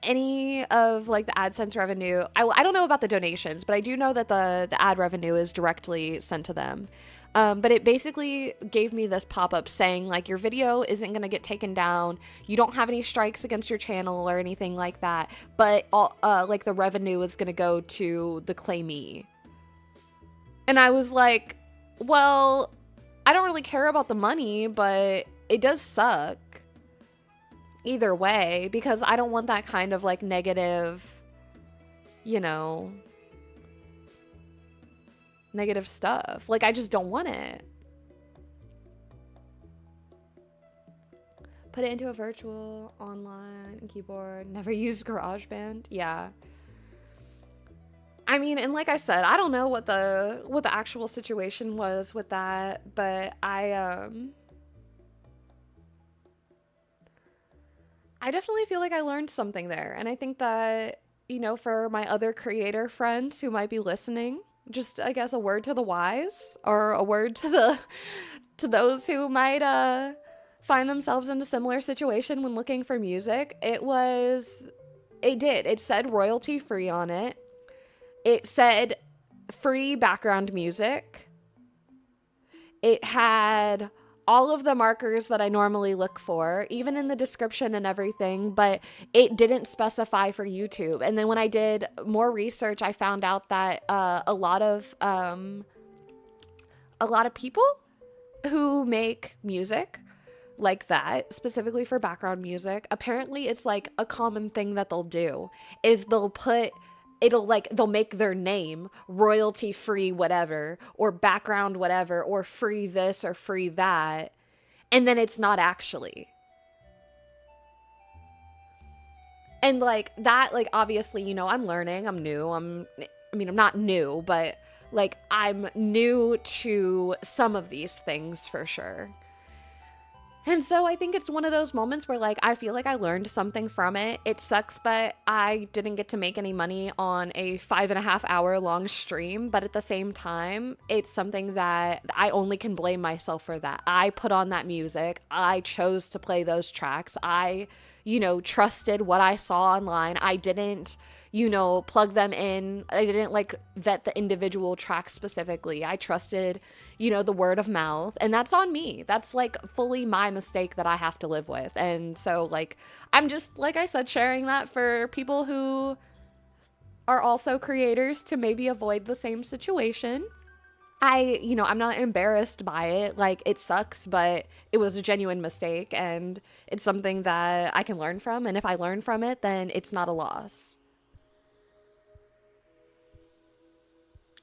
any of like the AdSense revenue, I don't know about the donations, but I do know that the ad revenue is directly sent to them. But it basically gave me this pop-up saying like your video isn't going to get taken down. You don't have any strikes against your channel or anything like that. But like the revenue is going to go to the claimee. And I was like, well, I don't really care about the money, but it does suck either way, because I don't want that kind of like negative, negative stuff. Like, I just don't want it. Put it into a virtual online keyboard. Never used GarageBand. Yeah. I mean, and like I said, I don't know what the actual situation was with that, but I definitely feel like I learned something there. And I think that, for my other creator friends who might be listening, just, I guess, a word to the wise, or a word to those who might find themselves in a similar situation when looking for music. It said royalty free on it. It said free background music. It had all of the markers that I normally look for, even in the description and everything, but it didn't specify for YouTube. And then when I did more research, I found out that a lot of people who make music like that, specifically for background music, apparently it's like a common thing that they'll do is they'll make their name royalty free whatever, or background whatever, or free this or free that, and then it's not actually. And like that, like, obviously, I'm learning, I'm new, I'm not new, but like I'm new to some of these things for sure. And so I think it's one of those moments where, like, I feel like I learned something from it. It sucks that I didn't get to make any money on a 5.5 hour long stream, but at the same time, it's something that I only can blame myself for that. I put on that music. I chose to play those tracks. I, trusted what I saw online. I didn't, plug them in. I didn't like vet the individual tracks specifically. I trusted, the word of mouth, and that's on me. That's like fully my mistake that I have to live with. And so like, I'm just, like I said, sharing that for people who are also creators to maybe avoid the same situation. I'm not embarrassed by it. Like, it sucks, but it was a genuine mistake, and it's something that I can learn from. And if I learn from it, then it's not a loss.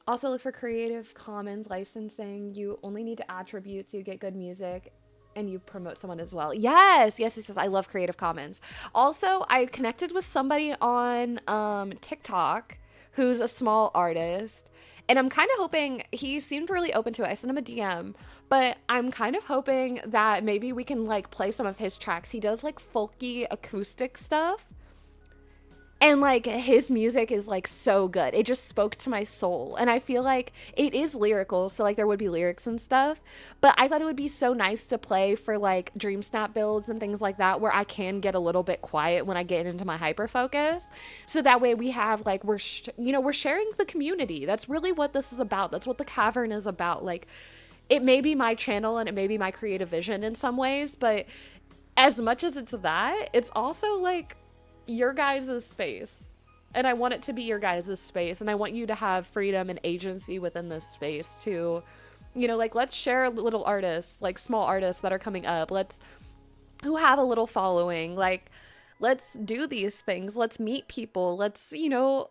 Also, look for Creative Commons licensing. You only need to attribute so you get good music, and you promote someone as well. Yes. I love Creative Commons. Also, I connected with somebody on TikTok who's a small artist, and I'm kind of hoping, he seemed really open to it. I sent him a DM, but I'm kind of hoping that maybe we can like play some of his tracks. He does like folky acoustic stuff. And like his music is like so good. It just spoke to my soul. And I feel like it is lyrical, so like there would be lyrics and stuff. But I thought it would be so nice to play for like Dream Snap builds and things like that, where I can get a little bit quiet when I get into my hyper focus. So that way we have like, we're sharing the community. That's really what this is about. That's what the Cavern is about. Like, it may be my channel and it may be my creative vision in some ways, but as much as it's that, it's also like your guys' space, and I want it to be your guys' space, and I want you to have freedom and agency within this space to, like, let's share little artists, like small artists that are coming up, who have a little following, like, let's do these things, let's meet people, let's,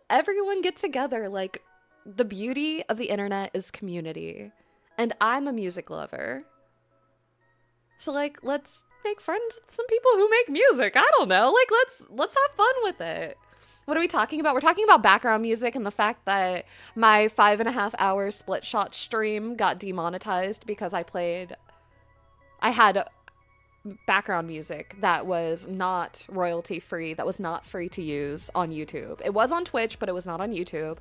everyone get together. Like, the beauty of the internet is community, and I'm a music lover, so like, let's make friends with some people who make music. I don't know. Like, let's have fun with it. What are we talking about? We're talking about background music and the fact that my 5.5 hour split shot stream got demonetized because I had background music that was not royalty free, that was not free to use on YouTube. It was on Twitch, but it was not on YouTube.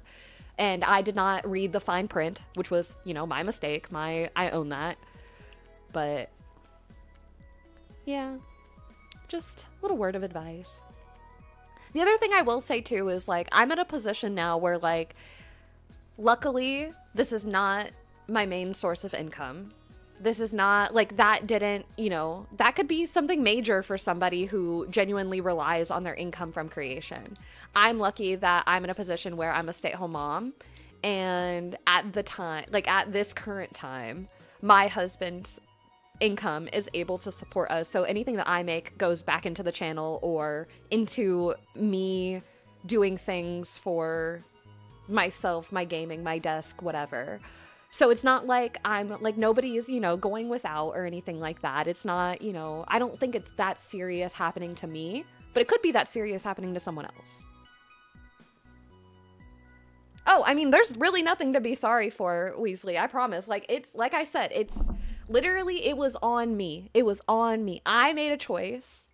And I did not read the fine print, which was, my mistake. I own that. But yeah, just a little word of advice. The other thing I will say too is like, I'm in a position now where like, luckily, this is not my main source of income. This is not like that didn't, you know, that could be something major for somebody who genuinely relies on their income from creation. I'm lucky that I'm in a position where I'm a stay-at-home mom. And at the time, like at this current time, my husband's income is able to support us. So anything that I make goes back into the channel or into me doing things for myself, my gaming, my desk, whatever. So it's not like I'm like nobody is, you know, going without or anything like that. It's not, you know, I don't think it's that serious happening to me, but it could be that serious happening to someone else. Oh, I mean, there's really nothing to be sorry for, Weasley. I promise. Like, it's like I said, it's literally, it was on me. It was on me. I made a choice.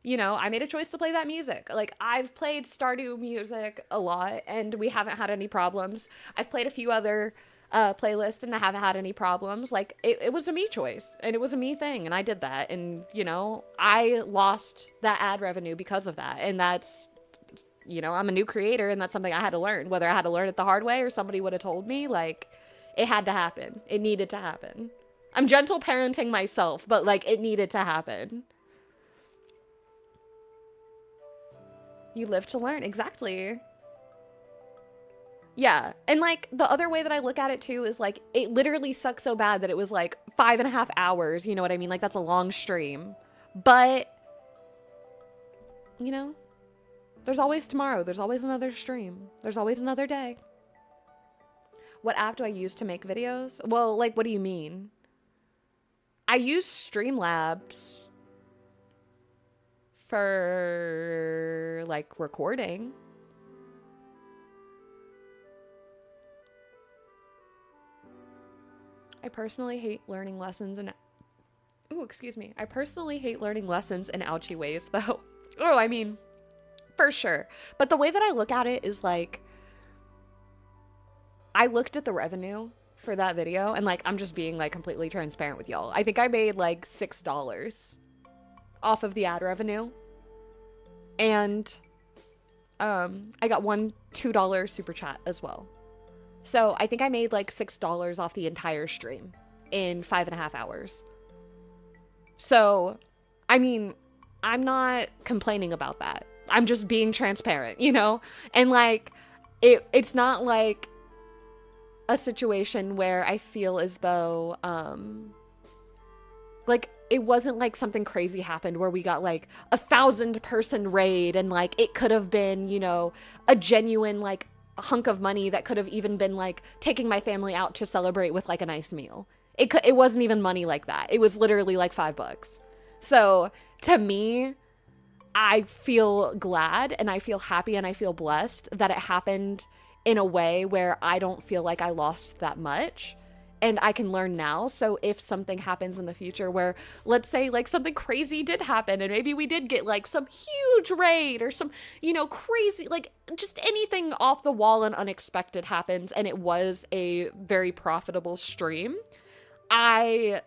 You know, I made a choice to play that music. Like, I've played Stardew music a lot, and we haven't had any problems. I've played a few other playlists, and I haven't had any problems. Like, it was a me choice, and it was a me thing, and I did that. And, you know, I lost that ad revenue because of that. And that's, you know, I'm a new creator, and that's something I had to learn. Whether I had to learn it the hard way or somebody would have told me, like, it had to happen. It needed to happen. I'm gentle parenting myself, but, like, it needed to happen. You live to learn. Exactly. Yeah. And, like, the other way that I look at it, too, is, like, it literally sucks so bad that it was, like, 5.5 hours. You know what I mean? Like, that's a long stream. But, you know, there's always tomorrow. There's always another stream. There's always another day. What app do I use to make videos? Well, like, what do you mean? I use Streamlabs for, like, recording. I personally hate learning lessons in... Ooh, excuse me. I personally hate learning lessons in ouchy ways, though. Oh, I mean... For sure. But the way that I look at it is like, I looked at the revenue for that video and like, I'm just being like completely transparent with y'all. I think I made like $6 off of the ad revenue. And I got one $2 super chat as well. So I think I made like $6 off the entire stream in 5.5 hours. So, I mean, I'm not complaining about that. I'm just being transparent, you know? And like, it's not like a situation where I feel as though, like, it wasn't like something crazy happened where we got like 1,000-person raid and like, it could have been, you know, a genuine like hunk of money that could have even been like taking my family out to celebrate with like a nice meal. It wasn't even money like that. It was literally like $5. So to me, I feel glad and I feel happy and I feel blessed that it happened in a way where I don't feel like I lost that much and I can learn now. So if something happens in the future where, let's say like something crazy did happen and maybe we did get like some huge raid or some, you know, crazy, like just anything off the wall and unexpected happens and it was a very profitable stream, I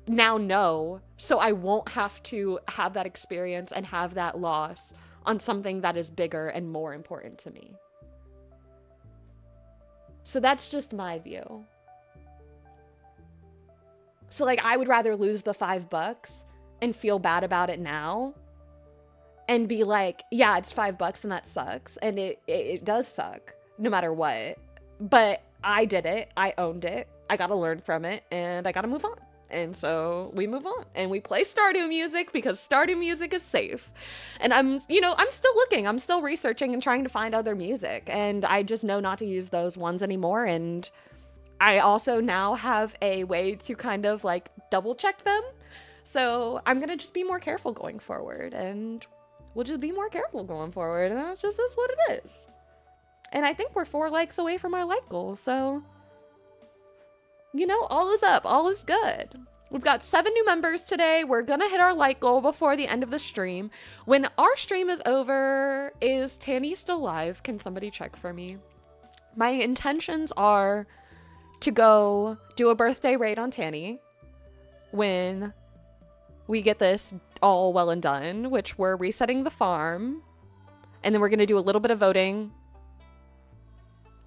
now know, so I won't have to have that experience and have that loss on something that is bigger and more important to me. So that's just my view. So like, I would rather lose the $5 and feel bad about it now and be like, yeah, it's $5 and that sucks. And it does suck no matter what, but I did it. I owned it. I got to learn from it and I got to move on. And so we move on and we play Stardew music because Stardew music is safe. And I'm still looking, I'm still researching and trying to find other music. And I just know not to use those ones anymore. And I also now have a way to kind of like double check them. So I'm going to just be more careful going forward and we'll just be more careful going forward. And that's what it is. And I think we're 4 likes away from our like goal. So, you know, all is up, all is good. We've got 7 new members today. We're gonna hit our like goal before the end of the stream. When our stream is over, is Tanny still live? Can somebody check for me? My intentions are to go do a birthday raid on Tanny when we get this all well and done, which we're resetting the farm. And then we're going to do a little bit of voting.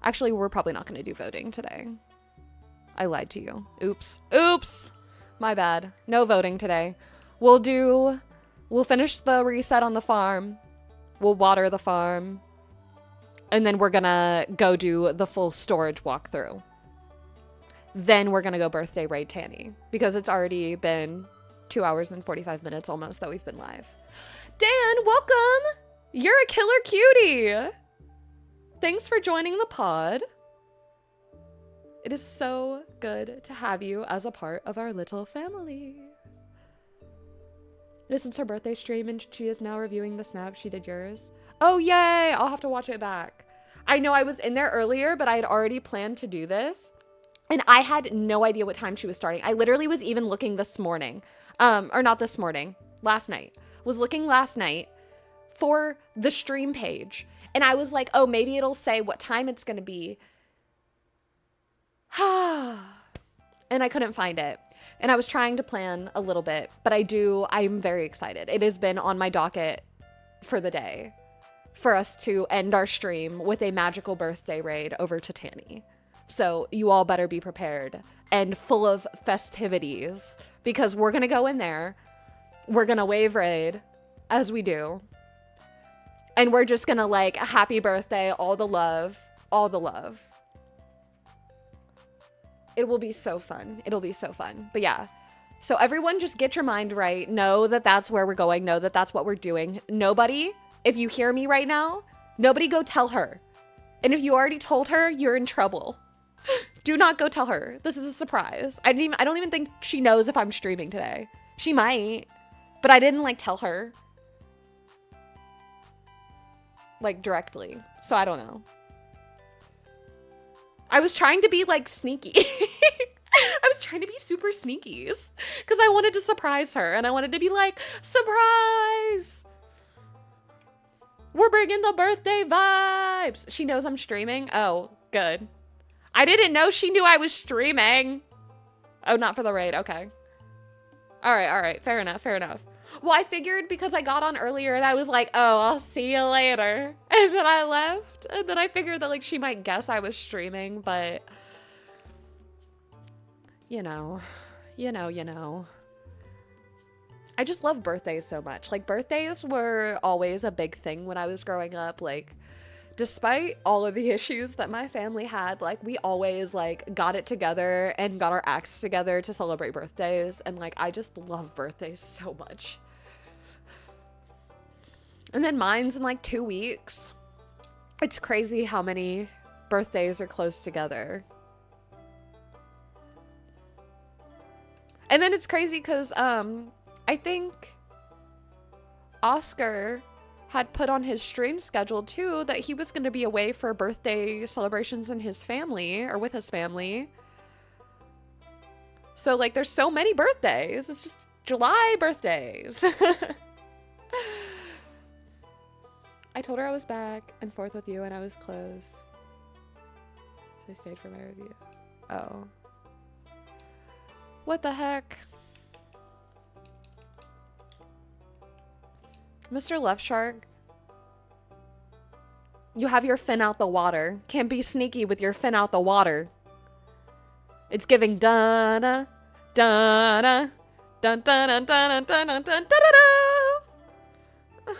Actually, we're probably not going to do voting today. I lied to you. Oops. Oops. My bad. No voting today. We'll finish the reset on the farm. We'll water the farm. And then we're going to go do the full storage walkthrough. Then we're going to go birthday raid Tanny. Because it's already been 2 hours and 45 minutes almost that we've been live. Dan, welcome! You're a killer cutie! Thanks for joining the pod. It is so good to have you as a part of our little family. This is her birthday stream and she is now reviewing the snap. She did yours. Oh, yay! I'll have to watch it back. I know I was in there earlier, but I had already planned to do this. And I had no idea what time she was starting. I literally was even looking this morning. Or not this morning. Last night. Was looking last night for the stream page. And I was like, oh, maybe it'll say what time it's going to be. And I couldn't find it. And I was trying to plan a little bit, but I'm very excited. It has been on my docket for the day for us to end our stream with a magical birthday raid over to Tanny. So you all better be prepared and full of festivities because we're going to go in there. We're going to wave raid as we do. And we're just going to like happy birthday, all the love, all the love. It will be so fun. It'll be so fun. But yeah. So everyone just get your mind right. Know that that's where we're going. Know that that's what we're doing. Nobody, if you hear me right now, nobody go tell her. And if you already told her, you're in trouble. Do not go tell her. This is a surprise. I don't even think she knows if I'm streaming today. She might, but I didn't like tell her like directly. So I don't know. I was trying to be like sneaky. I was trying to be super sneaky because I wanted to surprise her and I wanted to be like, surprise! We're bringing the birthday vibes. She knows I'm streaming. Oh, good. I didn't know she knew I was streaming. Oh, not for the raid. Okay. All right. Fair enough. Well, I figured because I got on earlier and I was like, oh, I'll see you later. And then I left. And then I figured that like she might guess I was streaming, but you know. I just love birthdays so much. Like birthdays were always a big thing when I was growing up. Like despite all of the issues that my family had, like we always like got it together and got our acts together to celebrate birthdays. And like, I just love birthdays so much. And then mine's in like 2 weeks. It's crazy how many birthdays are close together. And then it's crazy because I think Oscar had put on his stream schedule too that he was going to be away for birthday celebrations in his family or with his family. So like there's so many birthdays. It's just July birthdays. I told her I was back and forth with you and I was close. So I stayed for my review. Oh. What the heck? Mr. Left Shark, you have your fin out the water. Can't be sneaky with your fin out the water. It's giving da-da, da-da, dun-dun-dun-dun-dun-dun-dun-dun-dun.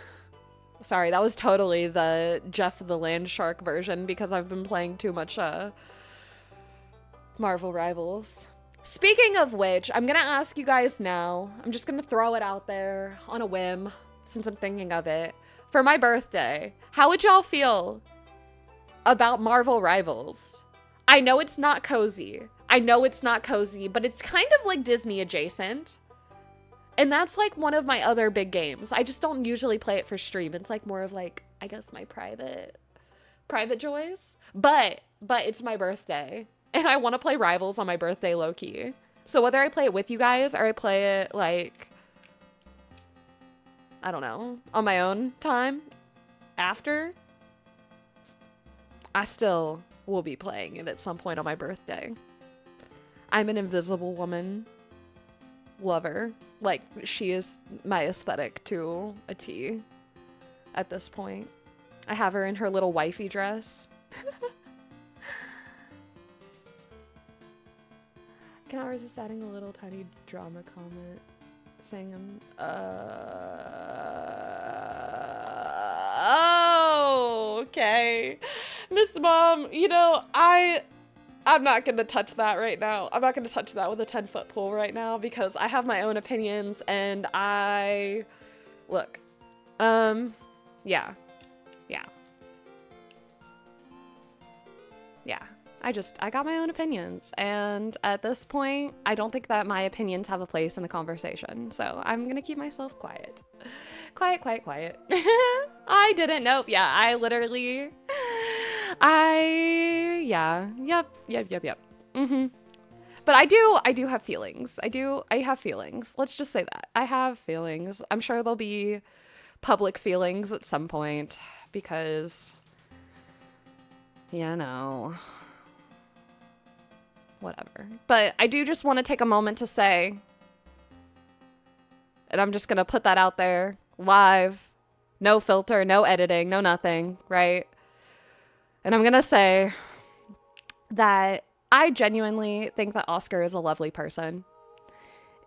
Sorry, that was totally the Jeff the Land Shark version because I've been playing too much Marvel Rivals. Speaking of which, I'm gonna ask you guys now. I'm just gonna throw it out there on a whim. Since I'm thinking of it, for my birthday, how would y'all feel about Marvel Rivals? I know it's not cozy. But it's kind of like Disney adjacent. And that's like one of my other big games. I just don't usually play it for stream. It's like more of like, I guess my private joys. But it's my birthday. And I want to play Rivals on my birthday low-key. So whether I play it with you guys or I play it like, I don't know, on my own time after, I still will be playing it at some point on my birthday. I'm an Invisible Woman lover. Like, she is my aesthetic to a T at this point. I have her in her little wifey dress. Can I resist adding a little tiny drama comment saying oh, okay. Miss Mom, you know, I'm not going to touch that right now. I'm not going to touch that with a 10-foot pole right now because I have my own opinions and look, yeah. I got my own opinions, and at this point, I don't think that my opinions have a place in the conversation, so I'm gonna keep myself quiet. Quiet. I didn't know. Yeah, yep. But I do have feelings. I have feelings. Let's just say that. I have feelings. I'm sure there'll be public feelings at some point, because, you know, whatever. But I do just want to take a moment to say, and I'm just going to put that out there live, no filter, no editing, no nothing, right? And I'm going to say that I genuinely think that Oscar is a lovely person.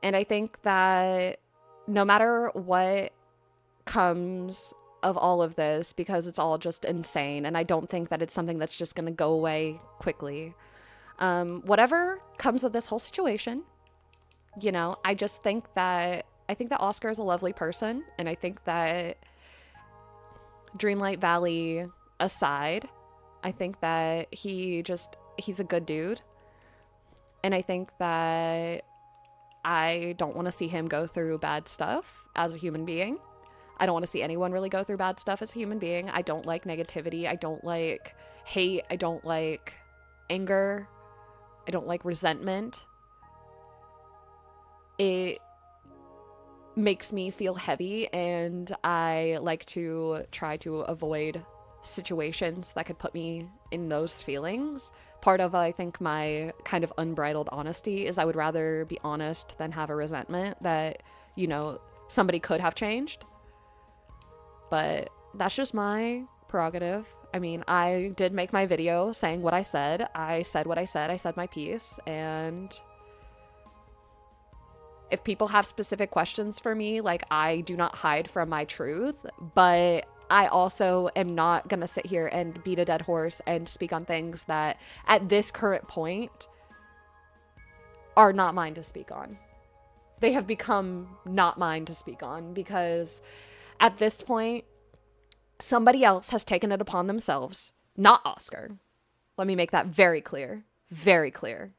And I think that no matter what comes of all of this, because it's all just insane, and I don't think that it's something that's just going to go away quickly. Whatever comes of this whole situation, you know, I think that Oscar is a lovely person, and I think that Dreamlight Valley aside, I think that he's a good dude, and I think that I don't want to see him go through bad stuff as a human being. I don't want to see anyone really go through bad stuff as a human being. I don't like negativity. I don't like hate. I don't like anger. I don't like resentment. It makes me feel heavy, and I like to try to avoid situations that could put me in those feelings. Part of, I think, my kind of unbridled honesty is I would rather be honest than have a resentment that, you know, somebody could have changed. But that's just my prerogative. I mean, I did make my video saying what I said. I said what I said. I said my piece. And if people have specific questions for me, like, I do not hide from my truth, but I also am not going to sit here and beat a dead horse and speak on things that at this current point are not mine to speak on. They have become not mine to speak on because at this point, somebody else has taken it upon themselves, not Oscar. Let me make that very clear. Very clear.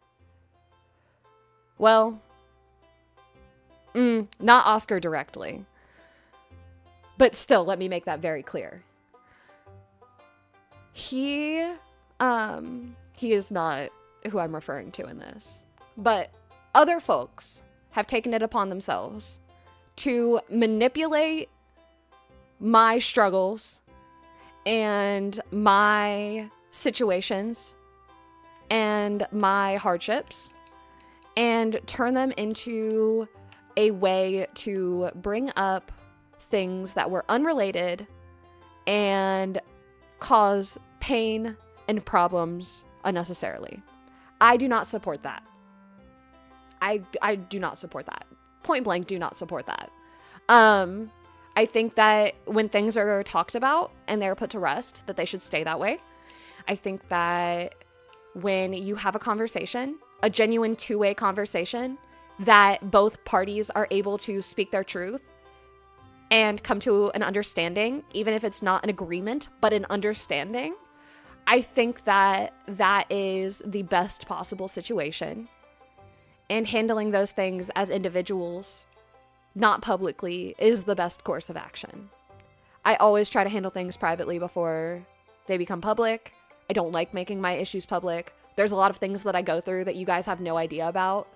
Well, not Oscar directly. But still, let me make that very clear. He is not who I'm referring to in this. But other folks have taken it upon themselves to manipulate my struggles and my situations and my hardships and turn them into a way to bring up things that were unrelated and cause pain and problems unnecessarily. I do not support that. I do not support that. Point blank, do not support that. I think that when things are talked about and they're put to rest, that they should stay that way. I think that when you have a conversation, a genuine two-way conversation, that both parties are able to speak their truth and come to an understanding, even if it's not an agreement, but an understanding, I think that that is the best possible situation. And handling those things as individuals, not publicly, is the best course of action. I always try to handle things privately before they become public. I don't like making my issues public. There's a lot of things that I go through that you guys have no idea about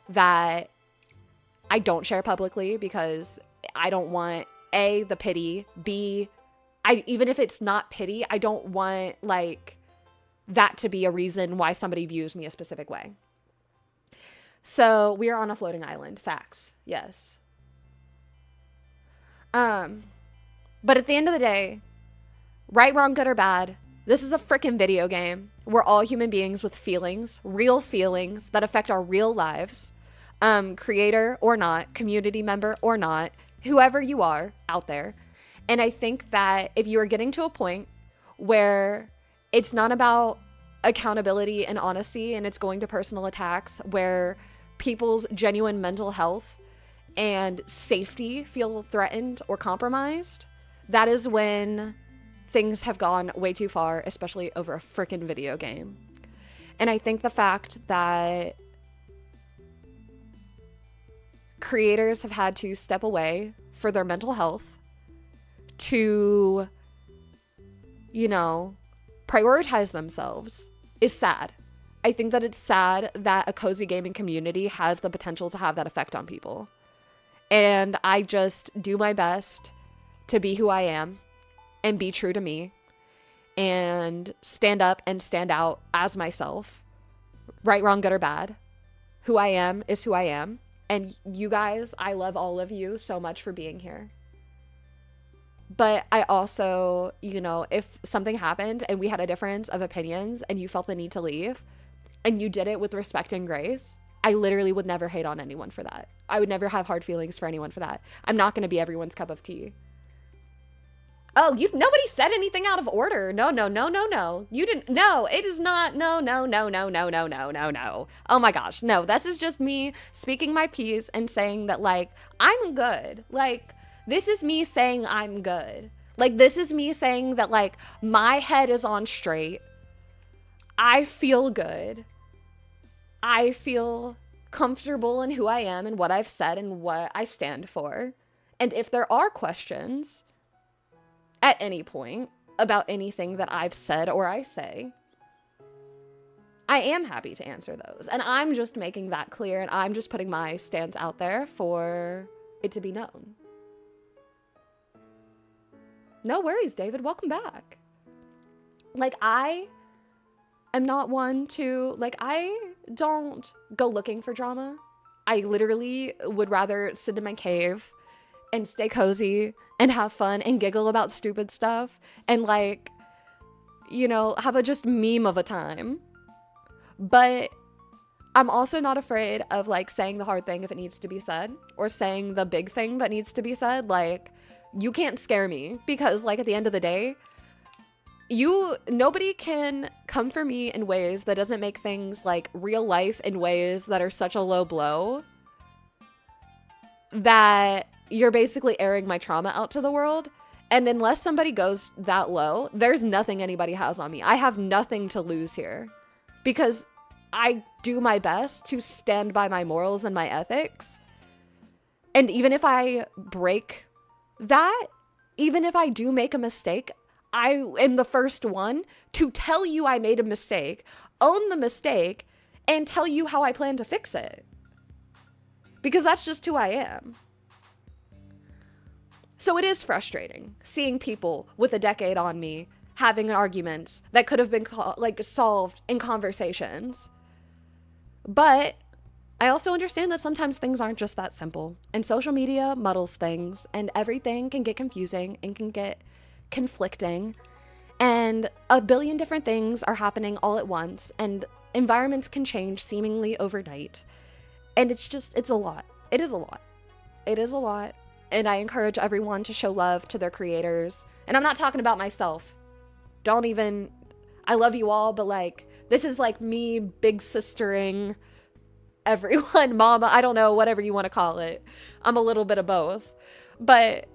that I don't share publicly because I don't want, A, the pity, B, even if it's not pity, I don't want, like, that to be a reason why somebody views me a specific way. So we are on a floating island. Facts. Yes. But at the end of the day, Right, wrong, good, or bad, this is a freaking video game. We're all human beings with feelings, real feelings that affect our real lives. Creator or not, community member or not, whoever you are out there. And I think that if you are getting to a point where it's not about accountability and honesty and it's going to personal attacks where people's genuine mental health and safety feel threatened or compromised, that is when things have gone way too far, especially over a freaking video game. And I think the fact that creators have had to step away for their mental health to, you know, prioritize themselves is sad. I think that it's sad that a cozy gaming community has the potential to have that effect on people. And I just do my best to be who I am and be true to me and stand up and stand out as myself. Right, wrong, good, or bad. Who I am is who I am. And you guys, I love all of you so much for being here. But I also, you know, if something happened and we had a difference of opinions and you felt the need to leave and you did it with respect and grace, I literally would never hate on anyone for that. I would never have hard feelings for anyone for that. I'm not going to be everyone's cup of tea. Oh, nobody said anything out of order. No. You didn't. No, it is not. No. Oh my gosh. No, this is just me speaking my piece and saying that, like, I'm good. Like, this is me saying I'm good. Like, this is me saying that, like, my head is on straight. I feel good. I feel comfortable in who I am and what I've said and what I stand for. And if there are questions at any point about anything that I've said or I say, I am happy to answer those. And I'm just making that clear, and I'm just putting my stance out there for it to be known. No worries, David. Welcome back. Like, I am not one to, like, I don't go looking for drama. I literally would rather sit in my cave and stay cozy and have fun and giggle about stupid stuff and, like, you know, have a just meme of a time. But I'm also not afraid of, like, saying the hard thing if it needs to be said, or saying the big thing that needs to be said. Like, you can't scare me, because, like, at the end of the day, nobody can come for me in ways that doesn't make things, like, real life in ways that are such a low blow that you're basically airing my trauma out to the world. And unless somebody goes that low, there's nothing anybody has on me. I have nothing to lose here, because I do my best to stand by my morals and my ethics. And even if I break that, even if I do make a mistake, I am the first one to tell you I made a mistake, own the mistake, and tell you how I plan to fix it. Because that's just who I am. So it is frustrating seeing people with a decade on me having arguments that could have been solved in conversations. But I also understand that sometimes things aren't just that simple, and social media muddles things, and everything can get confusing and can get conflicting, and a billion different things are happening all at once, and environments can change seemingly overnight. And it's a lot. It is a lot. It is a lot. And I encourage everyone to show love to their creators. And I'm not talking about myself. I love you all, but, like, this is like me big sistering everyone, mama, I don't know, whatever you want to call it. I'm a little bit of both. But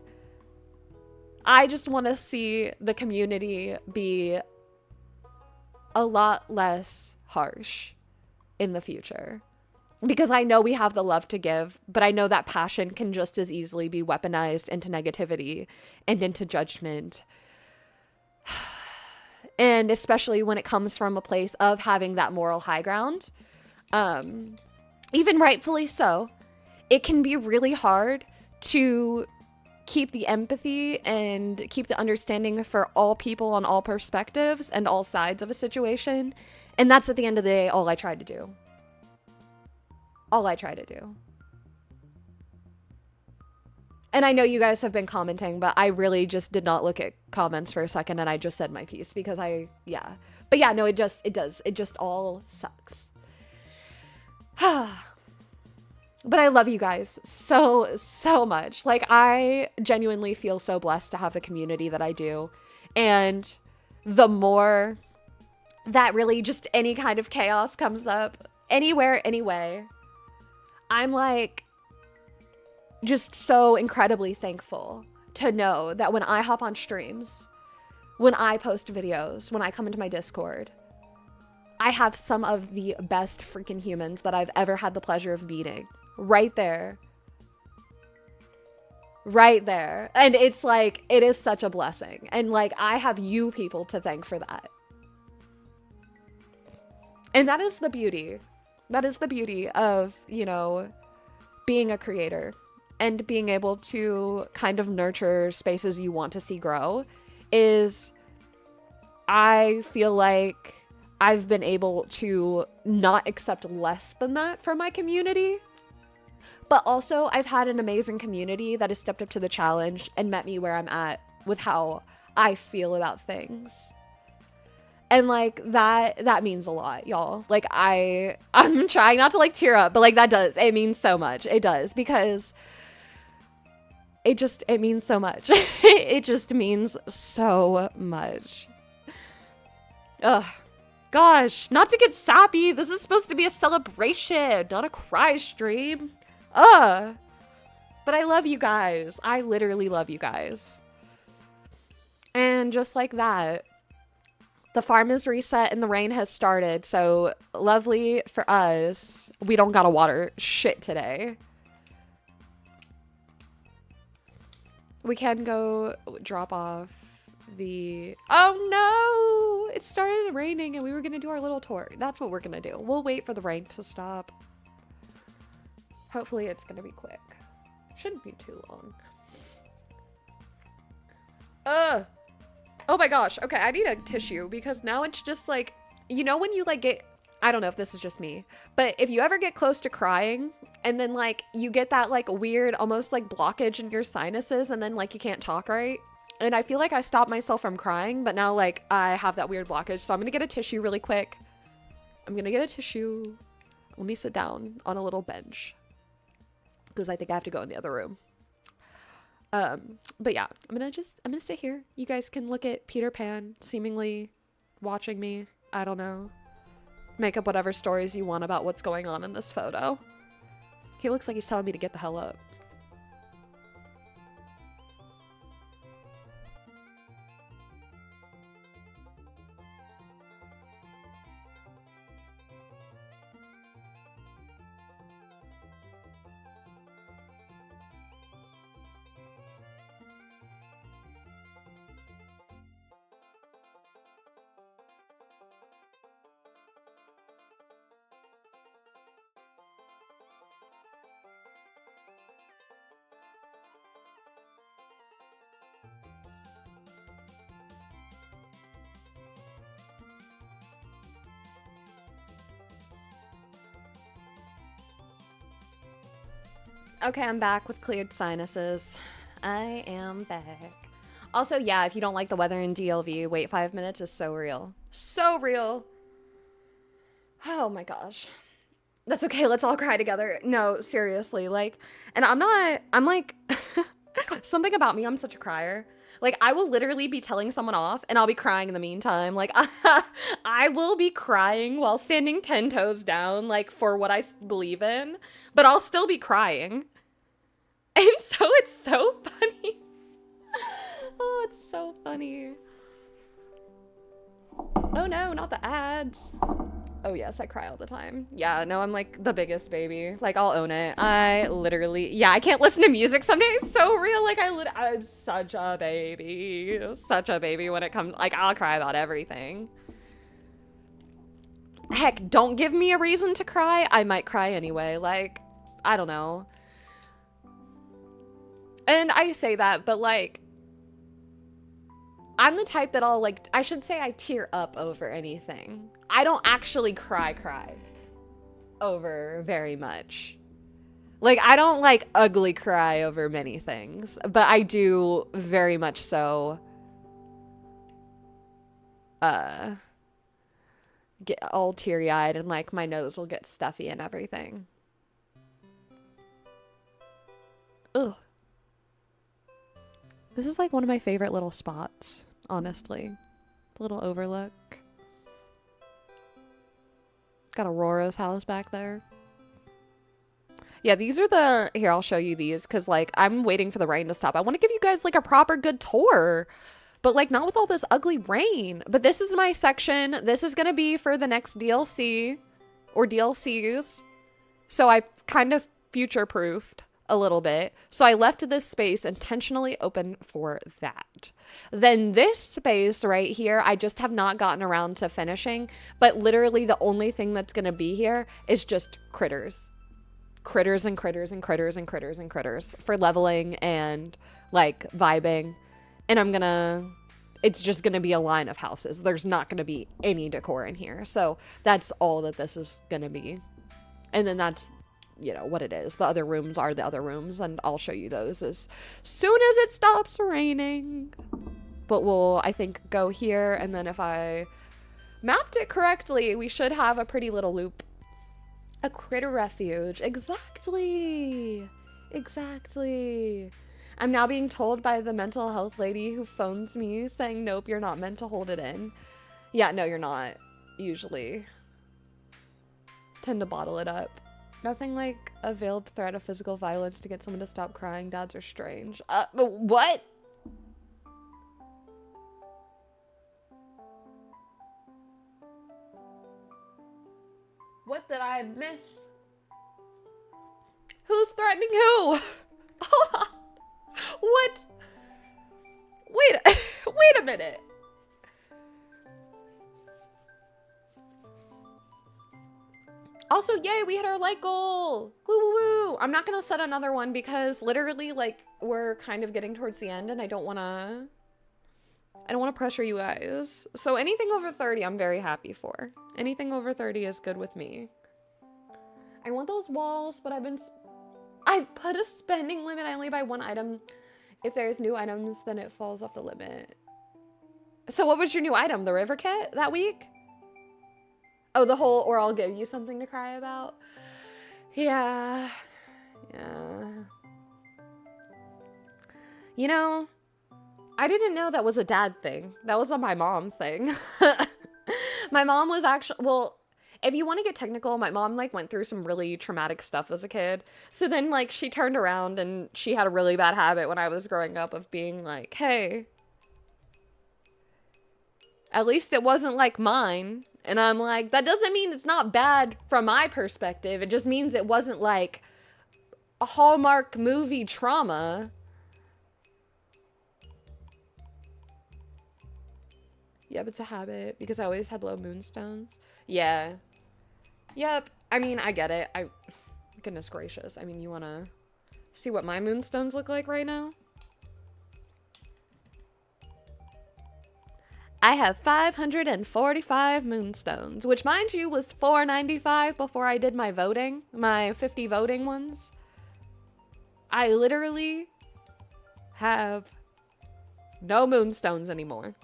I just want to see the community be a lot less harsh in the future. Because I know we have the love to give, but I know that passion can just as easily be weaponized into negativity and into judgment. And especially when it comes from a place of having that moral high ground. Even rightfully so, it can be really hard to keep the empathy and keep the understanding for all people on all perspectives and all sides of a situation. And that's, at the end of the day, all I try to do. All I try to do. And I know you guys have been commenting, but I really just did not look at comments for a second, and I just said my piece because yeah. But yeah, no, it just all sucks. But I love you guys so, so much. Like, I genuinely feel so blessed to have the community that I do. And the more that really just any kind of chaos comes up, anywhere, anyway, I'm like just so incredibly thankful to know that when I hop on streams, when I post videos, when I come into my Discord, I have some of the best freaking humans that I've ever had the pleasure of meeting. Right there. Right there. And it's like, it is such a blessing. And like, I have you people to thank for that. And that is the beauty. That is the beauty of, you know, being a creator and being able to kind of nurture spaces you want to see grow. Is I feel like I've been able to not accept less than that from my community. But also, I've had an amazing community that has stepped up to the challenge and met me where I'm at with how I feel about things. And like that means a lot, y'all. Like I'm trying not to like tear up, but like it means so much. It does, because it means so much. It just means so much. Ugh. Gosh, not to get sappy. This is supposed to be a celebration, not a cry stream. But I love you guys. I literally love you guys. And just like that, the farm is reset and the rain has started. So lovely for us. We don't gotta water shit today. We can go drop off the... Oh no! It started raining and we were gonna do our little tour. That's what we're gonna do. We'll wait for the rain to stop. Hopefully it's gonna be quick. Shouldn't be too long. Oh my gosh. Okay, I need a tissue because now it's just like, you know when you like get, I don't know if this is just me, but if you ever get close to crying and then like you get that like weird almost like blockage in your sinuses and then like you can't talk right. And I feel like I stopped myself from crying, but now like I have that weird blockage. So I'm gonna get a tissue really quick. I'm gonna get a tissue. Let me sit down on a little bench because I think I have to go in the other room. But yeah, I'm gonna sit here. You guys can look at Peter Pan seemingly watching me. I don't know. Make up whatever stories you want about what's going on in this photo. He looks like he's telling me to get the hell up. Okay, I'm back with cleared sinuses. I am back. Also, yeah, if you don't like the weather in DLV, wait 5 minutes is so real. So real. Oh my gosh. That's okay, let's all cry together. No, seriously, like, and I'm like, something about me, I'm such a crier. Like, I will literally be telling someone off and I'll be crying in the meantime. Like, I will be crying while standing 10 toes down, like, for what I believe in, but I'll still be crying. And so it's so funny. Oh, it's so funny. Oh no, not the ads. Oh yes, I cry all the time. Yeah, no, I'm like the biggest baby. Like, I'll own it. I literally, yeah, I can't listen to music some days. So real. Like, I'm such a baby. Such a baby when it comes, like, I'll cry about everything. Heck, don't give me a reason to cry. I might cry anyway. Like, I don't know. And I say that, but like, I'm the type that I'll like, I should say I tear up over anything. I don't actually cry over very much. Like, I don't like ugly cry over many things, but I do very much so get all teary-eyed and like my nose will get stuffy and everything. Ugh. This is like one of my favorite little spots, honestly. The little overlook. Got Aurora's house back there. Yeah, these are the... Here, I'll show you these because, like, I'm waiting for the rain to stop. I want to give you guys, like, a proper good tour. But, like, not with all this ugly rain. But this is my section. This is going to be for the next DLC. Or DLCs. So I kind of future-proofed a little bit. So I left this space intentionally open for that. Then this space right here, I just have not gotten around to finishing. But literally the only thing that's going to be here is just critters. Critters and critters and critters and critters and critters for leveling and like vibing. And I'm gonna, it's just gonna be a line of houses. There's not gonna be any decor in here. So that's all that this is gonna be. And then that's, you know, what it is. The other rooms are the other rooms, and I'll show you those as soon as it stops raining. But we'll, I think, go here, and then if I mapped it correctly, we should have a pretty little loop. A critter refuge. Exactly. Exactly. I'm now being told by the mental health lady who phones me saying, nope, you're not meant to hold it in. Yeah, no, you're not. Usually. Tend to bottle it up. Nothing like a veiled threat of physical violence to get someone to stop crying. Dads are strange. What? What did I miss? Who's threatening who? Hold on. What? Wait a minute. Also, yay, we hit our like goal. Woo woo woo. I'm not gonna set another one because literally like we're kind of getting towards the end and I don't wanna pressure you guys. So anything over 30 I'm very happy for. Anything over 30 is good with me. I want those walls, but I put a spending limit. I only buy one item. If there's new items, then it falls off the limit. So what was your new item? The river kit that week? Oh, the whole, or I'll give you something to cry about. Yeah. Yeah. You know, I didn't know that was a dad thing. That was a my mom thing. My mom was actually, well, if you want to get technical, my mom like went through some really traumatic stuff as a kid. So then like she turned around and she had a really bad habit when I was growing up of being like, hey, at least it wasn't like mine. And I'm like, that doesn't mean it's not bad from my perspective. It just means it wasn't like a Hallmark movie trauma. Yep, it's a habit because I always had low moonstones. Yeah. Yep. I mean, I get it. Goodness gracious. I mean, you want to see what my moonstones look like right now? I have 545 moonstones, which mind you was 495 before I did my voting, my 50 voting ones. I literally have no moonstones anymore.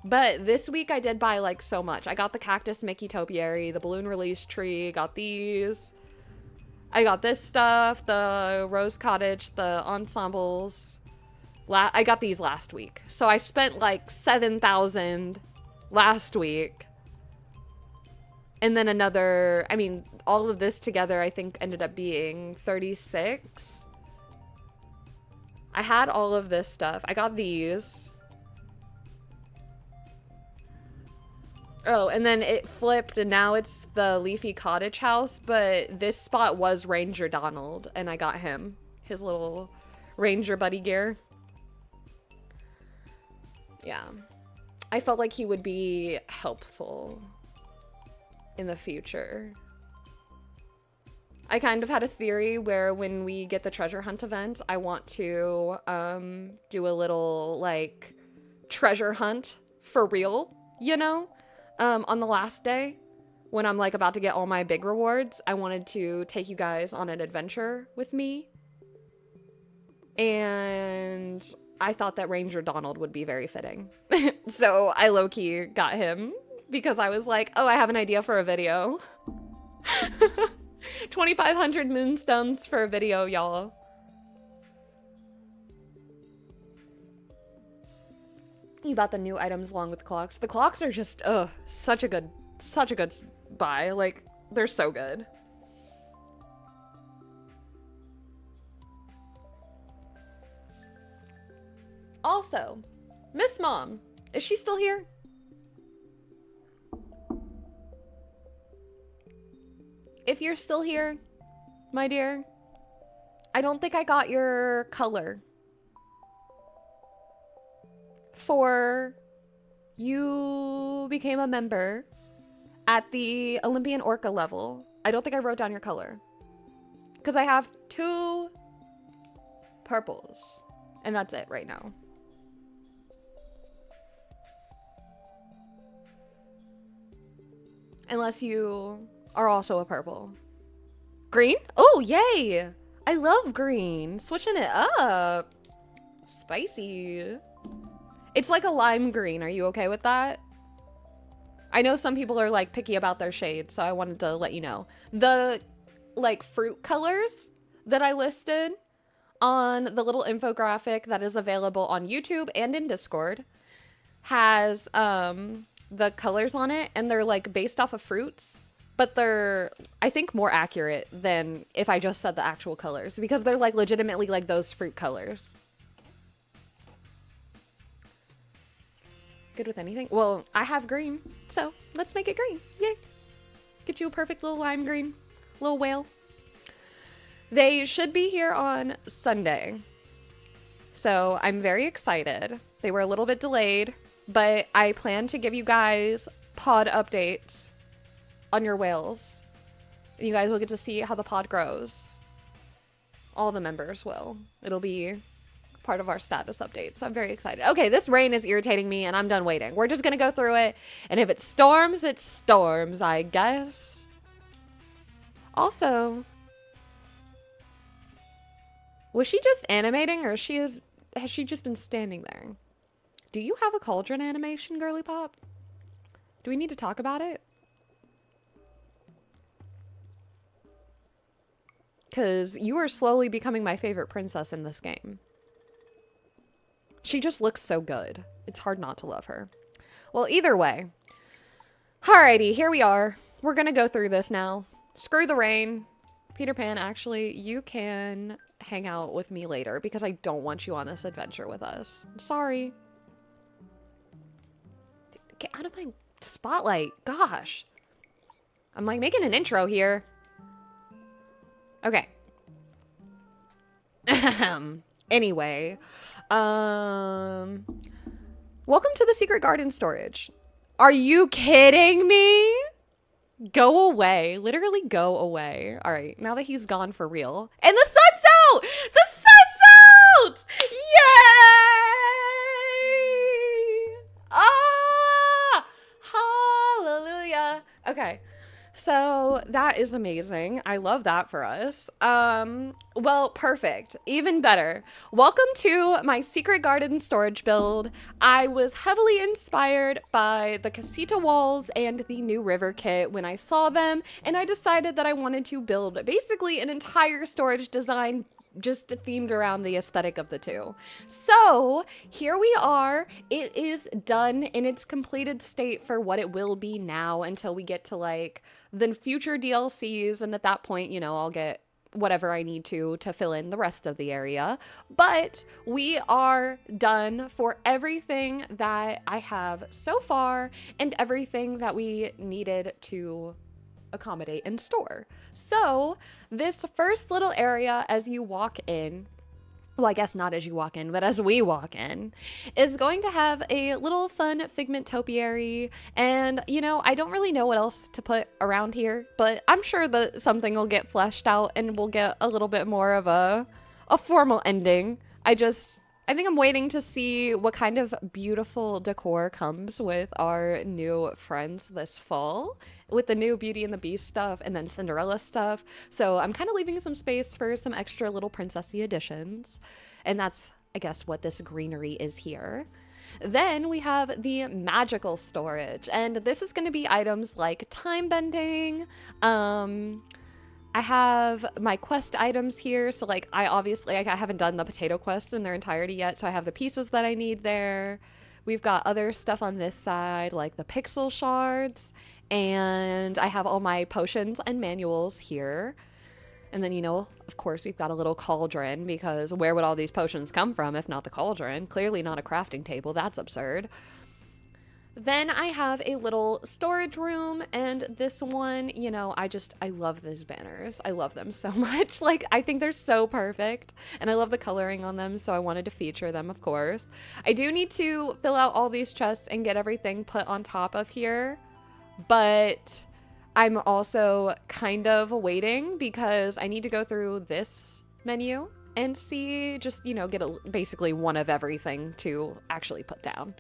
But this week I did buy like so much. I got the cactus Mickey topiary, the balloon release tree, got these. I got this stuff, the rose cottage, the ensembles. I got these last week. So I spent like 7,000 last week. And then another, I mean, all of this together I think ended up being 36. I had all of this stuff. I got these. Oh, and then it flipped and now it's the Leafy Cottage house, but this spot was Ranger Donald and I got him. His little Ranger buddy gear. Yeah. I felt like he would be helpful in the future. I kind of had a theory where when we get the treasure hunt event, I want to do a little like treasure hunt for real, you know? On the last day, when I'm like about to get all my big rewards, I wanted to take you guys on an adventure with me. And I thought that Ranger Donald would be very fitting. So I low-key got him because I was like, oh, I have an idea for a video. 2,500 moonstones for a video, y'all. You bought the new items along with clocks. The clocks are just, such a good buy. Like, they're so good. Also, Miss Mom, is she still here? If you're still here, my dear, I don't think I got your color for you became a member at the Olympian Orca level. I don't think I wrote down your color because I have 2 purples and that's it right now. Unless you are also a purple. Green? Oh, yay! I love green. Switching it up. Spicy. It's like a lime green. Are you okay with that? I know some people are like picky about their shades, so I wanted to let you know. The like fruit colors that I listed on the little infographic that is available on YouTube and in Discord has the colors on it, and they're like based off of fruits, but they're, I think, more accurate than if I just said the actual colors because they're like legitimately like those fruit colors. Good with anything? Well, I have green, so let's make it green. Yay. Get you a perfect little lime green, little whale. They should be here on Sunday, so I'm very excited. They were a little bit delayed, but I plan to give you guys pod updates on your whales. And you guys will get to see how the pod grows. All the members will. It'll be part of our status update, so I'm very excited. Okay, this rain is irritating me, and I'm done waiting. We're just gonna go through it, and if it storms, I guess. Also, was she just animating, or has she just been standing there? Do you have a cauldron animation, girly pop? Do we need to talk about it? Because you are slowly becoming my favorite princess in this game. She just looks so good. It's hard not to love her. Well, either way. Alrighty, here we are. We're gonna go through this now. Screw the rain. Peter Pan, actually, you can hang out with me later because I don't want you on this adventure with us. Sorry. Get out of my spotlight. Gosh. I'm like making an intro here. Okay. Anyway. Welcome to the Secret Garden Storage. Are you kidding me? Go away. Literally go away. All right. Now that he's gone for real. And the sun's out! The sun's out! Yay! Ah! Hallelujah. Okay. So that is amazing. I love that for us. Well, perfect. Even better. Welcome to my Secret Garden storage build. I was heavily inspired by the CozyCeto walls and the new river kit when I saw them, and I decided that I wanted to build basically an entire storage design just themed around the aesthetic of the two. So here we are. It is done in its completed state for what it will be now until we get to like the future DLCs, and at that point, you know, I'll get whatever I need to fill in the rest of the area. But we are done for everything that I have so far and everything that we needed to accommodate and store. So this first little area as you walk in, well, I guess not as you walk in, but as we walk in, is going to have a little fun figment topiary. And, you know, I don't really know what else to put around here, but I'm sure that something will get fleshed out and we'll get a little bit more of a formal ending. I just I think I'm waiting to see what kind of beautiful decor comes with our new friends this fall, with the new Beauty and the Beast stuff and then Cinderella stuff. So I'm kind of leaving some space for some extra little princessy additions. And that's, I guess, what this greenery is here. Then we have the magical storage, and this is going to be items like time bending. I have my quest items here, so like I haven't done the potato quest in their entirety yet, so I have the pieces that I need there. We've got other stuff on this side like the pixel shards, and I have all my potions and manuals here. And then, you know, of course, we've got a little cauldron, because where would all these potions come from if not the cauldron? Clearly not a crafting table. That's absurd. Then I have a little storage room, and this one, you know, I love these banners. I love them so much. Like, I think they're so perfect, and I love the coloring on them, so I wanted to feature them, of course. I do need to fill out all these chests and get everything put on top of here, but I'm also kind of waiting because I need to go through this menu and see, just, you know, get basically one of everything to actually put down.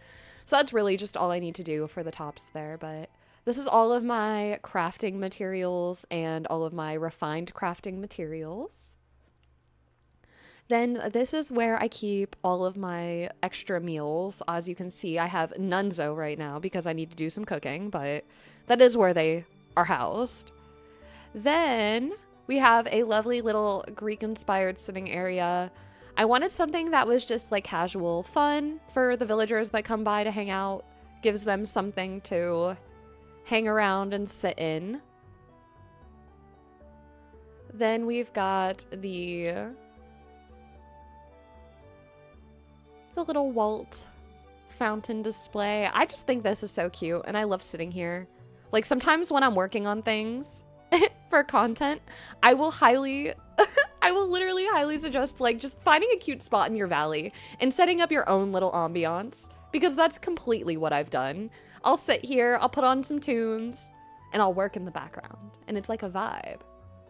So that's really just all I need to do for the tops there, but this is all of my crafting materials and all of my refined crafting materials. Then this is where I keep all of my extra meals. As you can see, I have Nunzo right now because I need to do some cooking, but that is where they are housed. Then we have a lovely little Greek-inspired sitting area. I wanted something that was just like casual fun for the villagers that come by to hang out. Gives them something to hang around and sit in. Then we've got the little Walt fountain display. I just think this is so cute, and I love sitting here. Like, sometimes when I'm working on things for content, I will literally highly suggest like just finding a cute spot in your valley and setting up your own little ambiance, because that's completely what I've done. I'll sit here, I'll put on some tunes, and I'll work in the background, and it's like a vibe.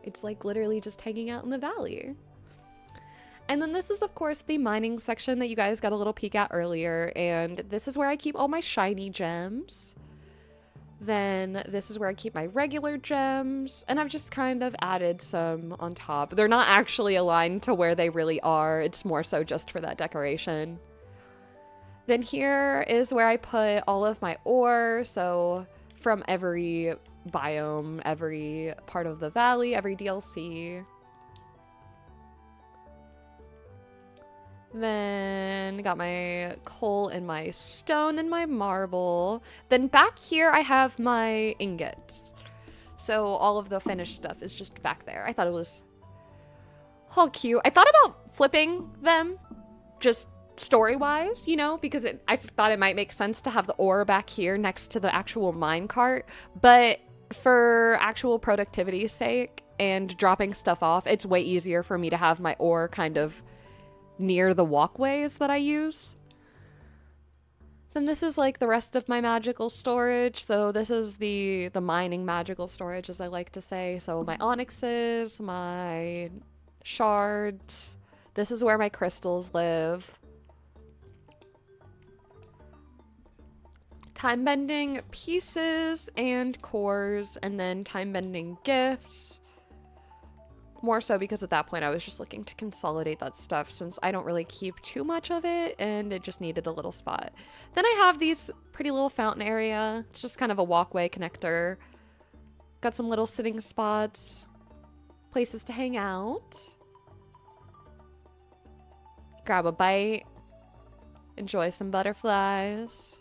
It's like literally just hanging out in the valley. And then this is, of course, the mining section that you guys got a little peek at earlier, and this is where I keep all my shiny gems. Then this is where I keep my regular gems, and I've just kind of added some on top. They're not actually aligned to where they really are. It's more so just for that decoration. Then here is where I put all of my ore. So from every biome, every part of the valley, every DLC. Then got my coal and my stone and my marble. Then back here I have my ingots. So all of the finished stuff is just back there. I thought it was all cute. I thought about flipping them just story-wise, you know, because I thought it might make sense to have the ore back here next to the actual minecart. But for actual productivity's sake and dropping stuff off, it's way easier for me to have my ore kind of near the walkways that I use. Then this is like the rest of my magical storage. So this is the mining magical storage, as I like to say. So my onyxes, my shards. This is where my crystals live. Time bending pieces and cores, and then time bending gifts. More so because at that point I was just looking to consolidate that stuff, since I don't really keep too much of it and it just needed a little spot. Then I have these pretty little fountain area. It's just kind of a walkway connector. Got some little sitting spots, places to hang out, grab a bite, enjoy some butterflies.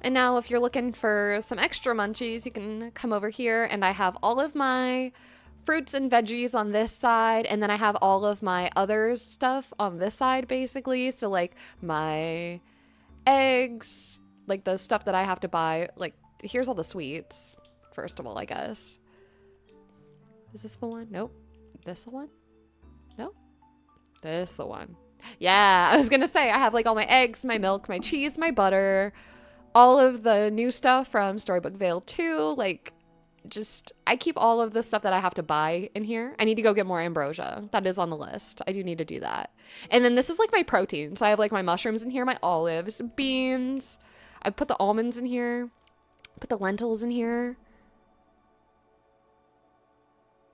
And now if you're looking for some extra munchies, you can come over here, and I have all of my fruits and veggies on this side, and then I have all of my other stuff on this side, basically. So like my eggs, like the stuff that I have to buy. Like, here's all the sweets, first of all, I guess. Is this the one? Nope. This the one? Nope. This the one. Yeah, I was gonna say, I have like all my eggs, my milk, my cheese, my butter, all of the new stuff from Storybook Vale 2, like I keep all of the stuff that I have to buy in here. I need to go get more ambrosia. That is on the list. I do need to do that. And then this is like my protein. So I have like my mushrooms in here, my olives, beans. I put the almonds in here. Put the lentils in here.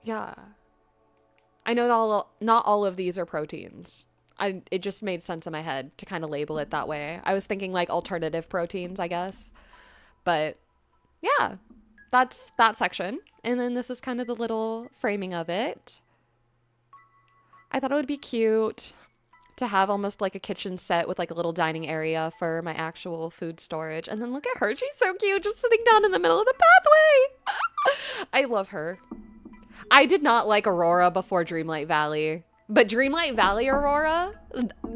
Yeah. I know not all of these are proteins. It just made sense in my head to kind of label it that way. I was thinking like alternative proteins, I guess. But yeah, that's that section. And then this is kind of the little framing of it. I thought it would be cute to have almost like a kitchen set with like a little dining area for my actual food storage. And then look at her. She's so cute, just sitting down in the middle of the pathway. I love her. I did not like Aurora before Dreamlight Valley. But Dreamlight Valley Aurora,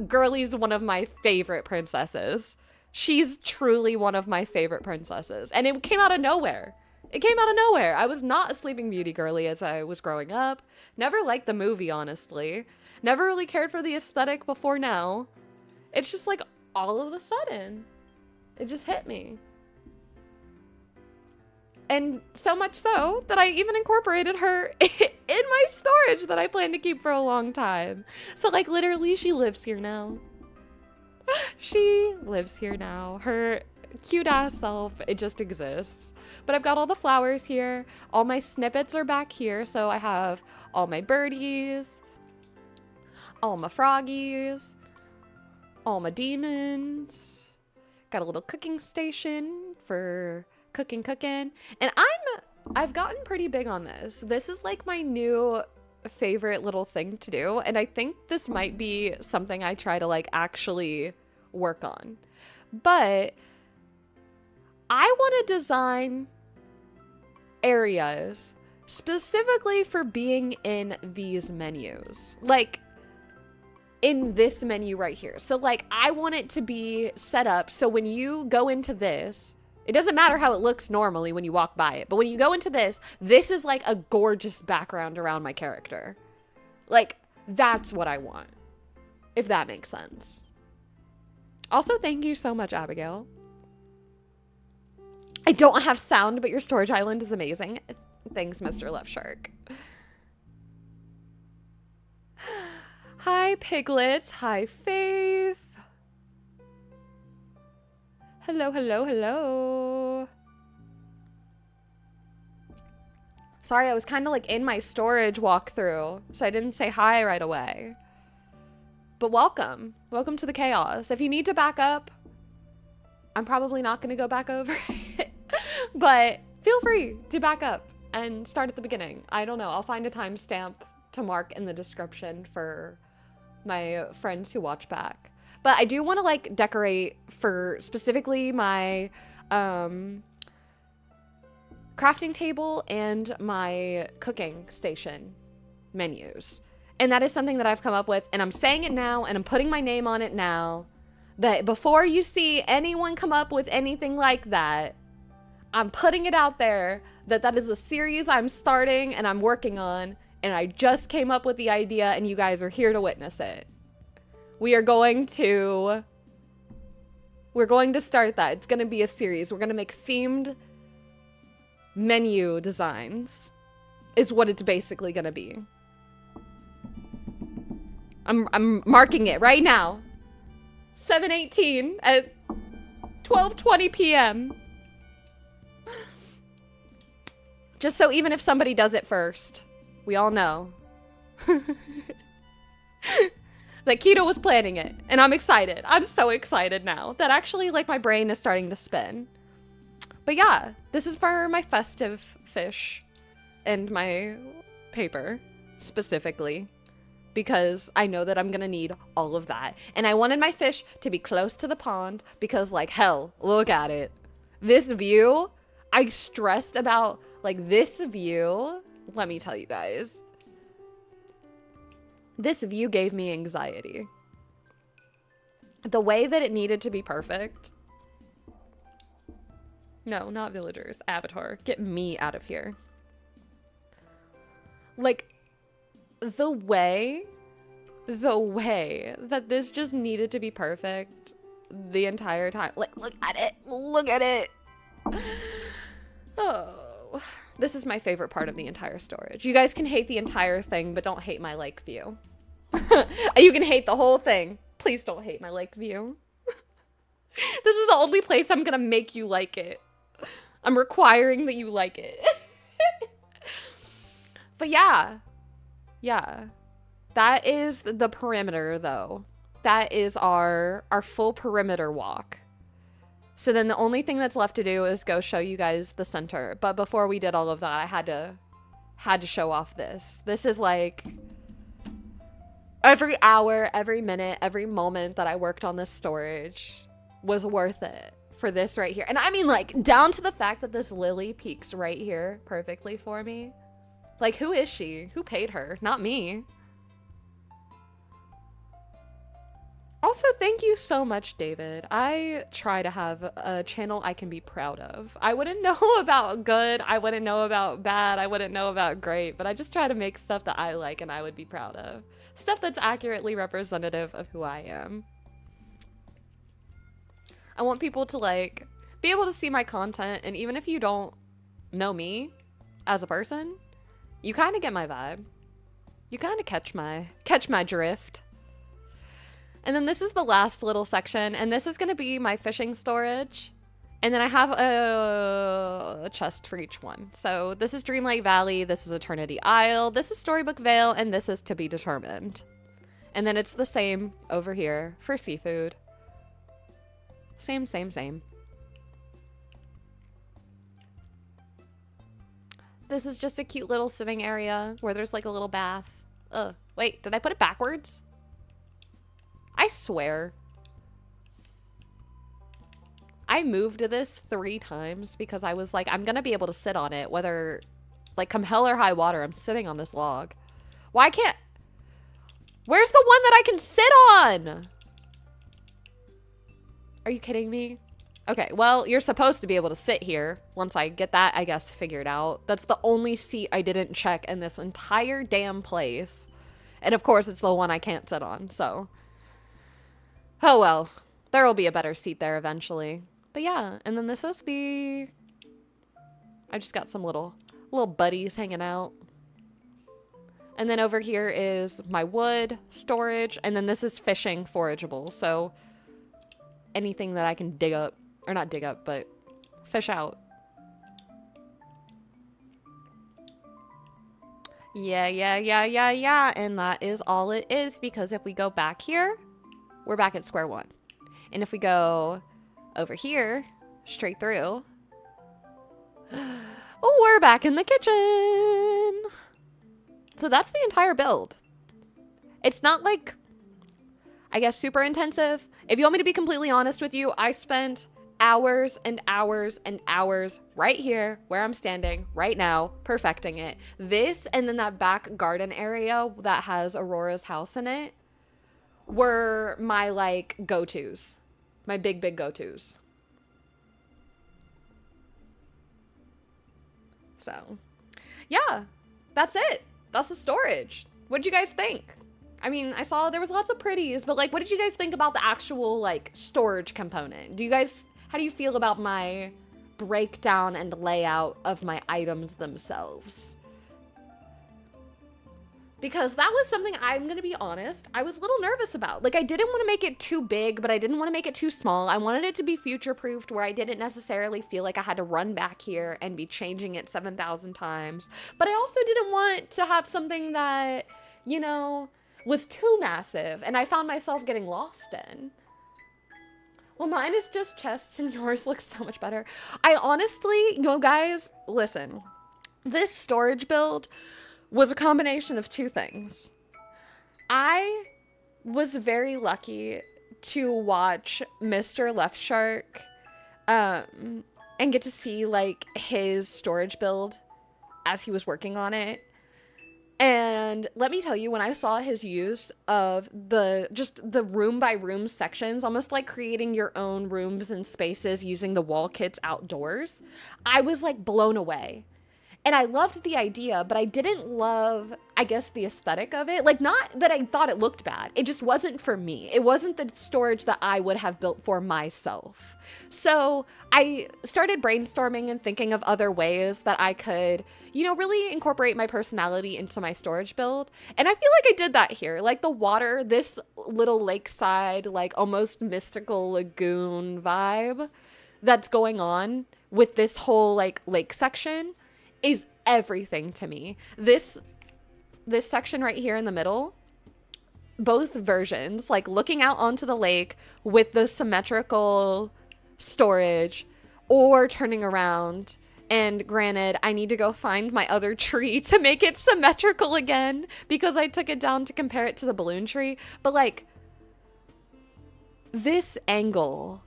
girlie's one of my favorite princesses. She's truly one of my favorite princesses. And it came out of nowhere. It came out of nowhere. I was not a Sleeping Beauty girly as I was growing up. Never liked the movie, honestly. Never really cared for the aesthetic before now. It's just like all of a sudden, it just hit me. And so much so that I even incorporated her in my storage that I plan to keep for a long time. So like literally she lives here now. She lives here now. Her cute ass self, it just exists. But I've got all the flowers here. All my snippets are back here. So I have all my birdies, all my froggies, all my demons. Got a little cooking station for cooking. And I've gotten pretty big on this. This is like my new favorite little thing to do. And I think this might be something I try to like actually work on. But I want to design areas specifically for being in these menus. Like in this menu right here. So like I want it to be set up so when you go into this, it doesn't matter how it looks normally when you walk by it. But when you go into this, this is like a gorgeous background around my character. Like, that's what I want. If that makes sense. Also, thank you so much, Abigail. I don't have sound, but your storage island is amazing. Thanks, Mr. Left Shark. Hi, Piglet. Hi, Faith. Hello. Sorry, I was kind of like in my storage walkthrough, so I didn't say hi right away. But welcome. Welcome to the chaos. If you need to back up, I'm probably not going to go back over it. But feel free to back up and start at the beginning. I don't know. I'll find a timestamp to mark in the description for my friends who watch back. But I do want to like decorate for specifically my crafting table and my cooking station menus. And that is something that I've come up with, and I'm saying it now and I'm putting my name on it now, that before you see anyone come up with anything like that, I'm putting it out there that that is a series I'm starting and I'm working on, and I just came up with the idea and you guys are here to witness it. We're going to start that. It's going to be a series. We're going to make themed menu designs is what it's basically going to be. I'm marking it right now. 7:18 at 12:20 p.m. Just so even if somebody does it first, we all know. That Keto was planning it, and I'm excited. I'm so excited now that actually like my brain is starting to spin. But yeah, this is for my festive fish and my paper specifically, because I know that I'm gonna need all of that. And I wanted my fish to be close to the pond because like hell, look at it. This view, I stressed about like this view. Let me tell you guys. This view gave me anxiety. The way that it needed to be perfect. No, not villagers. Avatar. Get me out of here. Like, the way that this just needed to be perfect the entire time. Like, look at it. Look at it. Oh, this is my favorite part of the entire storage. You guys can hate the entire thing, but don't hate my lake view. You can hate the whole thing. Please don't hate my lake view. This is the only place I'm gonna make you like it. I'm requiring that you like it. But yeah. That is the perimeter, though. That is our full perimeter walk. So then the only thing that's left to do is go show you guys the center. But before we did all of that, I had to show off this. This is like every hour, every minute, every moment that I worked on this storage was worth it for this right here. And I mean, like, down to the fact that this lily peaks right here perfectly for me. Like, who is she? Who paid her? Not me. Also, thank you so much, David. I try to have a channel I can be proud of. I wouldn't know about good, I wouldn't know about bad, I wouldn't know about great, but I just try to make stuff that I like and I would be proud of. Stuff that's accurately representative of who I am. I want people to, like, be able to see my content, and even if you don't know me as a person, you kind of get my vibe. You kind of catch my drift. And then this is the last little section, and this is going to be my fishing storage. And then I have a chest for each one. So this is Dreamlight Valley, this is Eternity Isle, this is Storybook Vale, and this is To Be Determined. And then it's the same over here for seafood. Same. This is just a cute little sitting area where there's like a little bath. Ugh, wait, did I put it backwards? I swear. I moved this 3 times because I was like, I'm gonna be able to sit on it, whether, like, come hell or high water, I'm sitting on this log. Why can't... Where's the one that I can sit on? Are you kidding me? Okay, well, you're supposed to be able to sit here once I get that, I guess, figured out. That's the only seat I didn't check in this entire damn place. And of course, it's the one I can't sit on, so... Oh well, there will be a better seat there eventually. But yeah, and then this is the... I just got some little buddies hanging out. And then over here is my wood storage, and then this is fishing forageable. So anything that I can dig up, or not dig up, but fish out. Yeah, and that is all it is, because if we go back here, we're back at square one. And if we go over here, straight through, we're back in the kitchen. So that's the entire build. It's not like, I guess, super intensive. If you want me to be completely honest with you, I spent hours and hours and hours right here where I'm standing right now, perfecting it. This and then that back garden area that has Aurora's house in it were my, like, go-tos. My big go-tos. So, yeah, that's it. That's the storage. What did you guys think? I mean, I saw there was lots of pretties, but, like, what did you guys think about the actual, like, storage component? How do you feel about my breakdown and layout of my items themselves? Because that was something, I'm gonna be honest, I was a little nervous about. Like, I didn't want to make it too big, but I didn't want to make it too small. I wanted it to be future-proofed where I didn't necessarily feel like I had to run back here and be changing it 7,000 times. But I also didn't want to have something that, you know, was too massive and I found myself getting lost in. Well, mine is just chests and yours looks so much better. I honestly, you know, guys, listen. This storage build was a combination of 2 things. I was very lucky to watch Mr. Left Shark and get to see, like, his storage build as he was working on it. And let me tell you, when I saw his use of just the room by room sections, almost like creating your own rooms and spaces using the wall kits outdoors, I was, like, blown away. And I loved the idea, but I didn't love, I guess, the aesthetic of it. Like, not that I thought it looked bad. It just wasn't for me. It wasn't the storage that I would have built for myself. So I started brainstorming and thinking of other ways that I could, you know, really incorporate my personality into my storage build. And I feel like I did that here. Like the water, this little lakeside, like almost mystical lagoon vibe that's going on with this whole like lake section is everything to me. This section right here in the middle, both versions, like looking out onto the lake with the symmetrical storage or turning around. And granted, I need to go find my other tree to make it symmetrical again because I took it down to compare it to the balloon tree. But like this angle,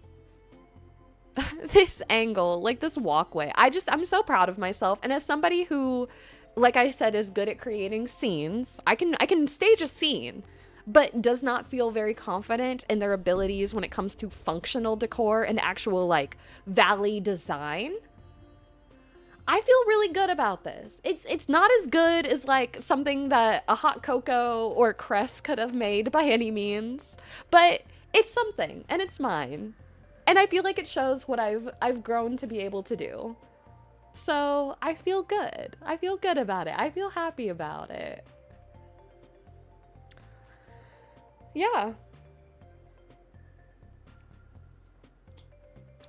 like this walkway, I'm so proud of myself. And as somebody who, like I said, is good at creating scenes, I can stage a scene, but does not feel very confident in their abilities when it comes to functional decor and actual like valley design. I feel really good about this. It's not as good as like something that a hot cocoa or Crest could have made by any means, but it's something and it's mine. And I feel like it shows what I've grown to be able to do. So I feel good. I feel good about it. I feel happy about it. Yeah.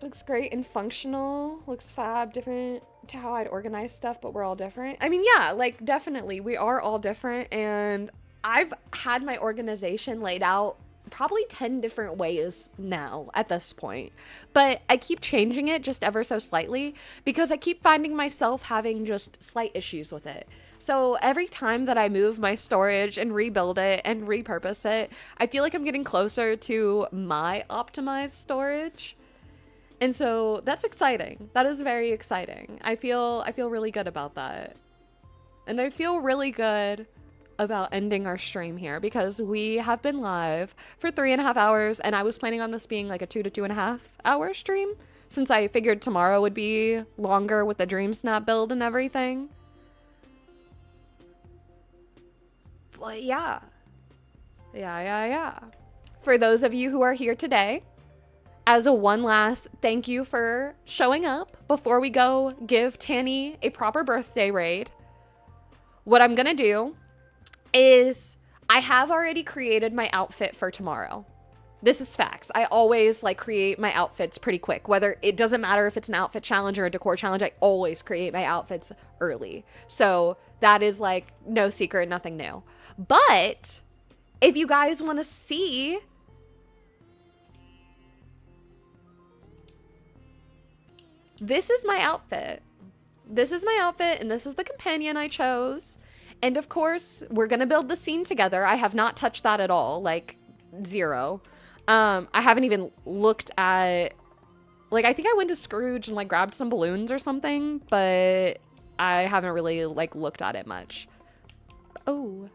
Looks great and functional. Looks fab. Different to how I'd organize stuff, but we're all different. I mean, yeah, like definitely we are all different. And I've had my organization laid out probably 10 different ways now at this point, but I keep changing it just ever so slightly because I keep finding myself having just slight issues with it. So every time that I move my storage and rebuild it and repurpose it, I feel like I'm getting closer to my optimized storage. And so that's exciting. That is very exciting. I feel really good about that. And I feel really good about ending our stream here because we have been live for 3.5 hours and I was planning on this being like a 2 to 2.5 hour stream since I figured tomorrow would be longer with the Dream Snap build and everything. But yeah. For those of you who are here today, as a one last thank you for showing up before we go give Tanny a proper birthday raid, what I'm gonna do is I have already created my outfit for tomorrow. This is facts. I always like create my outfits pretty quick. Whether it doesn't matter if it's an outfit challenge or a decor challenge, I always create my outfits early. So that is like no secret, nothing new. But if you guys want to see this is my outfit. This is my outfit and this is the companion I chose. And of course, we're going to build the scene together. I have not touched that at all, like 0. I haven't even looked at, like, I think I went to Scrooge and like grabbed some balloons or something, but I haven't really like looked at it much. Oh,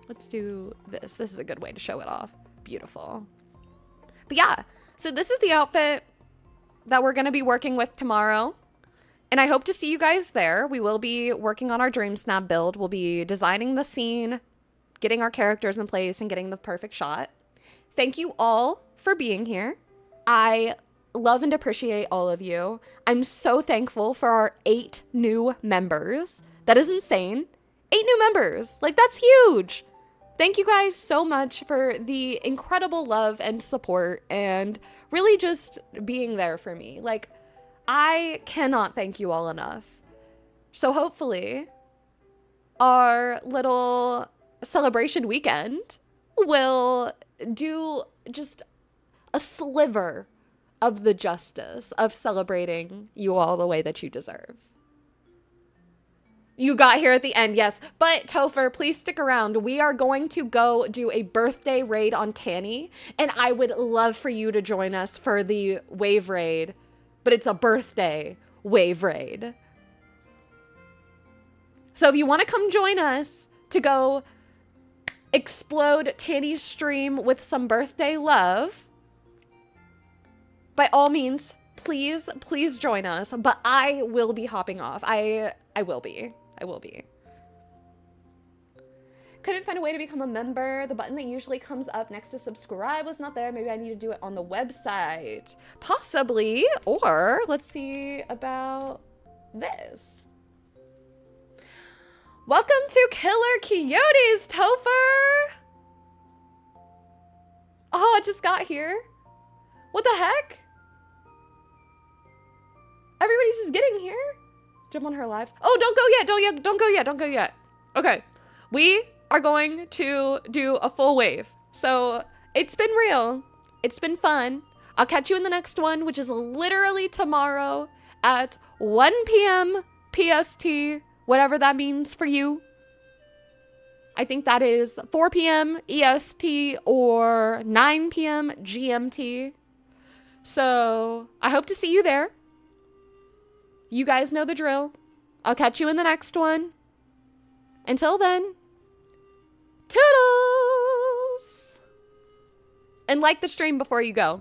let's do this. This is a good way to show it off. Beautiful. But yeah, so this is the outfit that we're going to be working with tomorrow. And I hope to see you guys there. We will be working on our Dream Snap build. We'll be designing the scene, getting our characters in place, and getting the perfect shot. Thank you all for being here. I love and appreciate all of you. I'm so thankful for our 8 new members. That is insane. 8 new members. Like, that's huge. Thank you guys so much for the incredible love and support and really just being there for me. Like, I cannot thank you all enough. So hopefully our little celebration weekend will do just a sliver of the justice of celebrating you all the way that you deserve. You got here at the end, yes. But Topher, please stick around. We are going to go do a birthday raid on Tanny, and I would love for you to join us for the wave raid. But it's a birthday wave raid. So if you want to come join us to go explode Tanny's stream with some birthday love, by all means, please, please join us. But I will be hopping off. I will be. Couldn't find a way to become a member. The button that usually comes up next to subscribe was not there. Maybe I need to do it on the website. Possibly. Or let's see about this. Welcome to Killer Coyotes, Topher. Oh, it just got here. What the heck? Everybody's just getting here. Jump on her lives. Oh, don't go yet. Okay. We are going to do a full wave. So it's been real. It's been fun. I'll catch you in the next one, which is literally tomorrow at 1 p.m. PST, whatever that means for you. I think that is 4 p.m. EST or 9 p.m. GMT. So I hope to see you there. You guys know the drill. I'll catch you in the next one. Until then, toodles! And like the stream before you go.